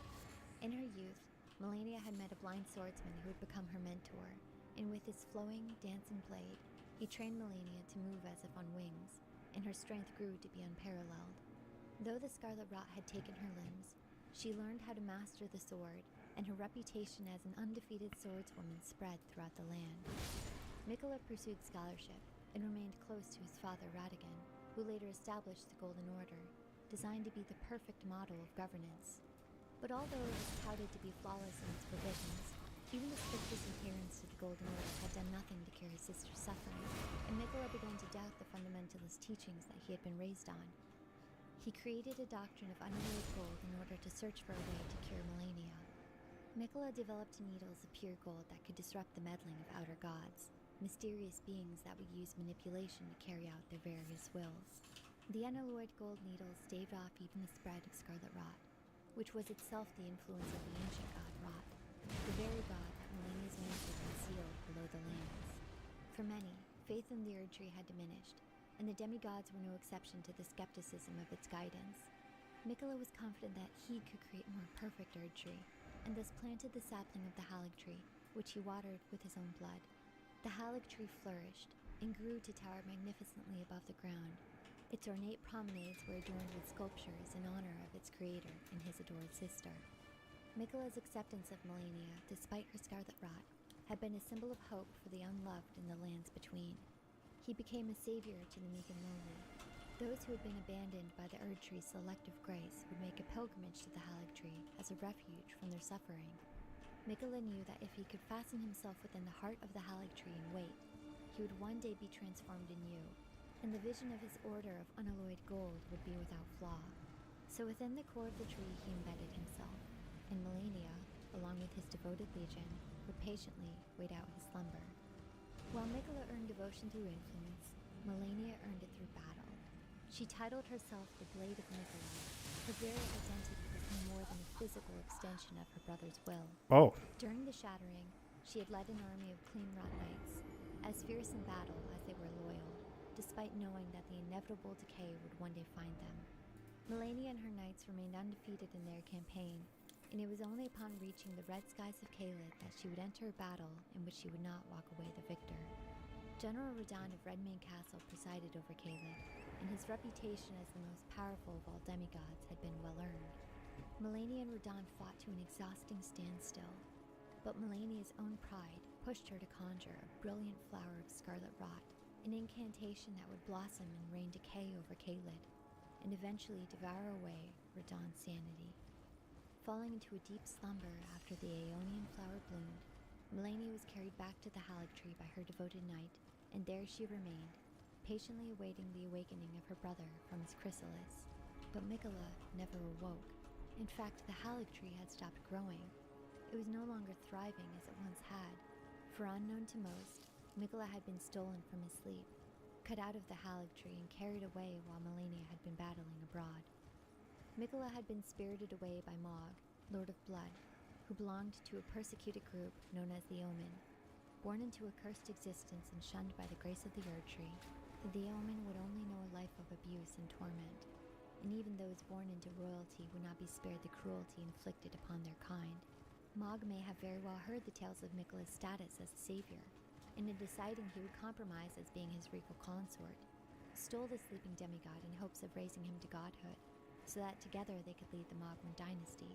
In her youth, Melania had met a blind swordsman who would become her mentor, and with his flowing, dancing blade, he trained Melania to move as if on wings, and her strength grew to be unparalleled. Though the scarlet rot had taken her limbs, she learned how to master the sword, and her reputation as an undefeated swordswoman spread throughout the land. Miquella pursued scholarship and remained close to his father Radigan, who later established the Golden Order, designed to be the perfect model of governance. But although it was touted to be flawless in its provisions, even the strictest adherents to the Golden Order had done nothing to cure his sister's suffering, and Miquella began to doubt the fundamentalist teachings that he had been raised on. He created a doctrine of unalloyed gold in order to search for a way to cure Melania. Miquella developed needles of pure gold that could disrupt the meddling of outer gods, mysterious beings that would use manipulation to carry out their various wills. The unalloyed gold needles staved off even the spread of scarlet rot, which was itself the influence of the ancient god Rot, the very god that Melania's mantle concealed below the lands. For many, faith in the Erd Tree had diminished, and the demigods were no exception to the skepticism of its guidance. Mikola was confident that he could create a more perfect Erd Tree, and thus planted the sapling of the Halig Tree, which he watered with his own blood. The Halig Tree flourished, and grew to tower magnificently above the ground. Its ornate promenades were adorned with sculptures in honor of its creator and his adored sister. Mikola's acceptance of Melania, despite her scarlet rot, had been a symbol of hope for the unloved in the lands between. He became a savior to the meek and lowly. Those who had been abandoned by the Erd Tree's selective grace would make a pilgrimage to the Halig Tree as a refuge from their suffering. Mikola knew that if he could fasten himself within the heart of the Halig Tree and wait, he would one day be transformed anew, and the vision of his order of unalloyed gold would be without flaw. So within the core of the tree he embedded himself, and Melania, along with his devoted legion, would patiently wait out his slumber. While Mikola earned devotion through influence, Melania earned it through battle. She titled herself the Blade of Mikola. Her very identity was no more than a physical extension of her brother's will. Oh. During the Shattering, she had led an army of clean rot knights, as fierce in battle as they were loyal, despite knowing that the inevitable decay would one day find them. Melania and her knights remained undefeated in their campaign, and it was only upon reaching the red skies of Caelid that she would enter a battle in which she would not walk away the victor. General Radahn of Redmane Castle presided over Caelid, and his reputation as the most powerful of all demigods had been well earned. Melania and Radahn fought to an exhausting standstill, but Melania's own pride pushed her to conjure a brilliant flower of scarlet rot, an incantation that would blossom and rain decay over Caelid, and eventually devour away Radahn's sanity. Falling into a deep slumber after the Aeonian flower bloomed, Melania was carried back to the Halig Tree by her devoted knight, and there she remained, patiently awaiting the awakening of her brother from his chrysalis. But Mikola never awoke. In fact, the Halig Tree had stopped growing. It was no longer thriving as it once had, for unknown to most, Mikola had been stolen from his sleep, cut out of the Halig Tree and carried away while Melania had been battling abroad. Mikola had been spirited away by Mog, Lord of Blood, who belonged to a persecuted group known as the Omen. Born into a cursed existence and shunned by the grace of the Erd Tree, the Omen would only know a life of abuse and torment, and even those born into royalty would not be spared the cruelty inflicted upon their kind. Mog may have very well heard the tales of Mikola's status as a savior, and in deciding he would compromise as being his regal consort, stole the sleeping demigod in hopes of raising him to godhood, so that together they could lead the Mogman dynasty.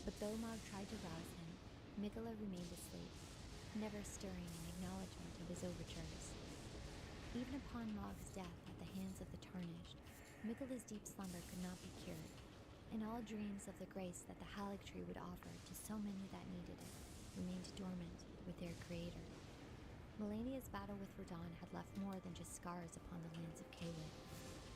But though Mog tried to rouse him, Mikola remained asleep, never stirring in acknowledgement of his overtures. Even upon Mog's death at the hands of the Tarnished, Mikola's deep slumber could not be cured, and all dreams of the grace that the Halig Tree would offer to so many that needed it remained dormant with their creator. Melania's battle with Radahn had left more than just scars upon the lands of Caelid.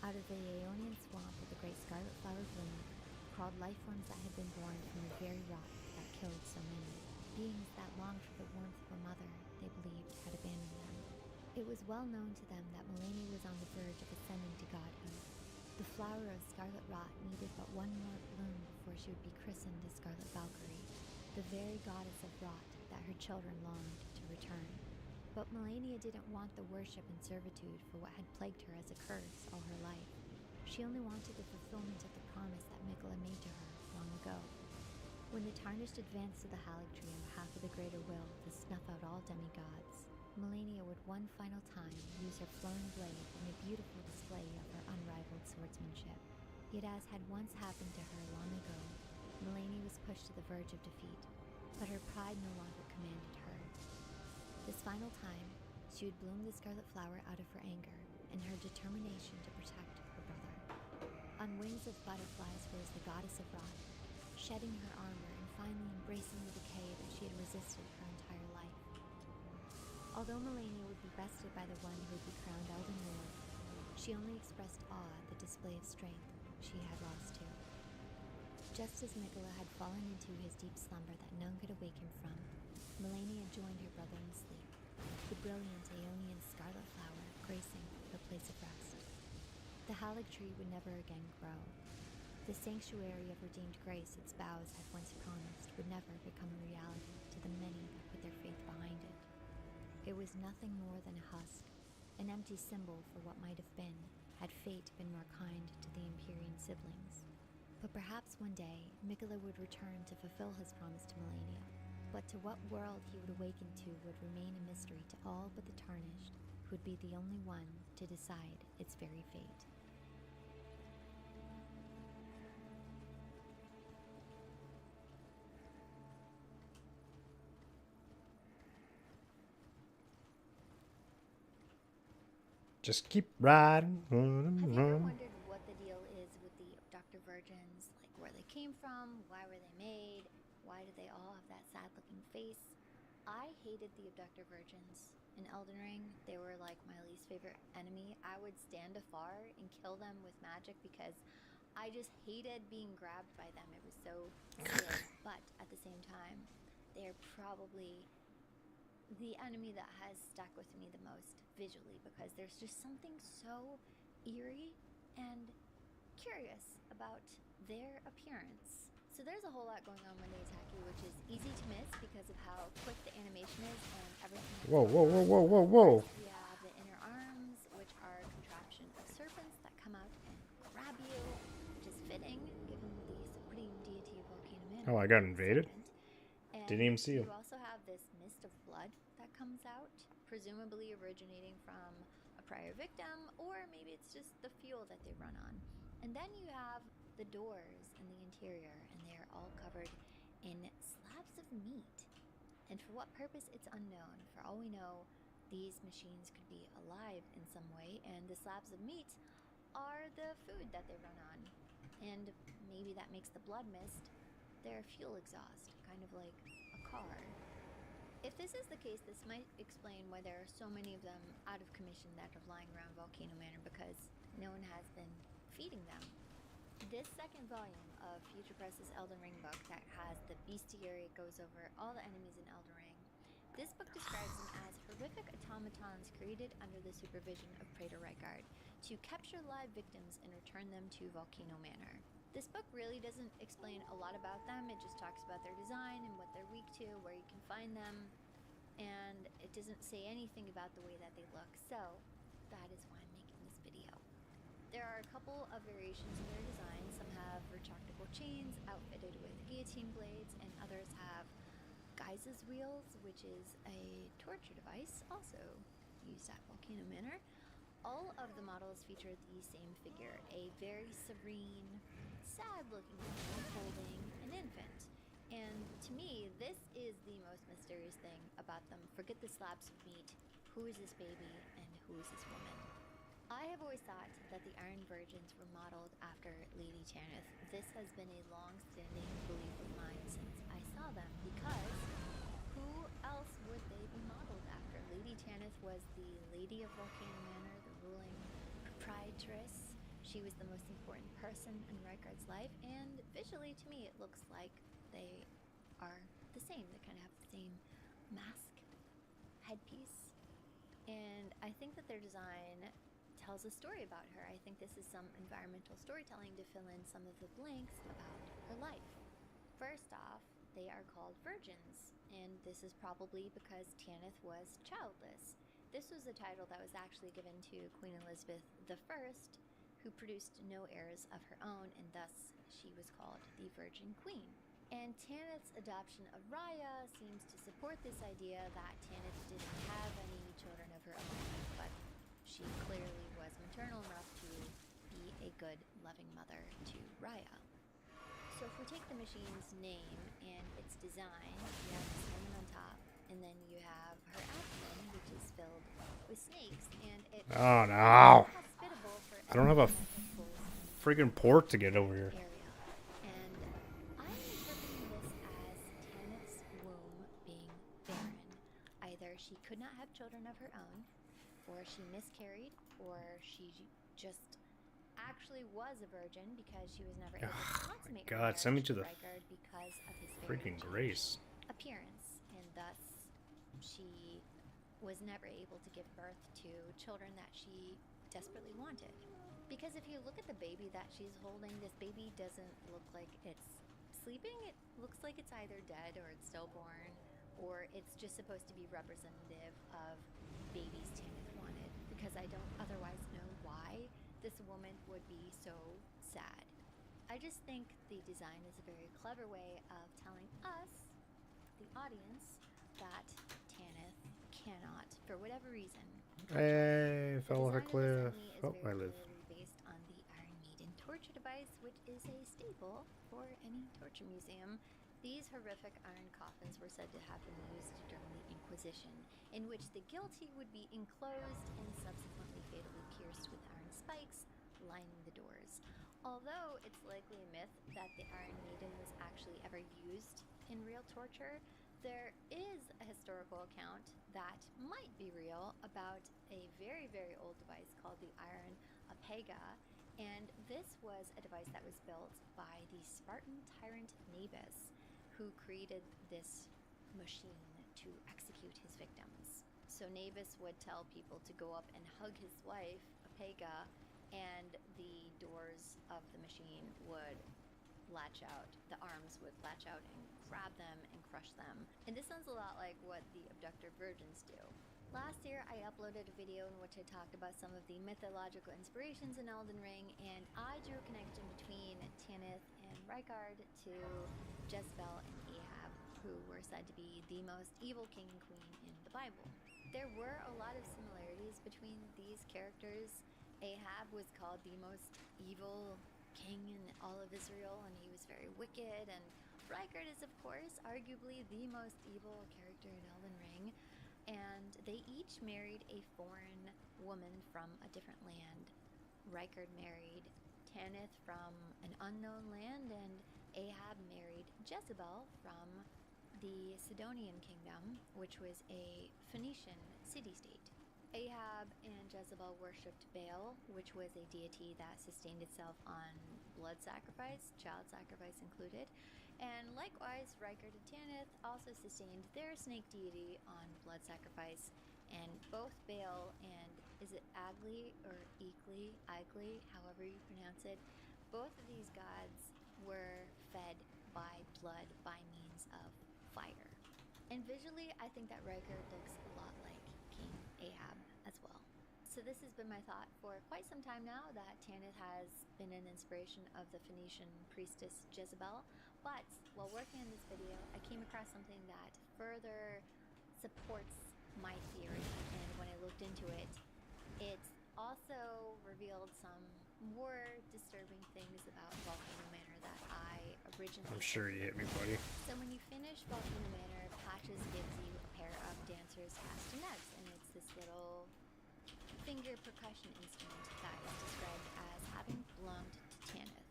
Out of the Aeonian swamp where the great scarlet flower bloomed, crawled life forms that had been born from the very rot that killed so many. Beings that longed for the warmth of a mother they believed had abandoned them. It was well known to them that Melania was on the verge of ascending to godhood. The flower of scarlet rot needed but one more bloom before she would be christened as Scarlet Valkyrie, the very goddess of rot that her children longed to return. But Melania didn't want the worship and servitude for what had plagued her as a curse all her life. She only wanted the fulfillment of the promise that Mikola made to her long ago. When the Tarnished advanced to the Halig Tree on behalf of the greater will to snuff out all demigods, Melania would one final time use her flowing blade in a beautiful display of her unrivaled swordsmanship. Yet as had once happened to her long ago, Melania was pushed to the verge of defeat, but her pride no longer commanded her. This final time, she would bloom the scarlet flower out of her anger and her determination to protect her brother. On wings of butterflies rose the goddess of rot, shedding her armor and finally embracing the decay that she had resisted her entire life. Although Melania would be bested by the one who would be crowned Elden Lord, she only expressed awe at the display of strength she had lost to. Just as Mikola had fallen into his deep slumber that none could awake him from, Melania joined her brother in sleep, the brilliant Aeonian scarlet flower gracing her place of rest. The Halig Tree would never again grow. The sanctuary of redeemed grace its vows had once promised would never become a reality to the many that put their faith behind it. It was nothing more than a husk, an empty symbol for what might have been, had fate been more kind to the Empyrean siblings. But perhaps one day, Mikola would return to fulfill his promise to Melania. But to what world he would awaken to would remain a mystery to all but the Tarnished, who would be the only one to decide its very fate. Just keep riding. Have you ever wondered what the deal is with the Abductor Virgins? Like where they came from, why were they made, why did they all have that sad-looking face? I hated the Abductor Virgins. In Elden Ring, they were like my least favorite enemy. I would stand afar and kill them with magic because I just hated being grabbed by them. It was so silly. But at the same time, they're probably the enemy that has stuck with me the most visually because there's just something so eerie and curious about their appearance. So there's a whole lot going on when they attack you, which is easy to miss because of how quick the animation is and everything. Whoa, whoa, whoa, whoa, whoa, whoa. We have the inner arms, which are a contraption of serpents that come out and grab you, which is fitting given the supreme deity of Volcano Manor. Oh, I got invaded? And Didn't even see him. you also have this mist of blood that comes out, presumably originating from a prior victim, or maybe it's just the fuel that they run on. And then you have the doors in the interior, and they are all covered in slabs of meat. And for what purpose, it's unknown. For all we know, these machines could be alive in some way, and the slabs of meat are the food that they run on. And maybe that makes the blood mist their fuel exhaust, kind of like a car. If this is the case, this might explain why there are so many of them out of commission that are lying around Volcano Manor, because no one has been feeding them. This second volume of Future Press's Elden Ring book that has the bestiary, goes over all the enemies in Elden Ring. This book describes them as horrific automatons created under the supervision of Praetor Rykard to capture live victims and return them to Volcano Manor. This book really doesn't explain a lot about them. It just talks about their design and what they're weak to, where you can find them, and it doesn't say anything about the way that they look, so that is why I'm making this video. There are a couple of variations in their design. Some have retractable chains outfitted with guillotine blades, and others have Geyser's wheels, which is a torture device also used at Volcano Manor. All of the models feature the same figure, a very serene, sad-looking woman holding an infant. And to me, this is the most mysterious thing about them. Forget the slabs of meat. Who is this baby and who is this woman? I have always thought that the Iron Virgins were modeled after Lady Tanith. This has been a long-standing belief of mine since I saw them, because who else would they be modeled after? Lady Tanith was the Lady of Volcano Manor, the ruling proprietress. She was the most important person in Rykard's life, and visually to me it looks like they are the same. They kind of have the same mask, headpiece, and I think that their design tells a story about her. I think this is some environmental storytelling to fill in some of the blanks about her life. First off, they are called virgins, and this is probably because Tanith was childless. This was a title that was actually given to Queen Elizabeth I, who produced no heirs of her own, and thus she was called the Virgin Queen. And Tanith's adoption of Raya seems to support this idea that Tanith didn't have any children of her own, but she clearly was maternal enough to be a good, loving mother to Raya. So if we take the machine's name and its design, you have this woman on top, and then you have her abdomen, which is filled with snakes, and it Oh no! hospitable for I don't have a animals freaking port to get over here. area. And I'm interpreting this as Tanith's womb being barren. Either she could not have children of her own, or she miscarried, or she just actually was a virgin because she was never able to consummate her God, send me marriage to the with Rykard because of his very freaking changed grace. appearance, and thus she was never able to give birth to children that she desperately wanted. Because if you look at the baby that she's holding, this baby doesn't look like it's sleeping. It looks like it's either dead or it's stillborn, or it's just supposed to be representative of babies Tanith wanted, because I don't otherwise know why this woman would be so sad. I just think the design is a very clever way of telling us, the audience, that Tanith cannot, for whatever reason. Hey, fell off a cliff. Oh, I live. Based on the Iron Maiden torture device, which is a staple for any torture museum. These horrific iron coffins were said to have been used during the Inquisition, in which the guilty would be enclosed and subsequently fatally pierced with iron spikes, lining the doors. Although it's likely a myth that the Iron Maiden was actually ever used in real torture, there is a historical account that might be real about a very, very old device called the Iron Apega, and this was a device that was built by the Spartan tyrant Nabis, who created this machine to execute his victims. So Nabis would tell people to go up and hug his wife, Apega, and the doors of the machine would latch out. The arms would latch out and grab them and crush them. And this sounds a lot like what the abductor virgins do. Last year, I uploaded a video in which I talked about some of the mythological inspirations in Elden Ring, and I drew a connection between Tanith and Rykard to Jezebel and Ahab, who were said to be the most evil king and queen in the Bible. There were a lot of similarities between these characters. Ahab was called the most evil king in all of Israel, and he was very wicked, and Rykard is, of course, arguably the most evil character in Elden Ring, and they each married a foreign woman from a different land. Rykard married Tanith from an unknown land, and Ahab married Jezebel from the Sidonian kingdom, which was a Phoenician city-state. Ahab and Jezebel worshipped Baal, which was a deity that sustained itself on blood sacrifice, child sacrifice included. And likewise, Rykard and Tanith also sustained their snake deity on blood sacrifice. And both Baal and, is it Agli or Igli, however you pronounce it, both of these gods were fed by blood by means of fire. And visually, I think that Rykard looks a lot like King Ahab as well. So this has been my thought for quite some time now, that Tanith has been an inspiration of the Phoenician priestess Jezebel. But while working on this video, I came across something that further supports my theory. And when I looked into it, it also revealed some more disturbing things about Volcano Manor that I originally... I'm sure you hit me, buddy. So when you finish Volcano Manor, Patches gives you a pair of dancers' castanets, and it's this little finger percussion instrument that is described as having belonged to Tanith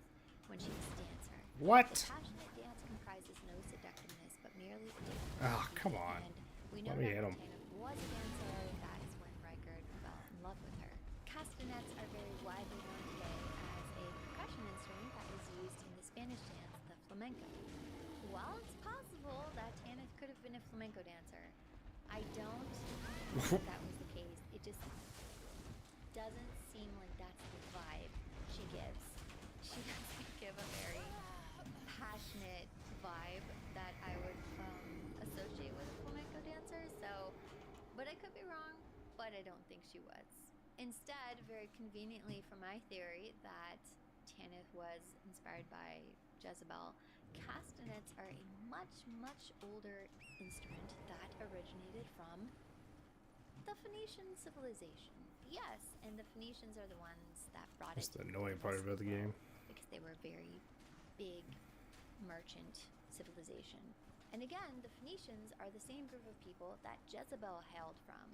when she was a dancer. What? The passionate dance comprises no seductiveness, but merely a dance. Oh, come on. And we know Let me that hit him. Tanith was a dancer. That is when Rykard fell in love with her. Castanets are very widely known today as a percussion instrument that is used in the Spanish dance, the flamenco. While it's possible that Tanith could have been a flamenco dancer, I don't think that was the case. It just doesn't seem like that's the vibe she gives. She doesn't give a very passionate vibe that I would associate with a flamenco dancer. So, but I could be wrong, but I don't think she was. Instead, very conveniently for my theory that Tanith was inspired by Jezebel, castanets are a much, much older instrument that originated from the Phoenician civilization. Yes, and the Phoenicians are the ones that brought That's it. the annoying part about the game. Because they were a very big merchant civilization. And again, the Phoenicians are the same group of people that Jezebel hailed from.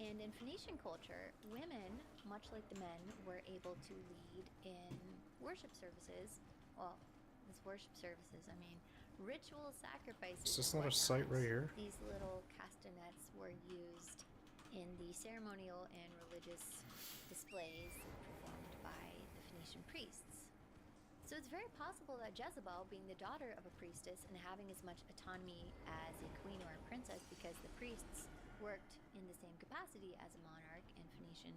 And in Phoenician culture, women, much like the men, were able to lead in worship services. Well, as worship services, I mean ritual sacrifices. Is this and not a site whatnot. right here? These little castanets were used in the ceremonial and religious displays performed by the Phoenician priests. So it's very possible that Jezebel, being the daughter of a priestess and having as much autonomy as a queen or a princess, because the priests worked in the same capacity as a monarch in Phoenician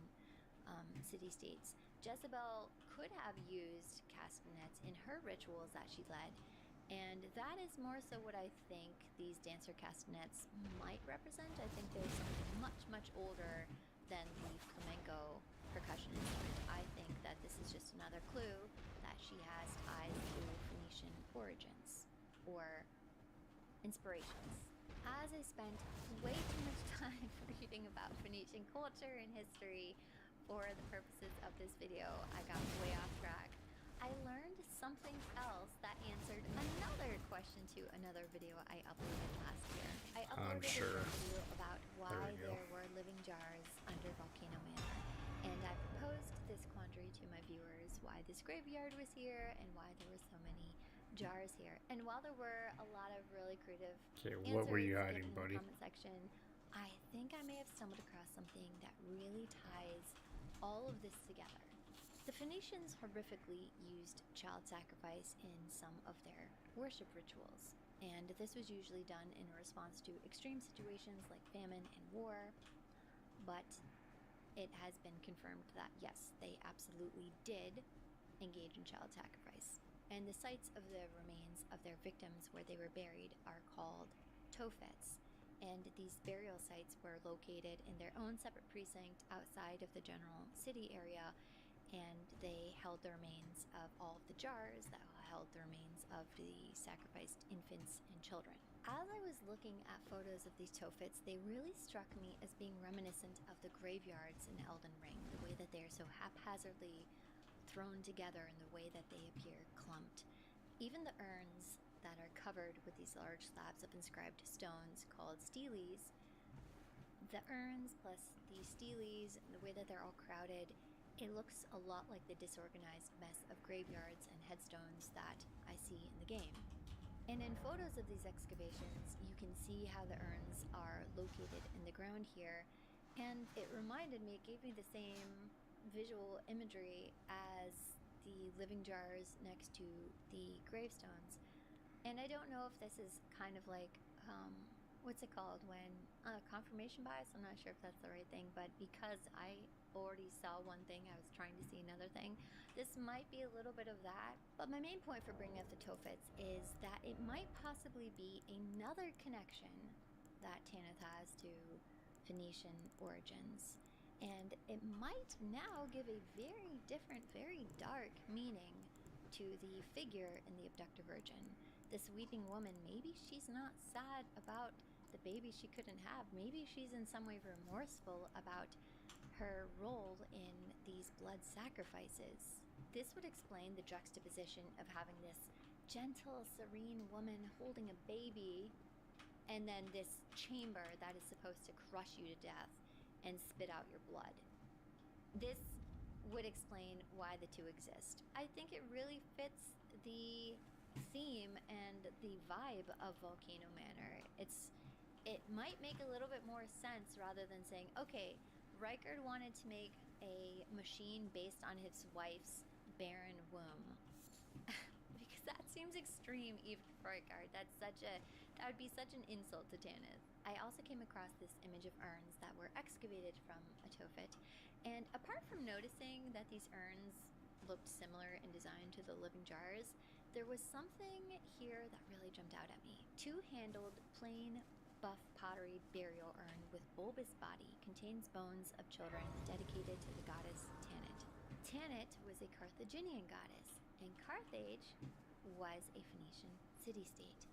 city-states, Jezebel could have used castanets in her rituals that she led, and that is more so what I think these dancer castanets might represent. I think there's something much, much older than the flamenco percussion instrument. I think that this is just another clue that she has ties to Phoenician origins or inspirations. As I spent way too much time reading about Phoenician culture and history for the purposes of this video, I got way off track. I learned something else that answered another question to another video I uploaded last year. I uploaded a video about why there were living jars under Volcano Manor, and I proposed this quandary to my viewers, why this graveyard was here and why there were so many jars here. And while there were a lot of really creative answers what were you given hiding, in buddy? the comment section, I think I may have stumbled across something that really ties all of this together. The Phoenicians horrifically used child sacrifice in some of their worship rituals, and this was usually done in response to extreme situations like famine and war, but it has been confirmed that yes, they absolutely did engage in child sacrifice. And the sites of the remains of their victims where they were buried are called tofets, and these burial sites were located in their own separate precinct outside of the general city area, and they held the remains of all of the jars that held the remains of the sacrificed infants and children. As I was looking at photos of these tofets, they really struck me as being reminiscent of the graveyards in Elden Ring, the way that they are so haphazardly thrown together and the way that they appear clumped. Even the urns that are covered with these large slabs of inscribed stones called steles, the urns plus the steles, the way that they're all crowded, it looks a lot like the disorganized mess of graveyards and headstones that I see in the game. And in photos of these excavations, you can see how the urns are located in the ground here, and it reminded me, it gave me the same visual imagery as the living jars next to the gravestones. And I don't know if this is kind of like, what's it called when, confirmation bias? I'm not sure if that's the right thing, but because I already saw one thing, I was trying to see another thing. This might be a little bit of that, but my main point for bringing up the tofets is that it might possibly be another connection that Tanith has to Phoenician origins. And it might now give a very different, very dark meaning to the figure in the abductor virgin. This weeping woman, maybe she's not sad about the baby she couldn't have. Maybe she's in some way remorseful about her role in these blood sacrifices. This would explain the juxtaposition of having this gentle, serene woman holding a baby, and then this chamber that is supposed to crush you to death and spit out your blood. This would explain why the two exist. I think it really fits the theme and the vibe of Volcano Manor. It might make a little bit more sense rather than saying, okay, Rykard wanted to make a machine based on his wife's barren womb. Because that seems extreme even for Rykard. That would be such an insult to Tanith. I also came across this image of urns that were excavated from a tofet, and apart from noticing that these urns looked similar in design to the living jars, there was something here that really jumped out at me. Two-handled, plain, buff pottery burial urn with bulbous body contains bones of children dedicated to the goddess Tanit. Tanit was a Carthaginian goddess, and Carthage was a Phoenician city-state.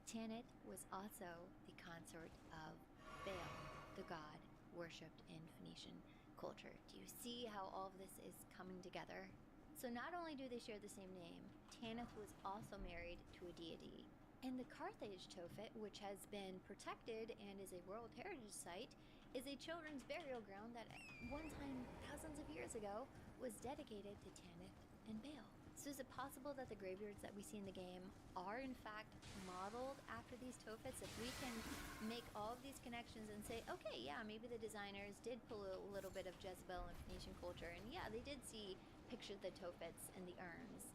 Tanit was also the consort of Baal, the god worshipped in Phoenician culture. Do you see how all of this is coming together? So not only do they share the same name, Tanith was also married to a deity. And the Carthage Tofet, which has been protected and is a World Heritage Site, is a children's burial ground that at one time, thousands of years ago, was dedicated to Tanith and Baal. So is it possible that the graveyards that we see in the game are in fact modeled after these Tofets? If we can make all of these connections and say, okay, yeah, maybe the designers did pull a little bit of Jezebel and Phoenician culture, and yeah, they did picture the Tofets and the urns.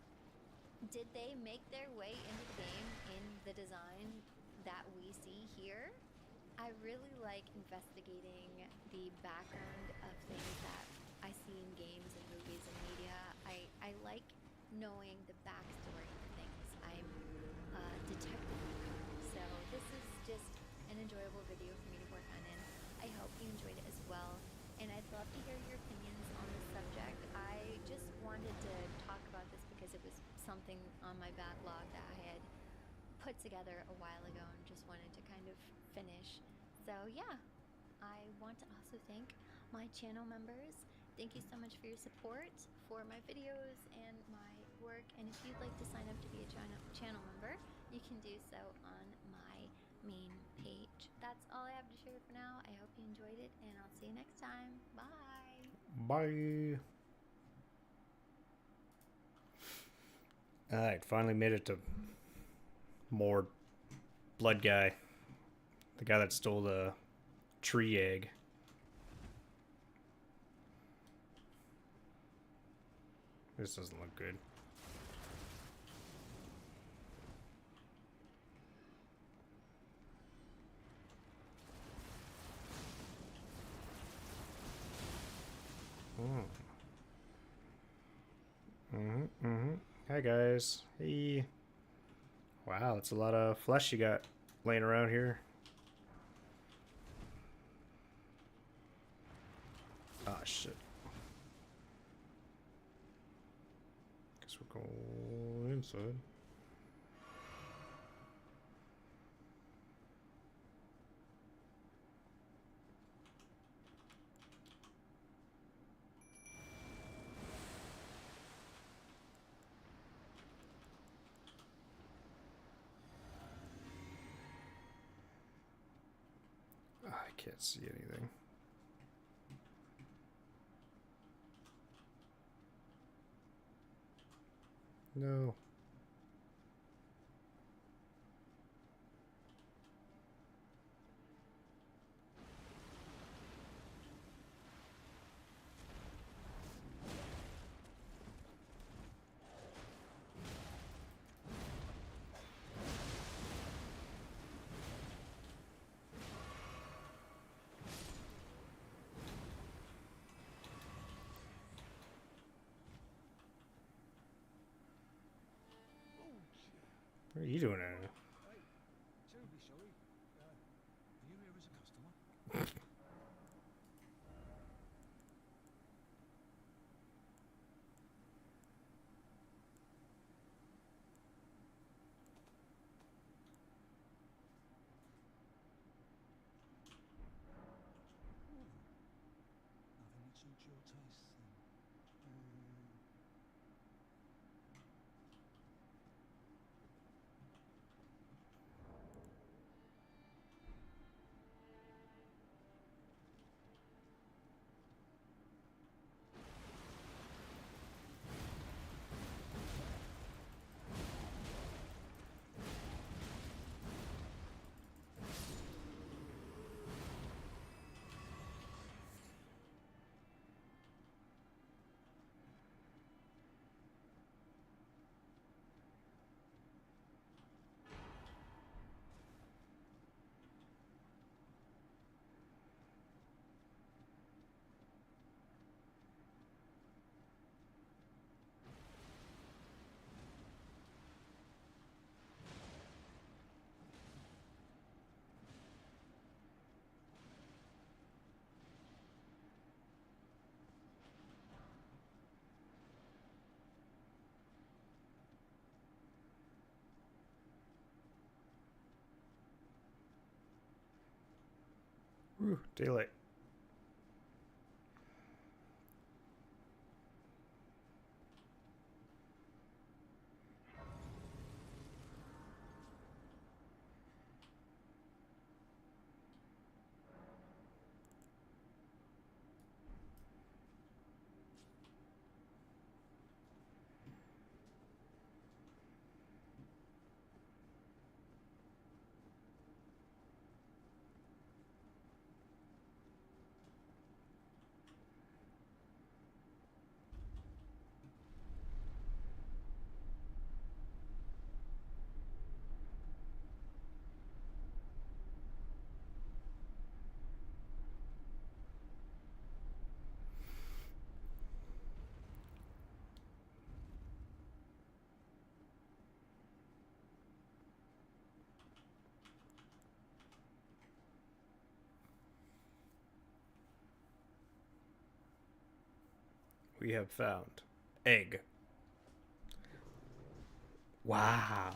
Did they make their way into the game in the design that we see here? I really like investigating the background of things that I see in games and movies and media. I like knowing the backstory of things. I'm a detective, so this is just an enjoyable video for me to work on, and I hope you enjoyed it as well. And I'd love to hear your opinions on this subject. I just wanted to talk about this because it was something on my backlog that I had put together a while ago and just wanted to kind of finish. So yeah, I want to also thank my channel members. Thank you so much for your support for my videos and my work. And if you'd like to sign up to be a channel member, you can do so on my main page. That's all I have to share for now. I hope you enjoyed it, and I'll see you next time. Bye. Bye. Alright, finally made it to more blood guy. The guy that stole the tree egg. This doesn't look good. Hi guys. Hey. Wow, that's a lot of flesh you got laying around here. Ah, shit. Guess we're going inside. I can't see anything. No. What are you doing out here? Hey, terribly sorry. Are you here as a customer? Nothing that suits your taste then. Whew, daylight. we have found egg. Wow.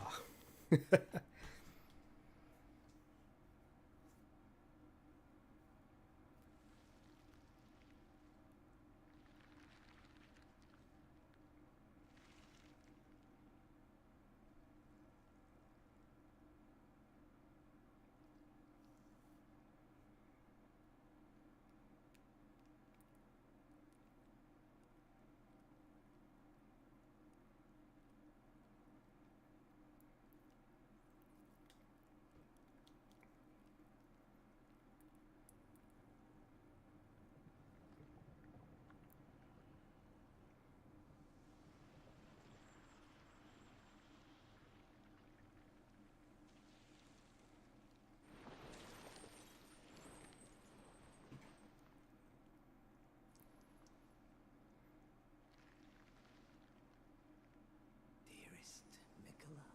Dearest Mikola.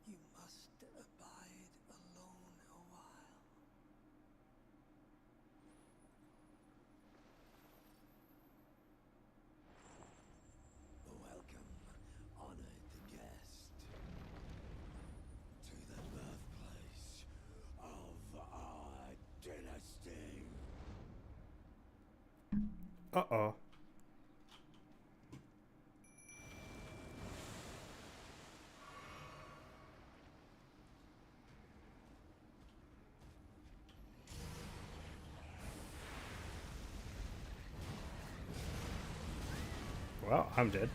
You must abide alone a while. Welcome, honored guest, to the birthplace of our dynasty. Uh-oh. Well, I'm dead.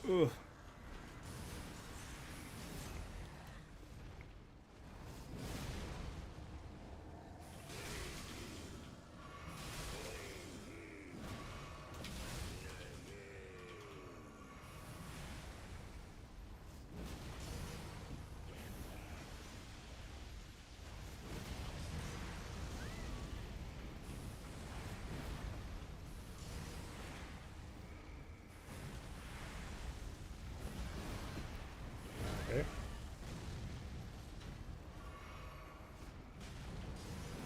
Ugh. Okay.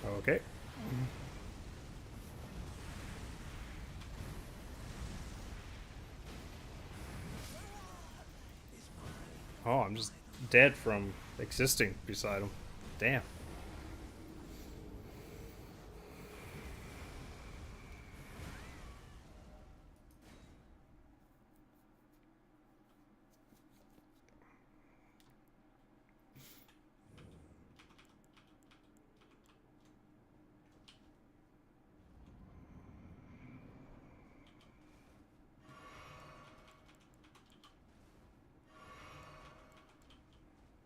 Okay. Oh, I'm just dead from existing beside him. Damn.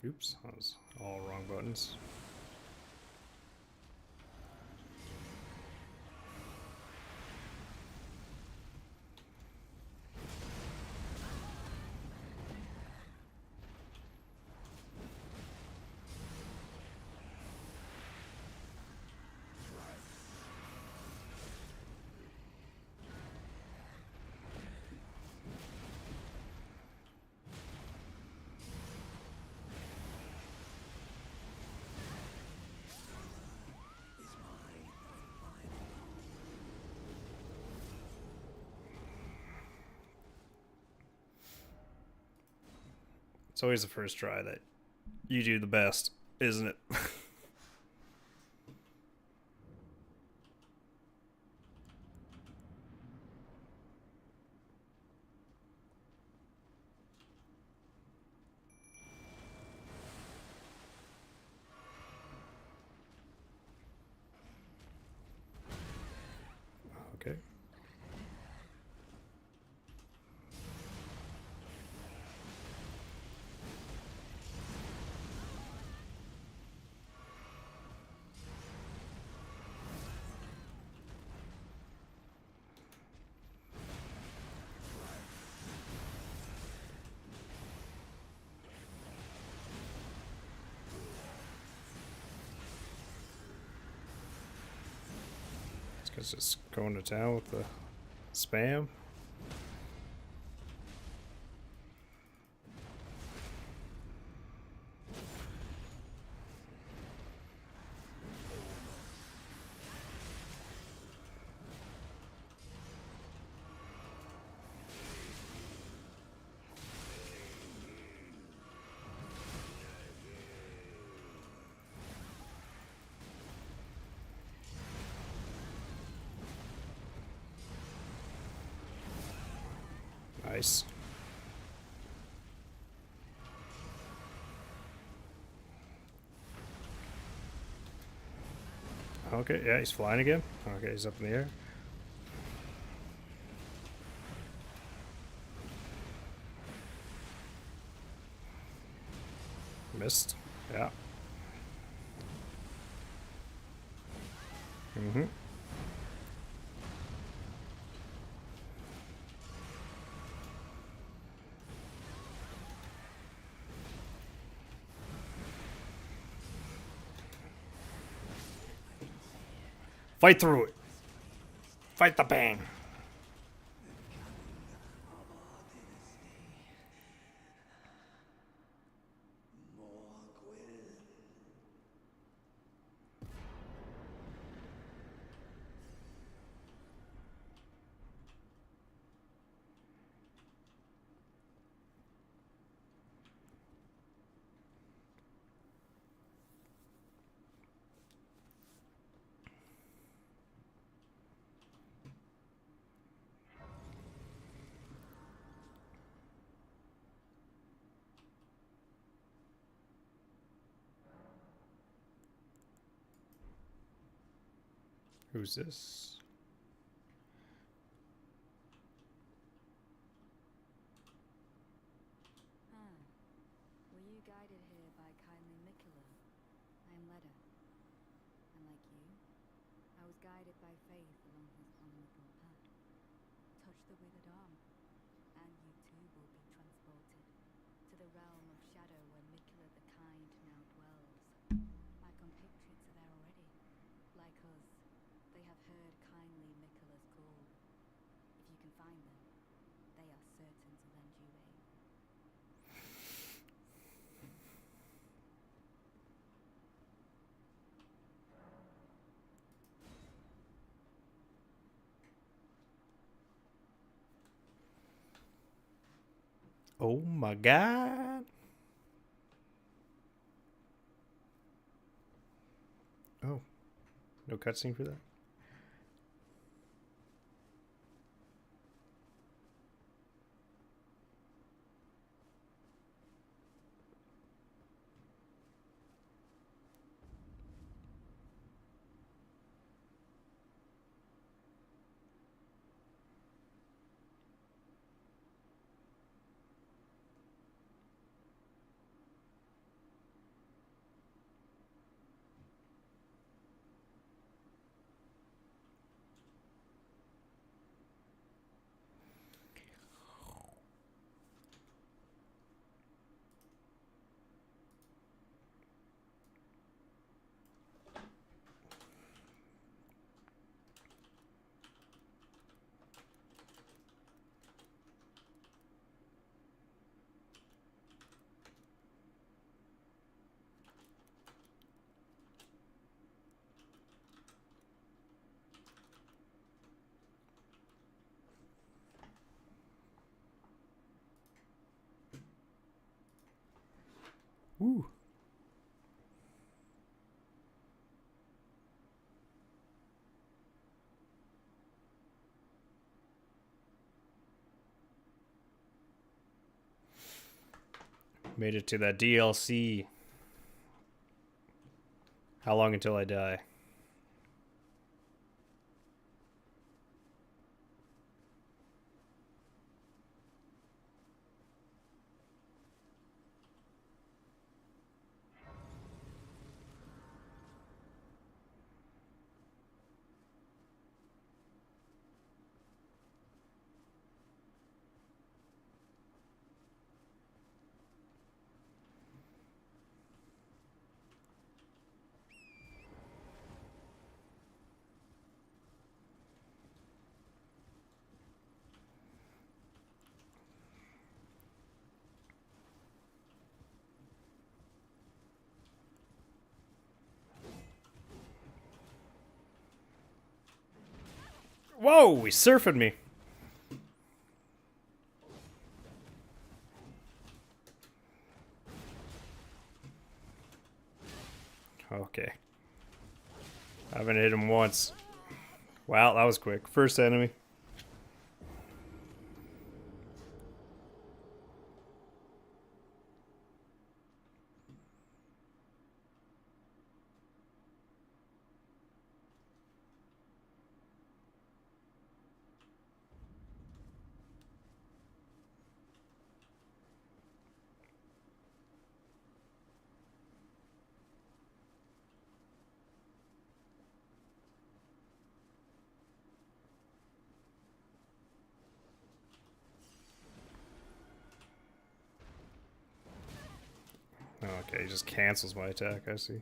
Oops, that was all wrong buttons. It's always the first try that you do the best, isn't it? Okay. Because it's going to town with the spam. Nice. Okay, yeah, he's flying again. Okay, he's up in the air. Missed. Yeah. Mm-hmm. Fight through it. Fight the pain. Who's this? Were you guided here by kindly Mikula? I am Leda, and like you, I was guided by faith along his honorable path. Touch the withered arm, and you too will be transported to the realm of shadow where Mikula the Kind now dwells. My compatriots are there already. Like us, they have heard kindly Mikula's call. If you can find them, they are certain to lend you aid. Oh my god. Oh. No cutscene for that? Woo. Made it to that DLC. How long until I die? Whoa, he's surfing me. Okay. I haven't hit him once. Wow, that was quick. First enemy. Okay, he just cancels my attack, I see.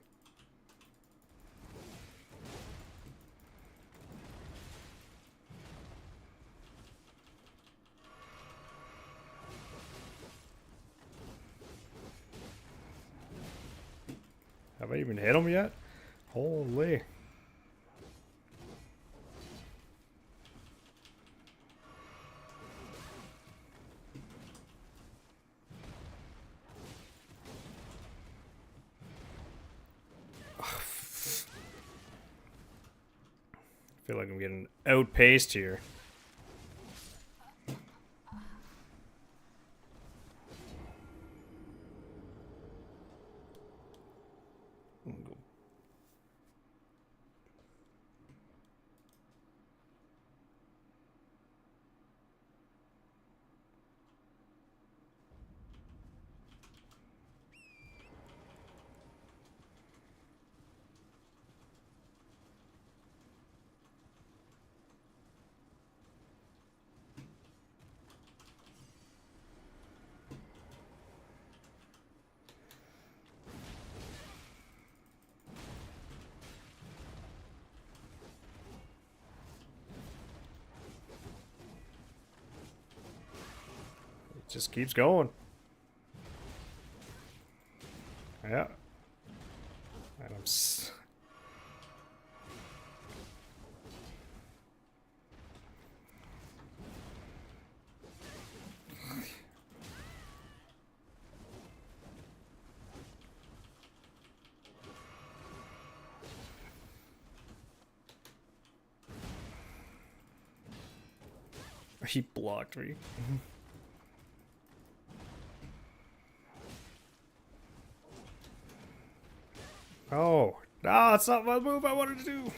Have I even hit him yet? Holy. I feel like I'm getting outpaced here. Just keeps going. Yeah. And I'm he blocked me. Oh, no, that's not my move I wanted to do.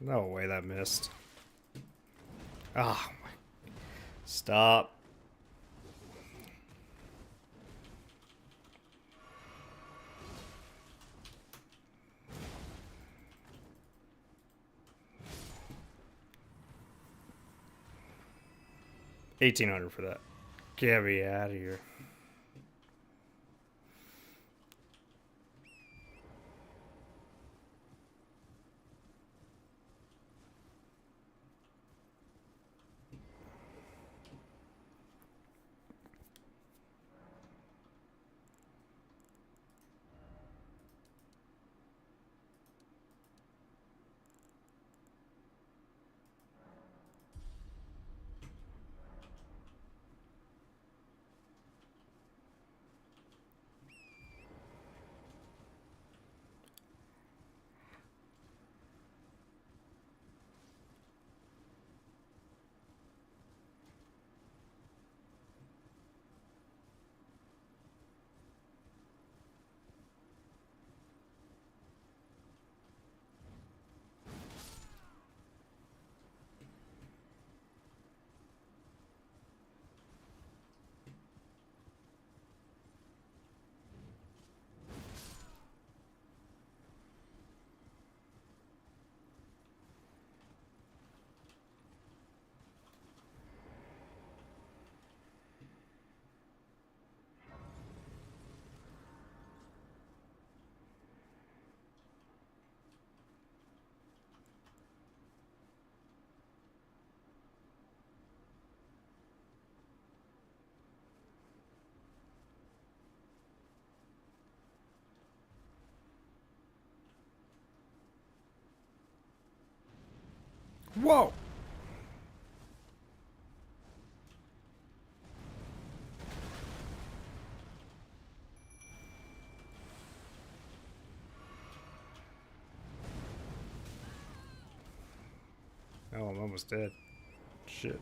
No way that missed. Ah, my. Stop. $1,800 for that. Get me out of here. Whoa! Oh, I'm almost dead. Shit.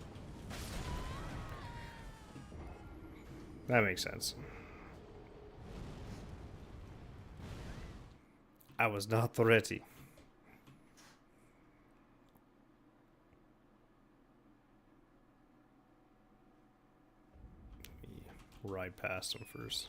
That makes sense. I was not ready. Ride past him first.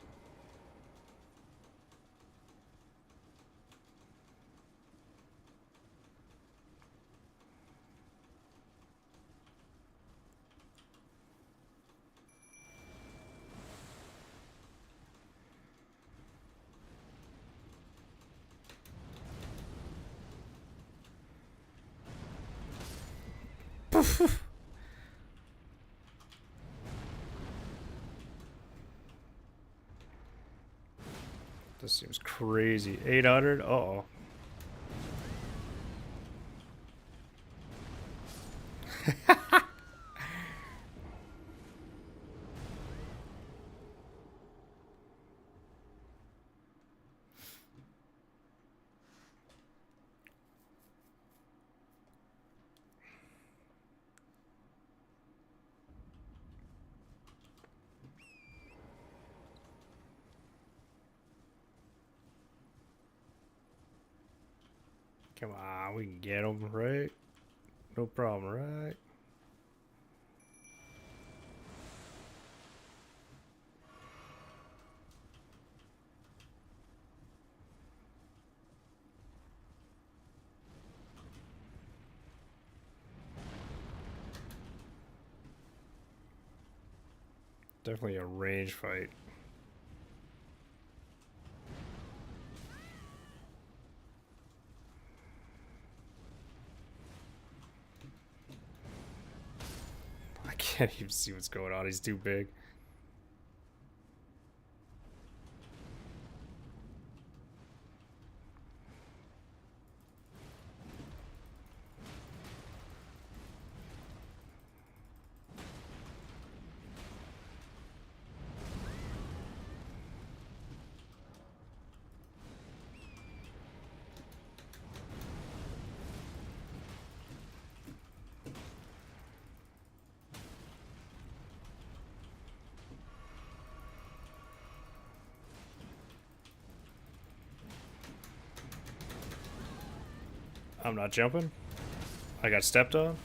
This seems crazy. 800? Uh-oh. Come on, we can get him, right? No problem, right? Definitely a range fight. I can't even see what's going on. He's too big. I'm not jumping. I got stepped on.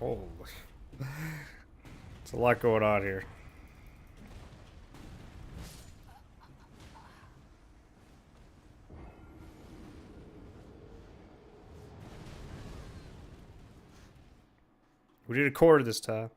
Holy. There's a lot going on here. We did a quarter this time.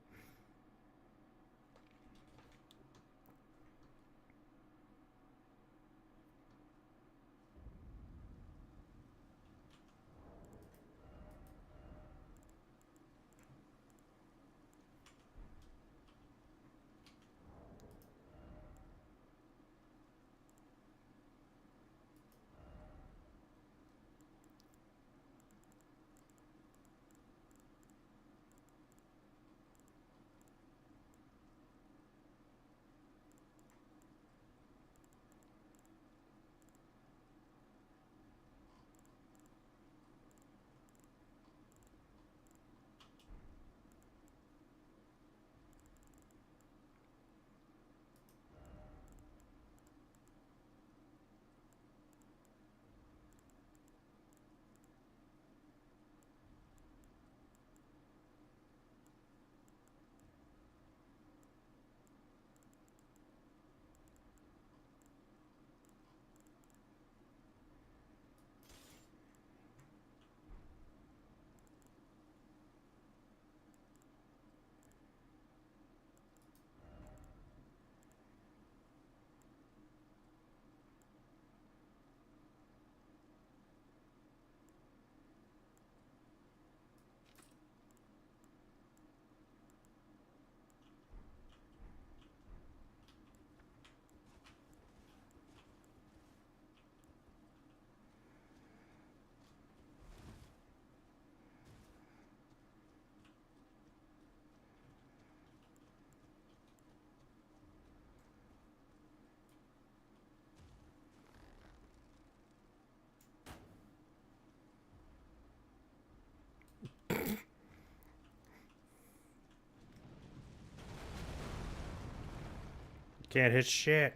Can't hit shit.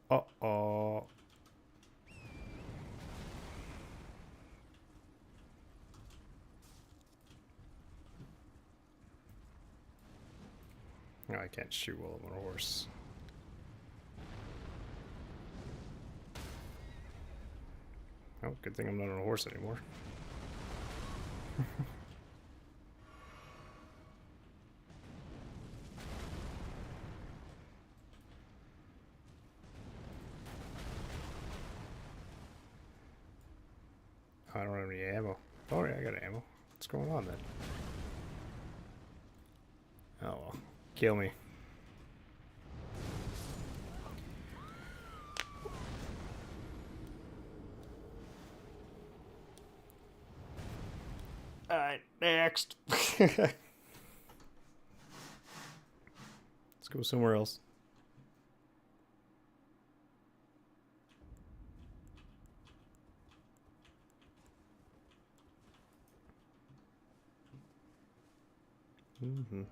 Uh-oh. No, I can't shoot while I'm on a horse. Oh, good thing I'm not on a horse anymore. I don't have any ammo. Oh yeah, I got ammo. What's going on then? Oh well. Kill me. Alright, next. Let's go somewhere else. Mm-hmm.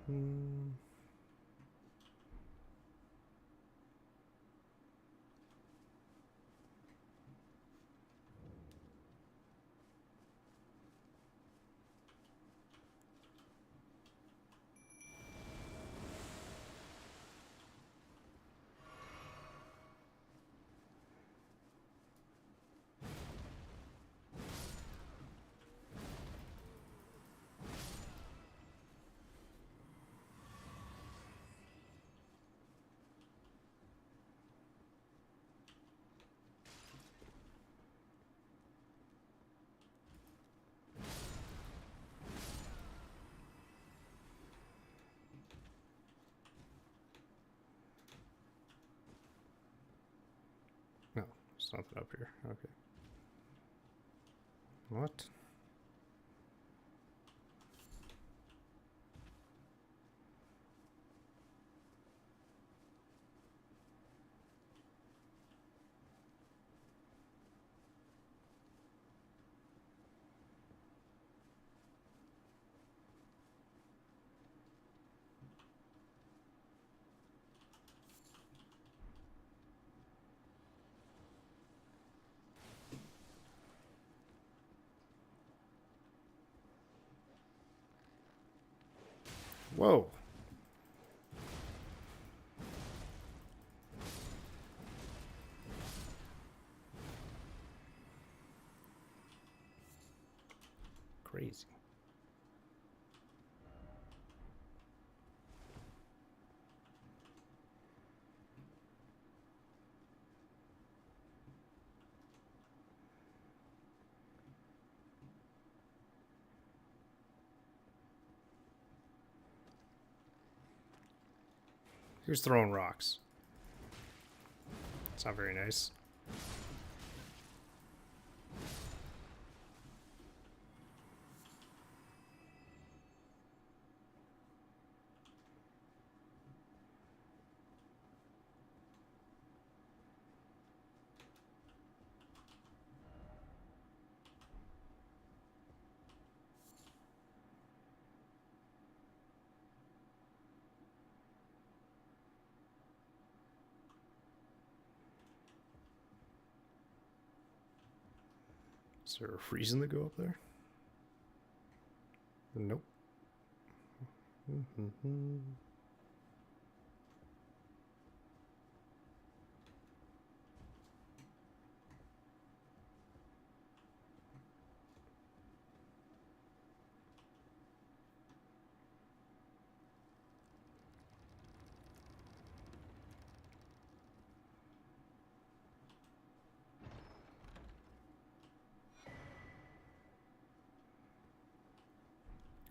No, there's nothing up here. Okay. What? Whoa. Crazy. Who's throwing rocks? It's not very nice. Is there a reason to go up there? Nope. Mm-hmm.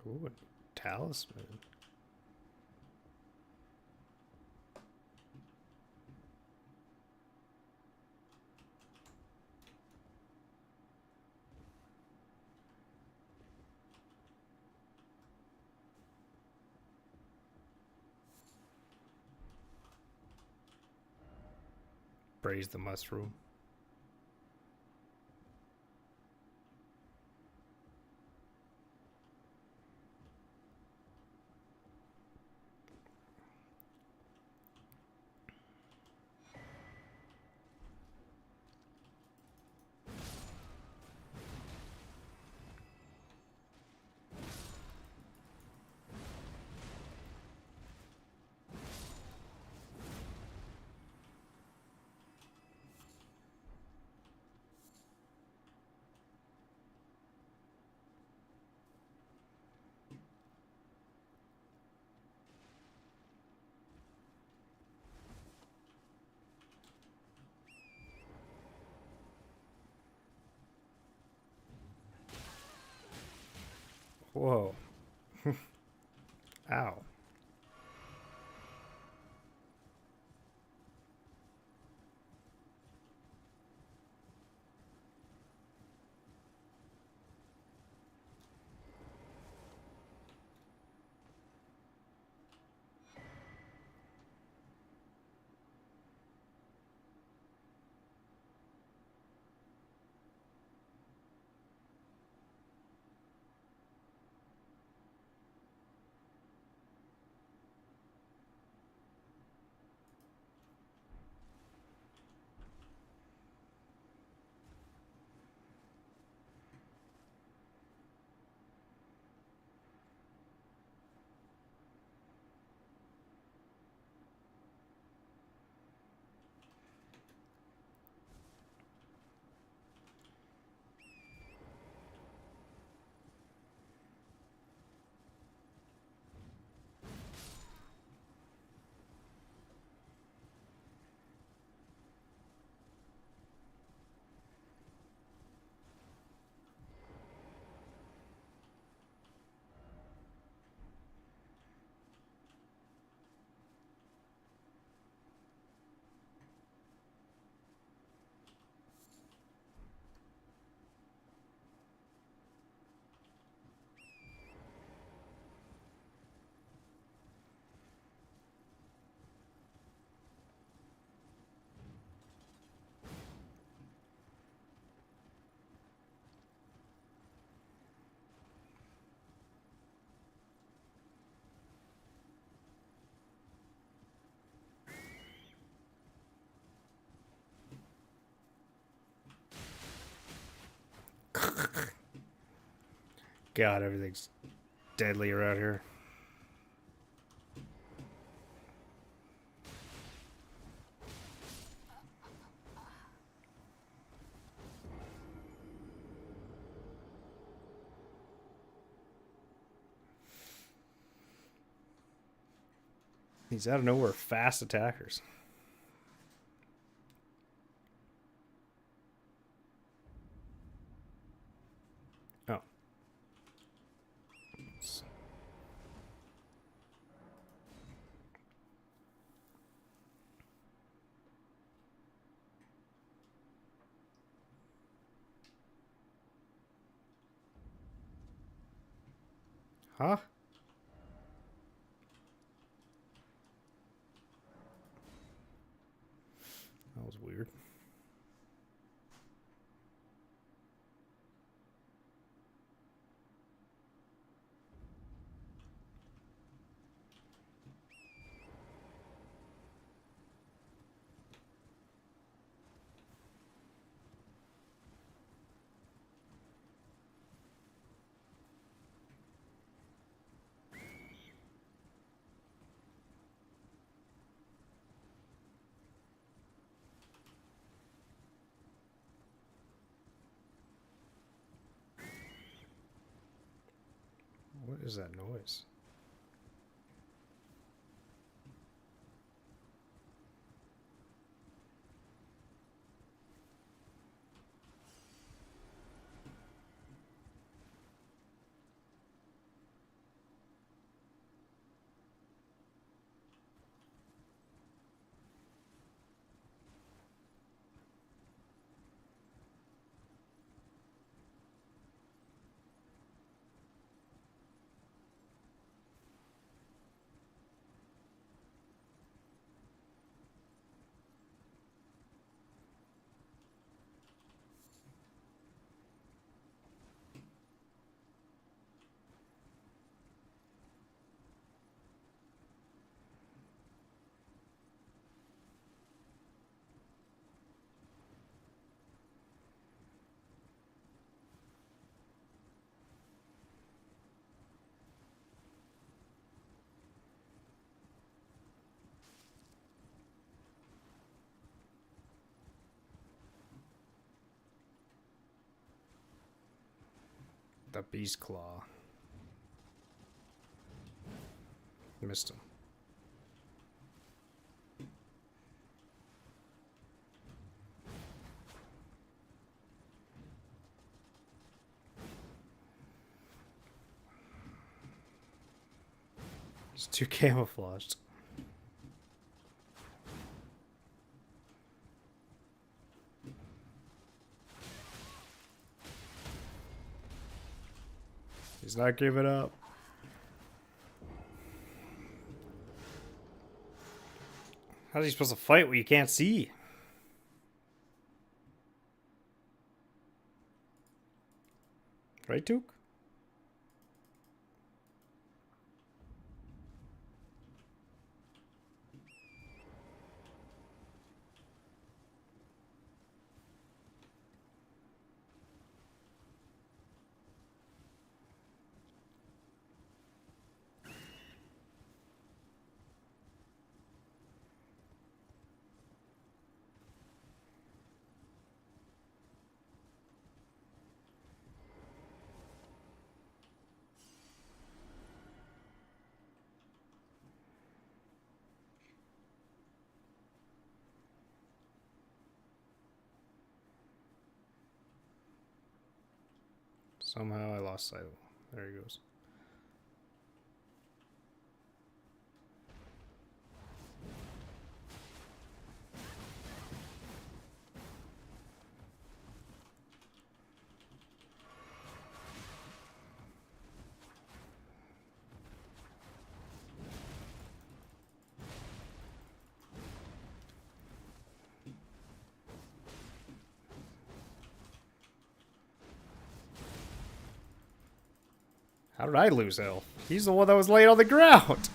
Ooh, a talisman. Praise the mushroom. Whoa. Ow. God, everything's deadly around here. These out of nowhere fast attackers. Oh. Huh? That was weird. What is that noise? The beast claw. Missed him. It's too camouflaged. He's not giving up. How's he supposed to fight what you can't see? Right, Took? Somehow I lost sight of him. There he goes. How did I lose health? He's the one that was laying on the ground.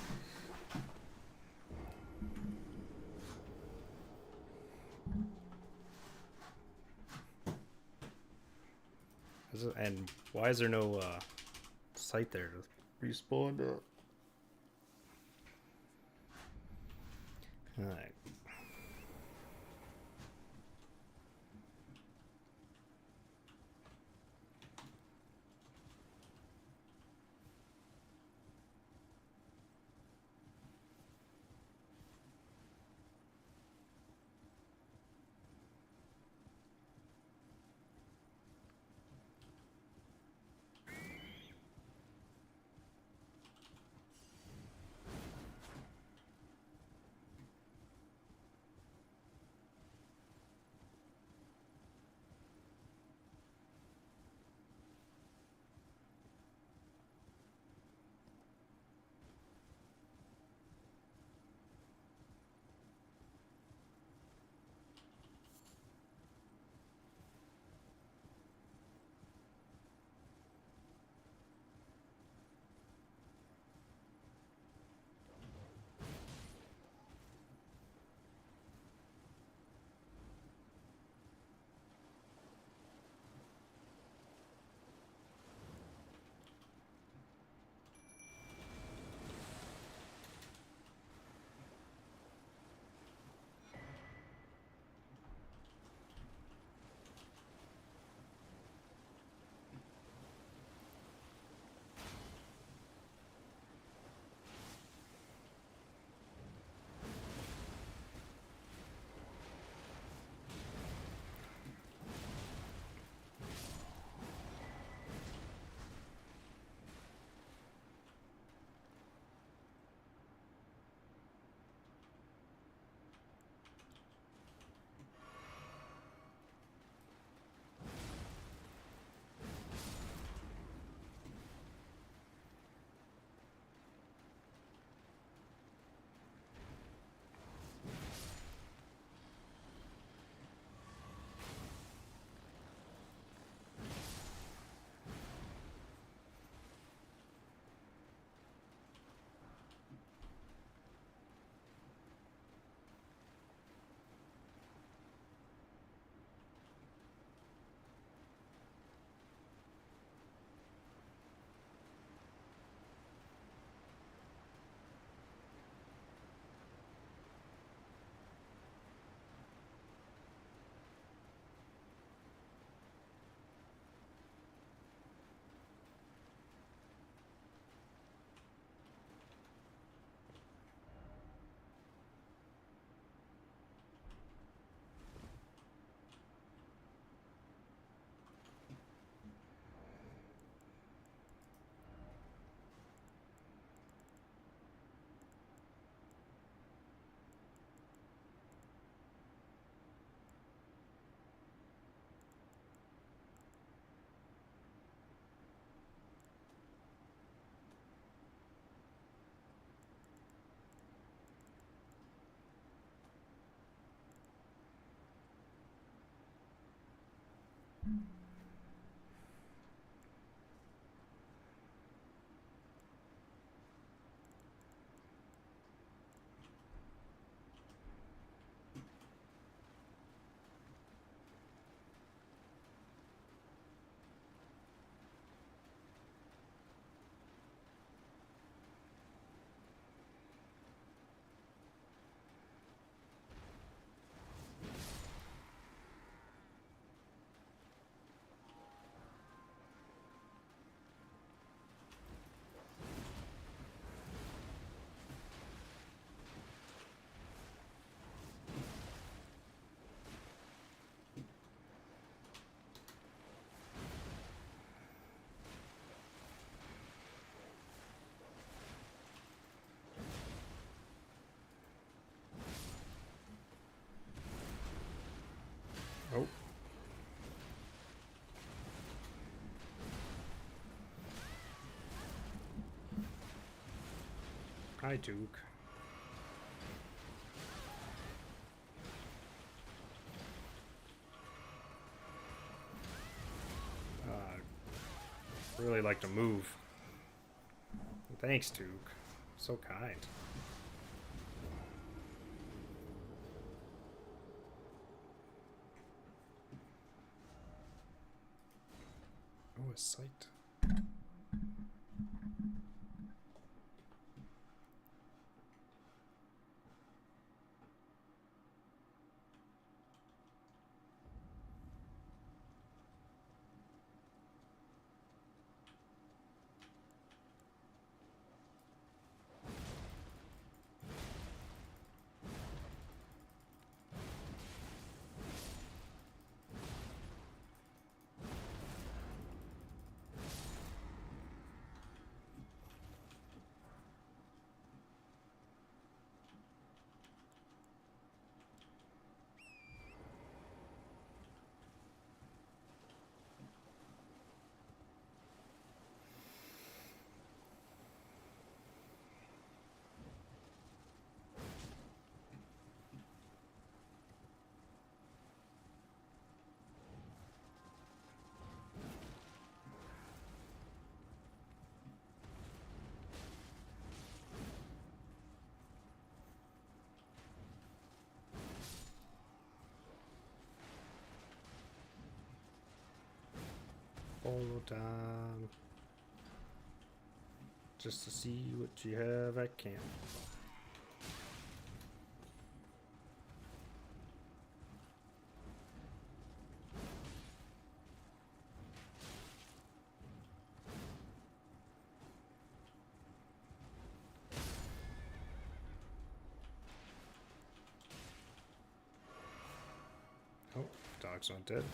And why is there no sight there to respawn? Alright. Hi, Duke. Really like to move. Thanks, Duke. So kind. Oh, a sight. Follow time. Just to see what you have at camp. Oh, dog's not dead.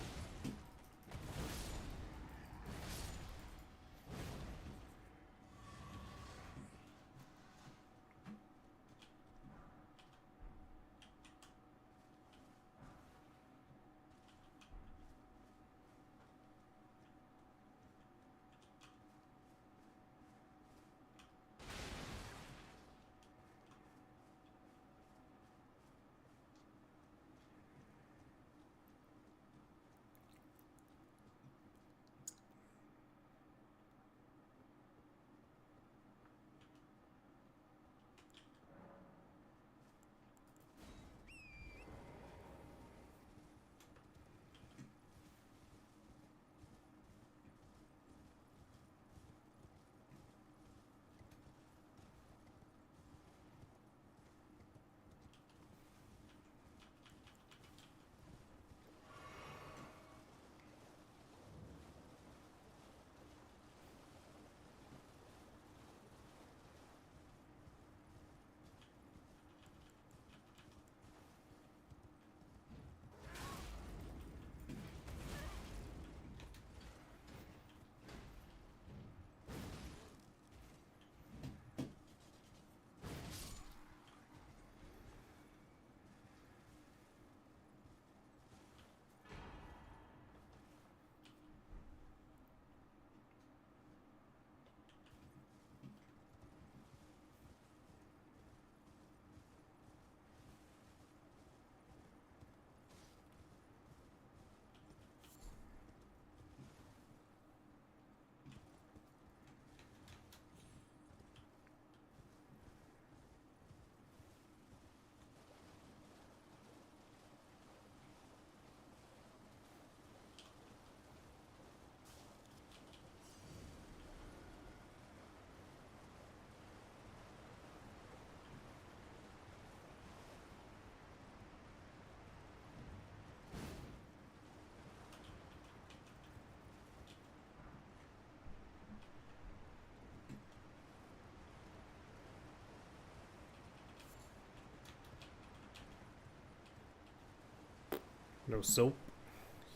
No soap.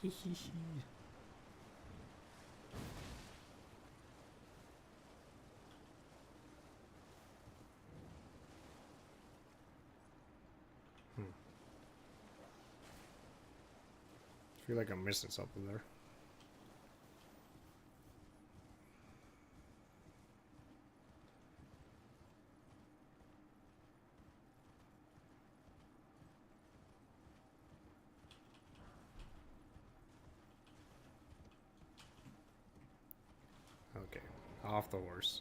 I feel like I'm missing something there. Off the horse.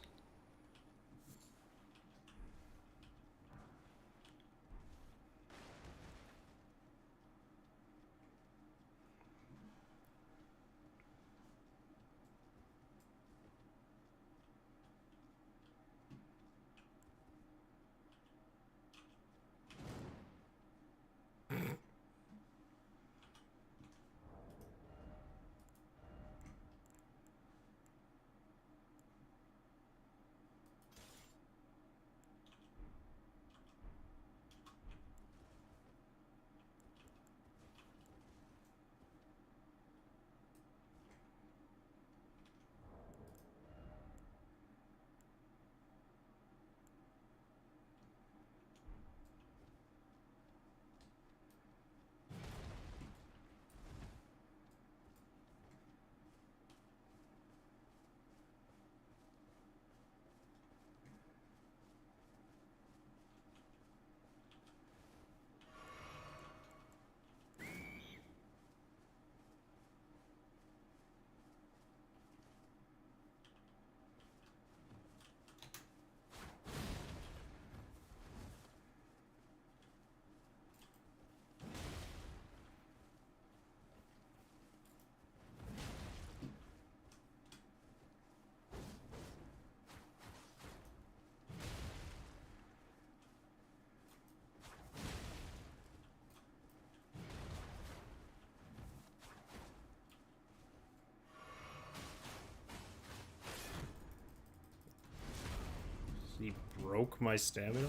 He broke my stamina?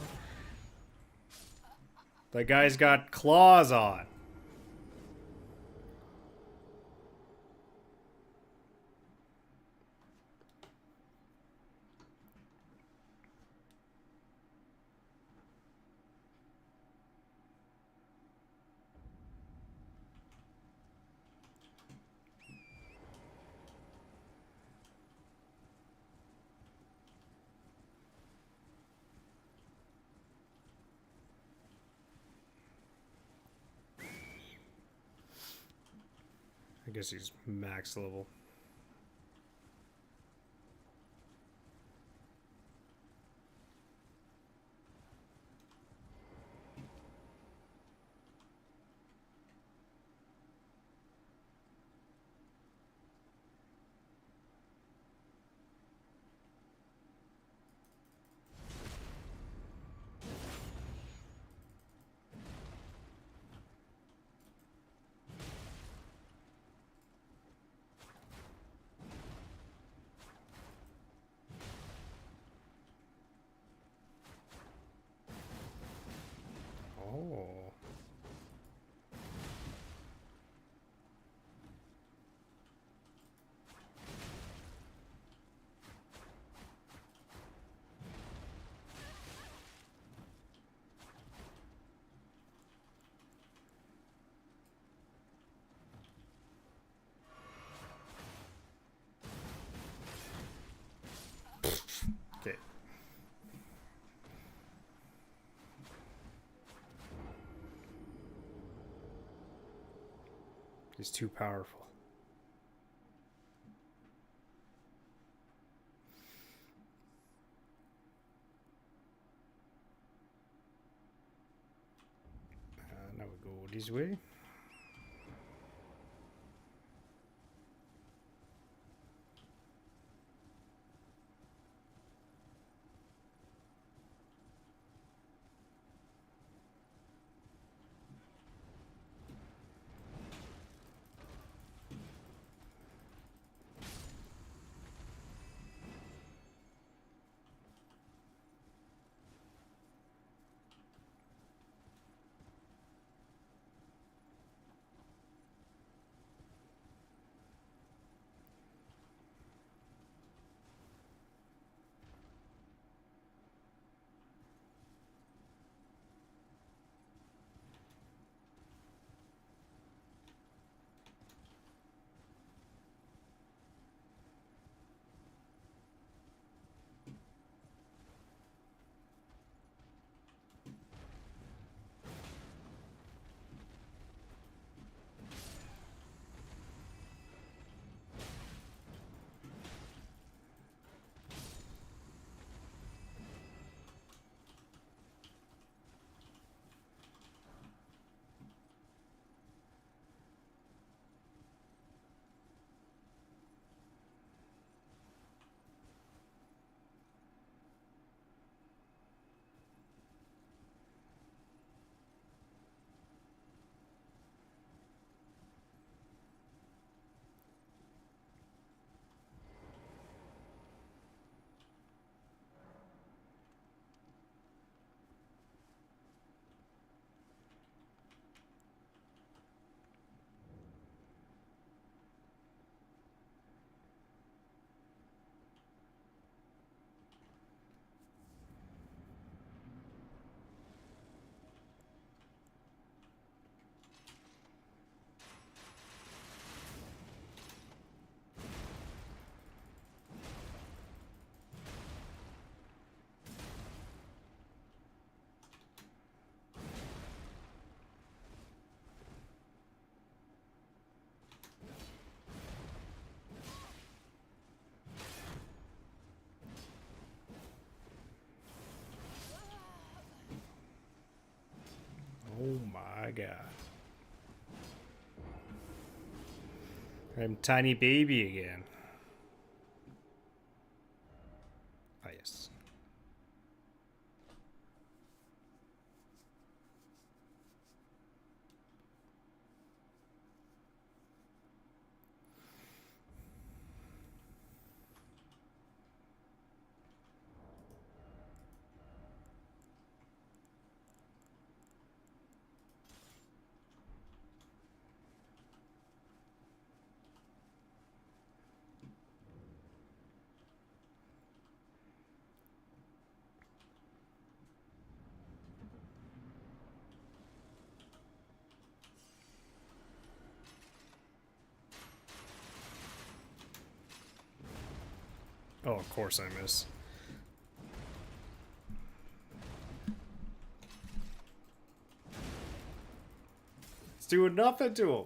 That guy's got claws on. I guess he's max level. Oh. Okay. He's too powerful. Now we go this way. my god. I'm tiny baby again. Ah, yes. Oh, of course I miss. It's doing nothing to him.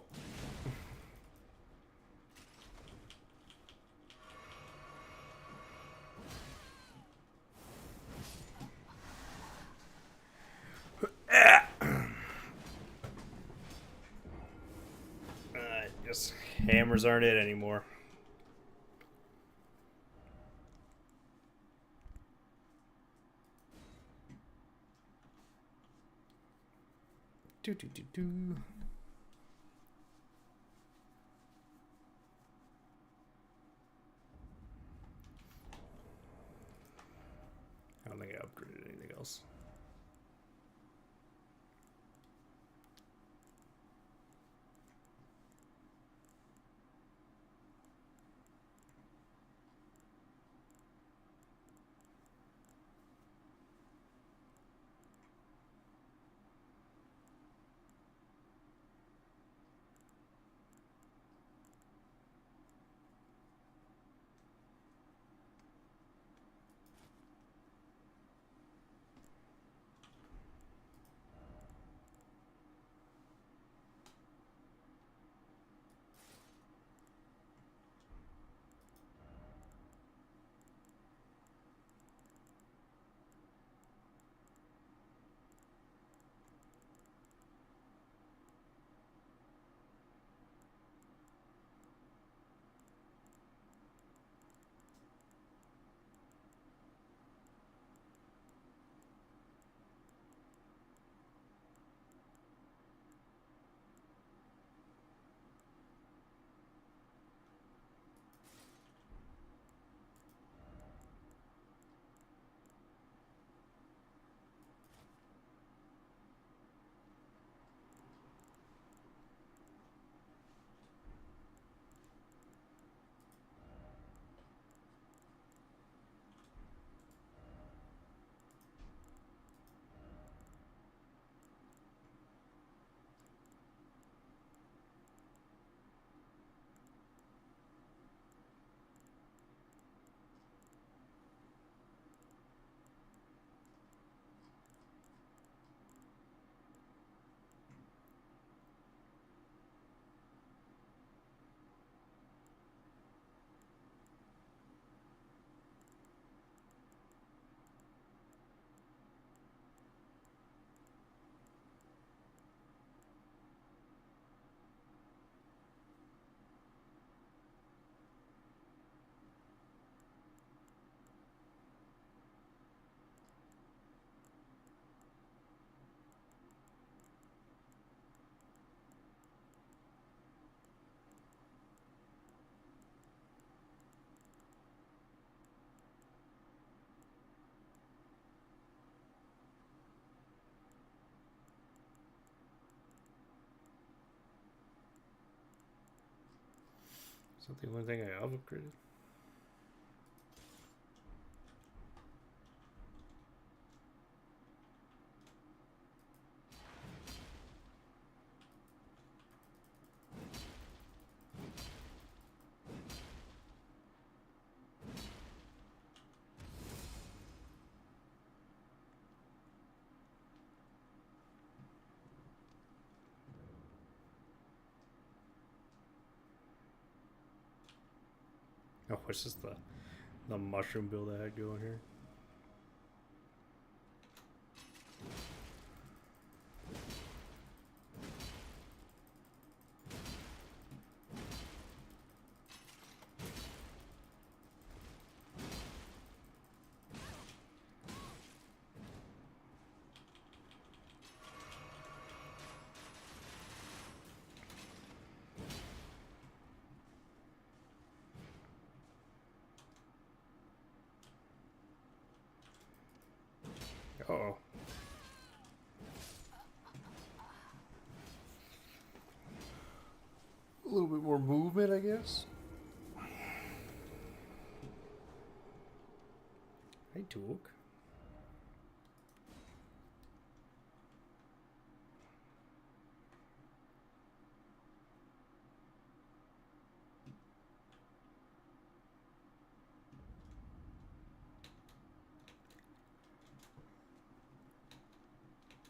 Just hammers aren't it anymore. Do do do do. I don't think I upgraded anything else. Is that the only thing I have upgraded? Oh, what's just the mushroom build I had going here? Uh-oh. A little bit more movement, I guess. Hey, Took.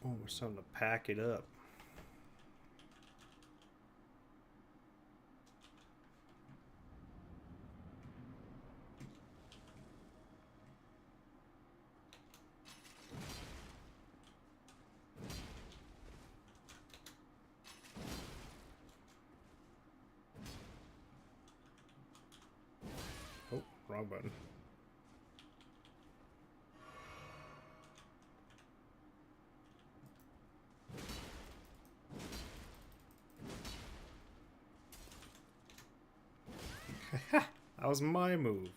Oh, we're starting to pack it up. Oh, wrong button. That was my move.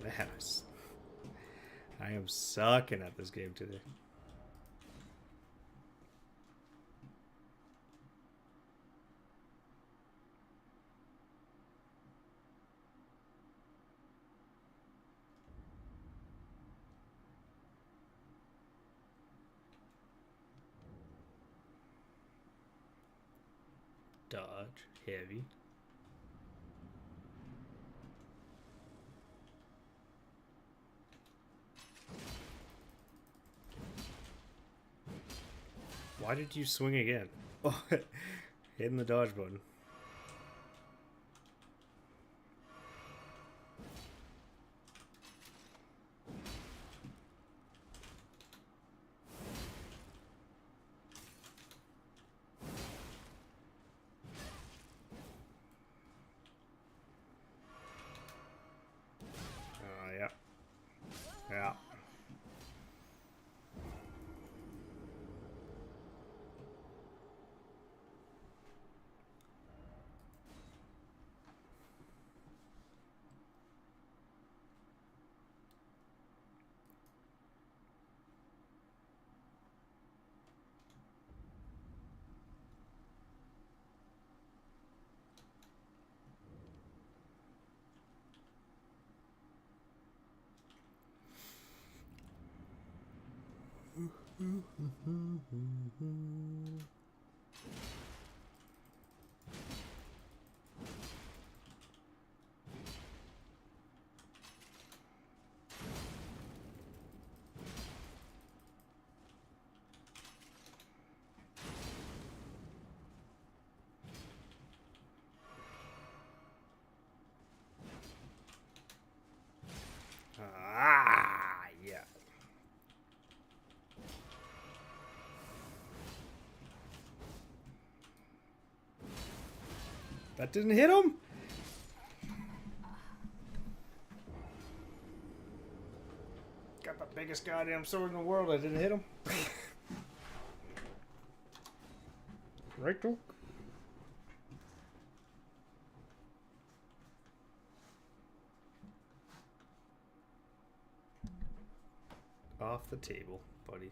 Yes. I am sucking at this game today. Dodge, heavy. Why did you swing again? Oh, hitting the dodge button. Yeah. Yeah. Ah, yeah. That didn't hit him? Got the biggest goddamn sword in the world. I didn't hit him. Right, Took? Off the table, buddy.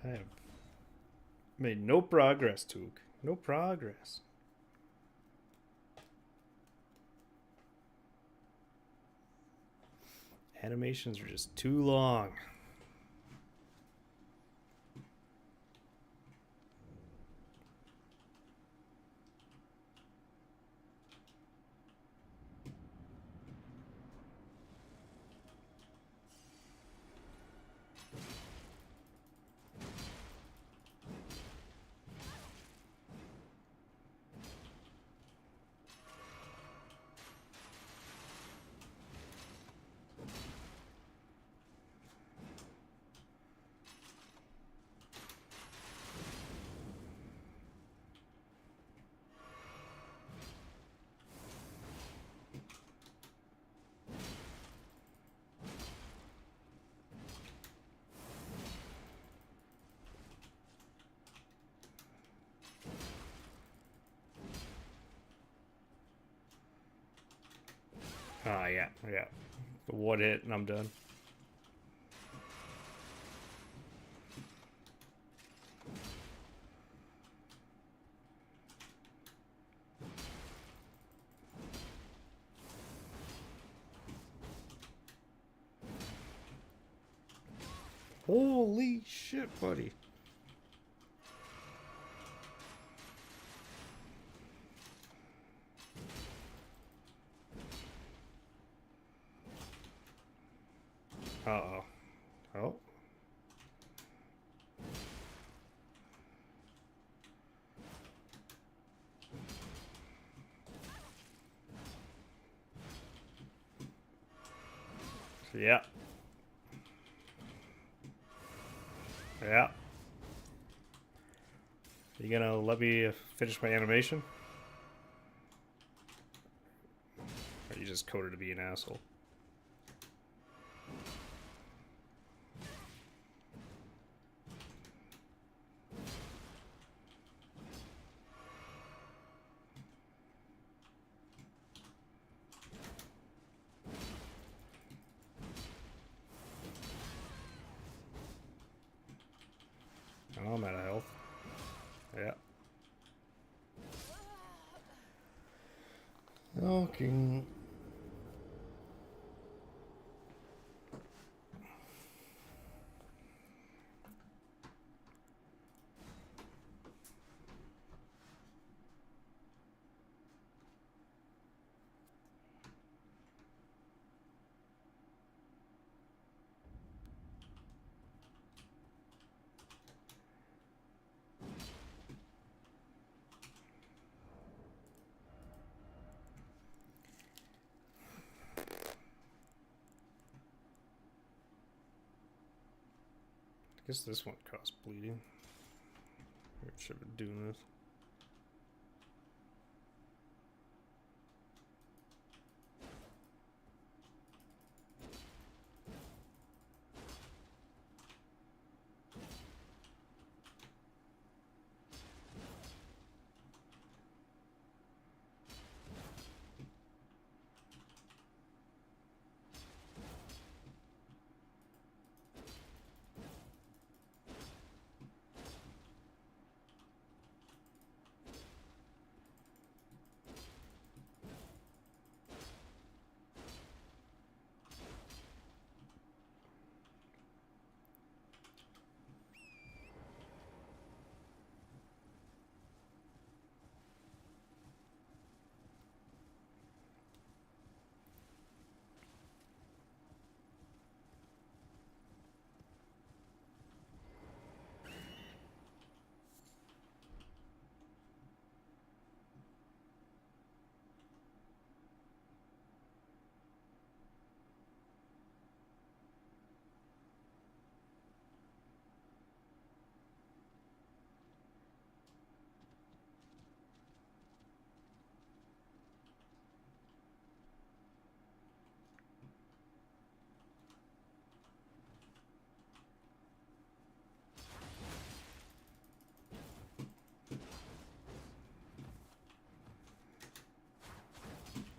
I have made no progress, Took. No progress. Animations are just too long. Ah, yeah. One hit and I'm done. Holy shit, buddy. Uh-oh. Oh. Yeah. Yeah. You gonna let me finish my animation? Or you just coded to be an asshole? Oh, I'm out of health. Yeah. Okay. I guess this one costs bleeding. I should have been doing this.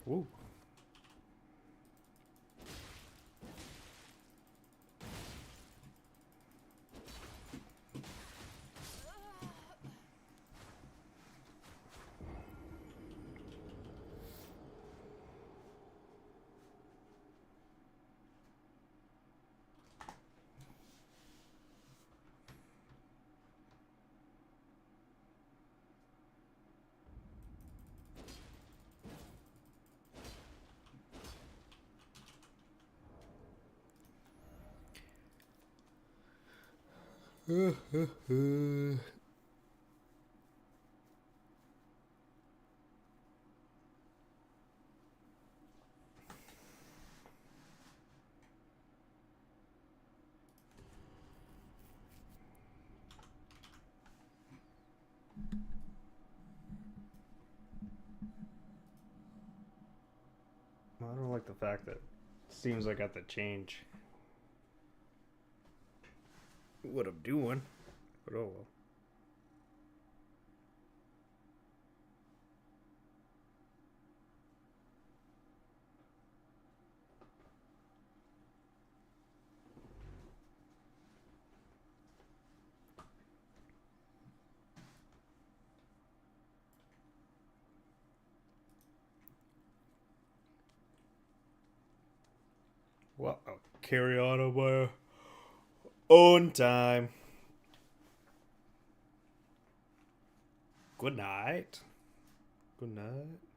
Woo. I don't like the fact that it seems like I got to change what I'm doing, but oh well. Well, I'll carry on my own time. Good night. Good night.